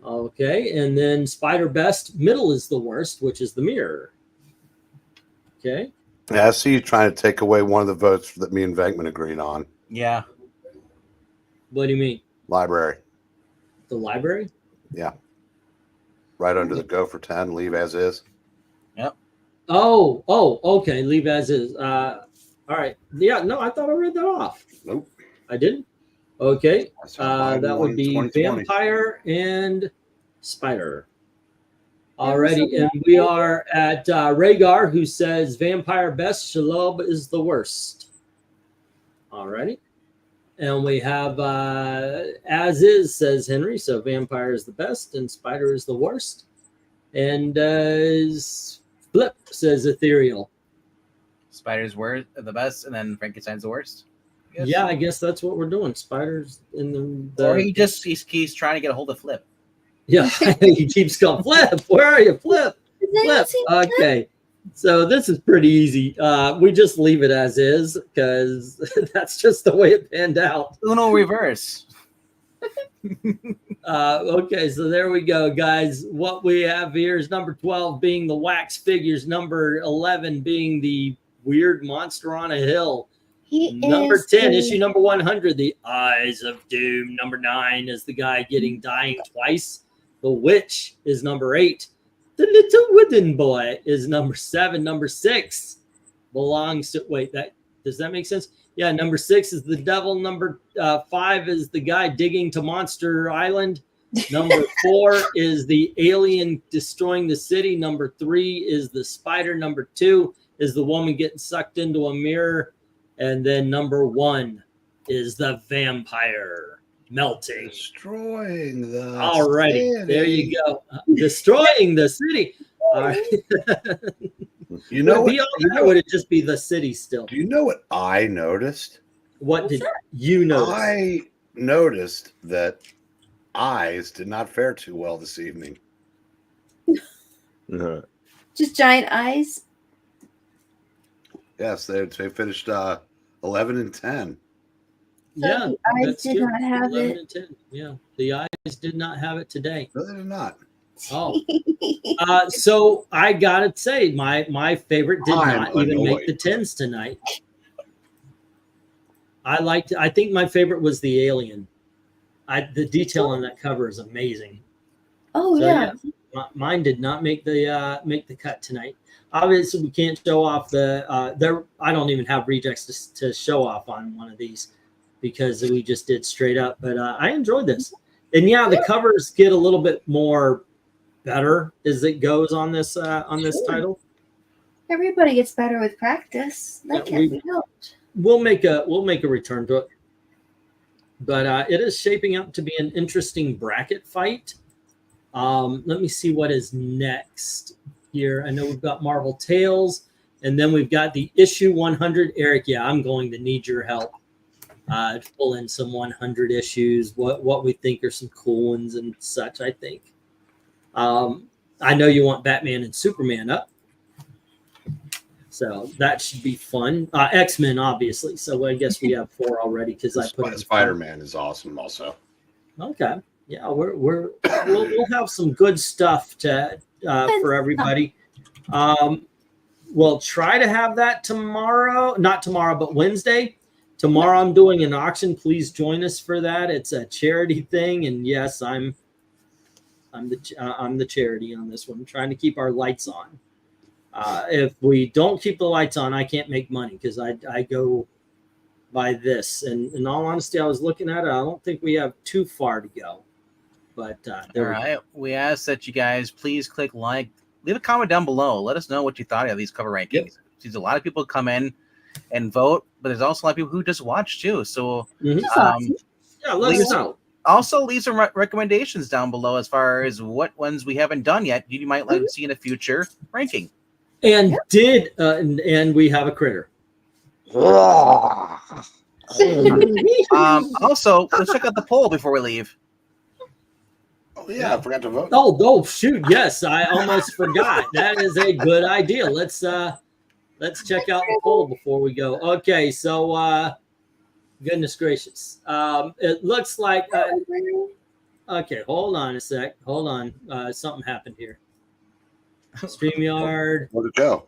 Okay. And then spider best, middle is the worst, which is the mirror. Okay. Yeah, I see you trying to take away one of the votes that me and Venkman agreed on. Yeah. What do you mean? Library. The library? Yeah. Right under the go for 10, leave as is. Yep. Oh, okay. Leave as is. All right. Yeah, no, I thought I read that off. Nope. I didn't? Okay. That's how I That won would be 2020. Vampire and Spider. There was Alrighty, a and we are at Rhaegar, who says Vampire best, Shelob is the worst. Alrighty. And we have As Is, says Henry, so Vampire is the best and Spider is the worst. And Flip says Ethereal. Spiders were the best, and then Frankenstein's the worst. I guess. Yeah, I guess that's what we're doing. Spiders in the Or he's trying to get a hold of Flip. Yeah, he keeps going, Flip, where are you? Flip, Has anyone Flip. seen Okay, so this is pretty easy. We just leave it as is because that's just the way it panned out. Uno reverse. Okay, so there we go, guys. What we have here is number 12 being the wax figures, number 11 being the weird monster on a hill. Number is 10, the- issue number 100, the Eyes of Doom. Number 9 is the guy getting dying twice. The Witch is number 8. The Little Wooden Boy is number 7. Number 6 belongs to, wait, that does that make sense? Yeah, number 6 is the Devil. Number 5 is the guy digging to Monster Island. Number 4 is the alien destroying the city. Number 3 is the spider. Number 2 is the woman getting sucked into a mirror. And then number 1 is the vampire melting. Destroying the Alrighty, city. there you go. Destroying the city. All right. You know what? Beyond that, would it just be the city still? Do you know what I noticed? What did you notice? I noticed that eyes did not fare too well this evening. Just giant eyes. Yes, they finished 11 and 10. Yeah, The eyes that's did good. not have 11 it. and 10. Yeah, the eyes did not have it today. No, they did not. Oh, so I gotta say, my favorite did I'm not even annoyed. make the 10s tonight. I think my favorite was the alien. The detail on that cover is amazing. Oh So, yeah. Mine did not make the cut tonight. Obviously, we can't show off the I don't even have rejects to show off on one of these because we just did straight up. But I enjoyed this, and yeah, the covers get a little bit more better as it goes on this title. Everybody gets better with practice. That Yeah, can't be helped. We'll make a return to it, but it is shaping up to be an interesting bracket fight. Let me see what is next here. I know we've got Marvel Tales, and then we've got the issue 100. Eric, yeah, I'm going to need your help. To pull in some 100 issues, what we think are some cool ones and such. I think. I know you want Batman and Superman up, so that should be fun. X-Men, obviously. So I guess we have 4 already because I put in Spider-Man is awesome also. Okay. Yeah, we'll have some good stuff to for everybody. We'll try to have that tomorrow. Not tomorrow, but Wednesday. Tomorrow I'm doing an auction. Please join us for that. It's a charity thing, and yes, I'm the charity on this one. I'm trying to keep our lights on. If we don't keep the lights on, I can't make money because I go by this. And in all honesty, I was looking at it. I don't think we have too far to go. But All right. We ask that you guys please click like, leave a comment down below. Let us know what you thought of these cover rankings. Yep. There's a lot of people come in and vote, but there's also a lot of people who just watch too. So Mhm. That's awesome. Yeah, let us Lisa- know. also leave some recommendations down below as far as what ones we haven't done yet you might like to see in a future ranking. And and we have a critter. Also, let's check out the poll before we leave. Oh yeah, I forgot to vote. Oh shoot! Yes, I almost forgot. That is a good idea. Let's check out the poll before we go. Okay, so goodness gracious, it looks like. Okay, hold on a sec. Hold on. Something happened here. StreamYard. Where'd it go?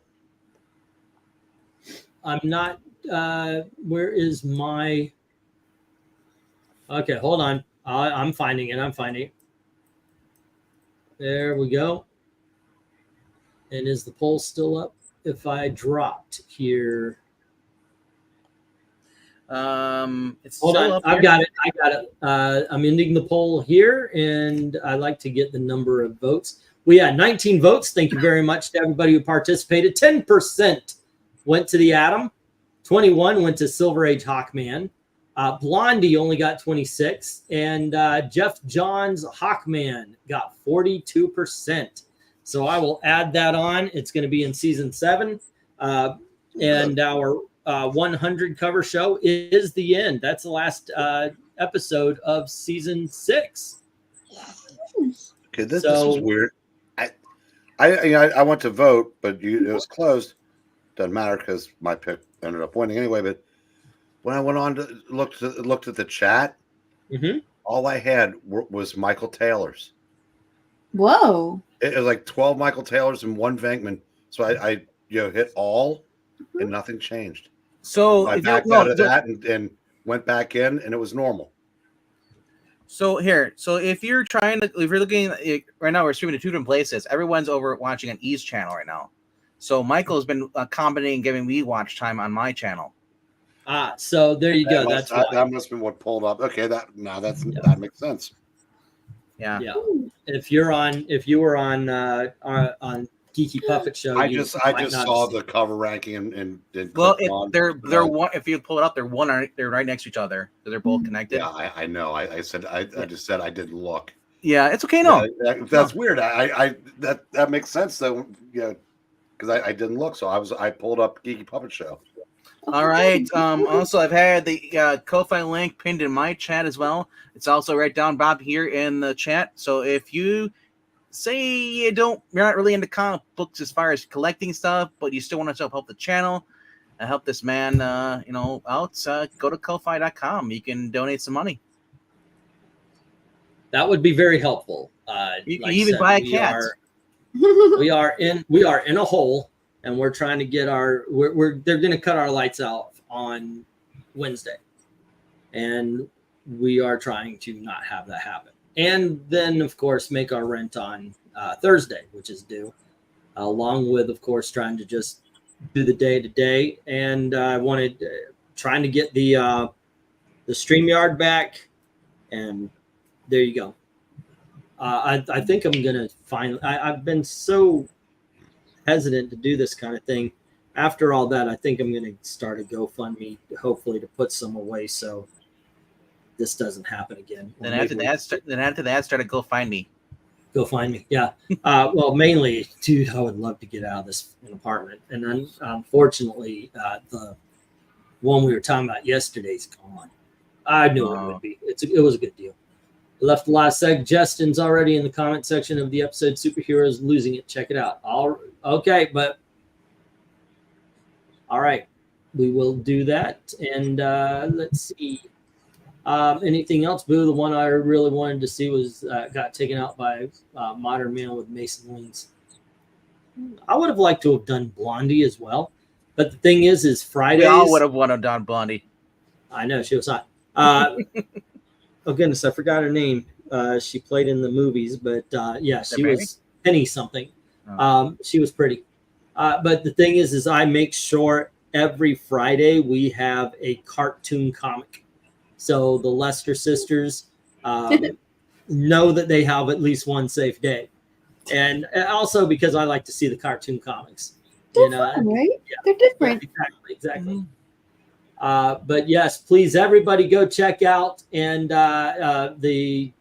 I'm not. Where is my? Okay, hold on. I'm finding it. There we go. And is the poll still up? If I dropped here, It's Hold still on. up I've here. got it. I got it. I'm ending the poll here, and I like to get the number of votes. We had 19 votes. Thank you very much to everybody who participated. 10% went to the Atom. 21 went to Silver Age Hawkman. Blondie only got 26, and Jeff Johns Hawkman got 42%. So I will add that on. It's going to be in season 7, and our 100 cover show is the end. That's the last episode of season 6. Okay, this was weird. I went to vote, but it was closed. Doesn't matter because my pick ended up winning anyway. But when I went on to looked at the chat, all I had was Michael Taylor's. Whoa. It was like 12 Michael Taylors and 1 Venkman. So I hit all, and nothing changed. So I backed out of that and went back in, and it was normal. So if you're looking right now, we're streaming to 2 different places. Everyone's over watching on E's channel right now. So Michael's been commenting, giving me watch time on my channel. So there you go. That must have been what pulled up. Okay, that makes sense. Yeah. If you were on Geeky Puppet Show, I just saw the cover ranking and well, they're one. If you pull it up, they're right next to each other. They're both connected. Yeah, I know. I just said I didn't look. Yeah, it's okay. No, that's weird. That makes sense though. Yeah, because I didn't look, so I pulled up Geeky Puppet Show. All right. Also, I've had the Ko-Fi link pinned in my chat as well. It's also right down, Bob, here in the chat. So if you say you're not really into comic books as far as collecting stuff, but you still want to help the channel and help this man, out, go to Ko-Fi.com. You can donate some money. That would be very helpful. You can even buy a cat. We are in a hole, and we're trying to get they're going to cut our lights out on Wednesday, and we are trying to not have that happen. And then, of course, make our rent on Thursday, which is due, along with, of course, trying to just do the day-to-day. And I wanted trying to get the StreamYard back, and there you go. I think I'm going to I've been so hesitant to do this kind of thing. After all that, I think I'm going to start a GoFundMe, hopefully to put some away so this doesn't happen again. Then after that, start a Go Find Me. Go find me. Yeah. Well, mainly, dude, I would love to get out of this apartment. And then, unfortunately, the one we were talking about yesterday's gone. I knew it would be. It was a good deal. I left a lot of suggestions already in the comment section of the episode Superheroes Losing It. Check it out. Okay, but all right. We will do that. And let's see. Anything else, Boo? The one I really wanted to see was got taken out by Modern Man with Mason Wings. I would have liked to have done Blondie as well, but the thing is Fridays. We all would have wanted Don Blondie. I know she was hot. Oh goodness, I forgot her name. She played in the movies, but yeah, she was Penny something. She was pretty. But the thing is I make sure every Friday we have a cartoon comic. So the Lester sisters know that they have at least one safe day. And also because I like to see the cartoon comics. They're fun, right? Yeah. They're different. Yeah, exactly. But yes, please, everybody go check out and the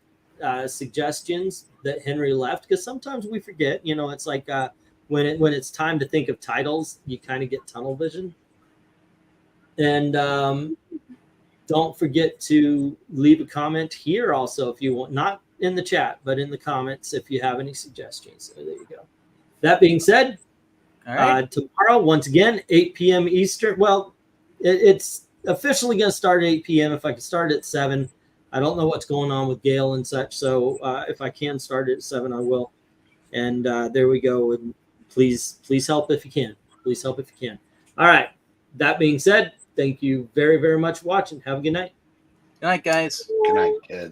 suggestions that Henry left, because sometimes we forget. It's like when it's time to think of titles, you kind of get tunnel vision. And don't forget to leave a comment here also if you want, not in the chat, but in the comments if you have any suggestions. So there you go. That being said, all right. Tomorrow, once again, 8 p.m. Eastern. Well, it's officially going to start at 8 p.m. If I can start at 7, I don't know what's going on with Gale and such. So if I can start at 7, I will. And there we go. And please help if you can. Please help if you can. All right. That being said, thank you very, very much for watching. Have a good night. Good night, guys. Good night, kids.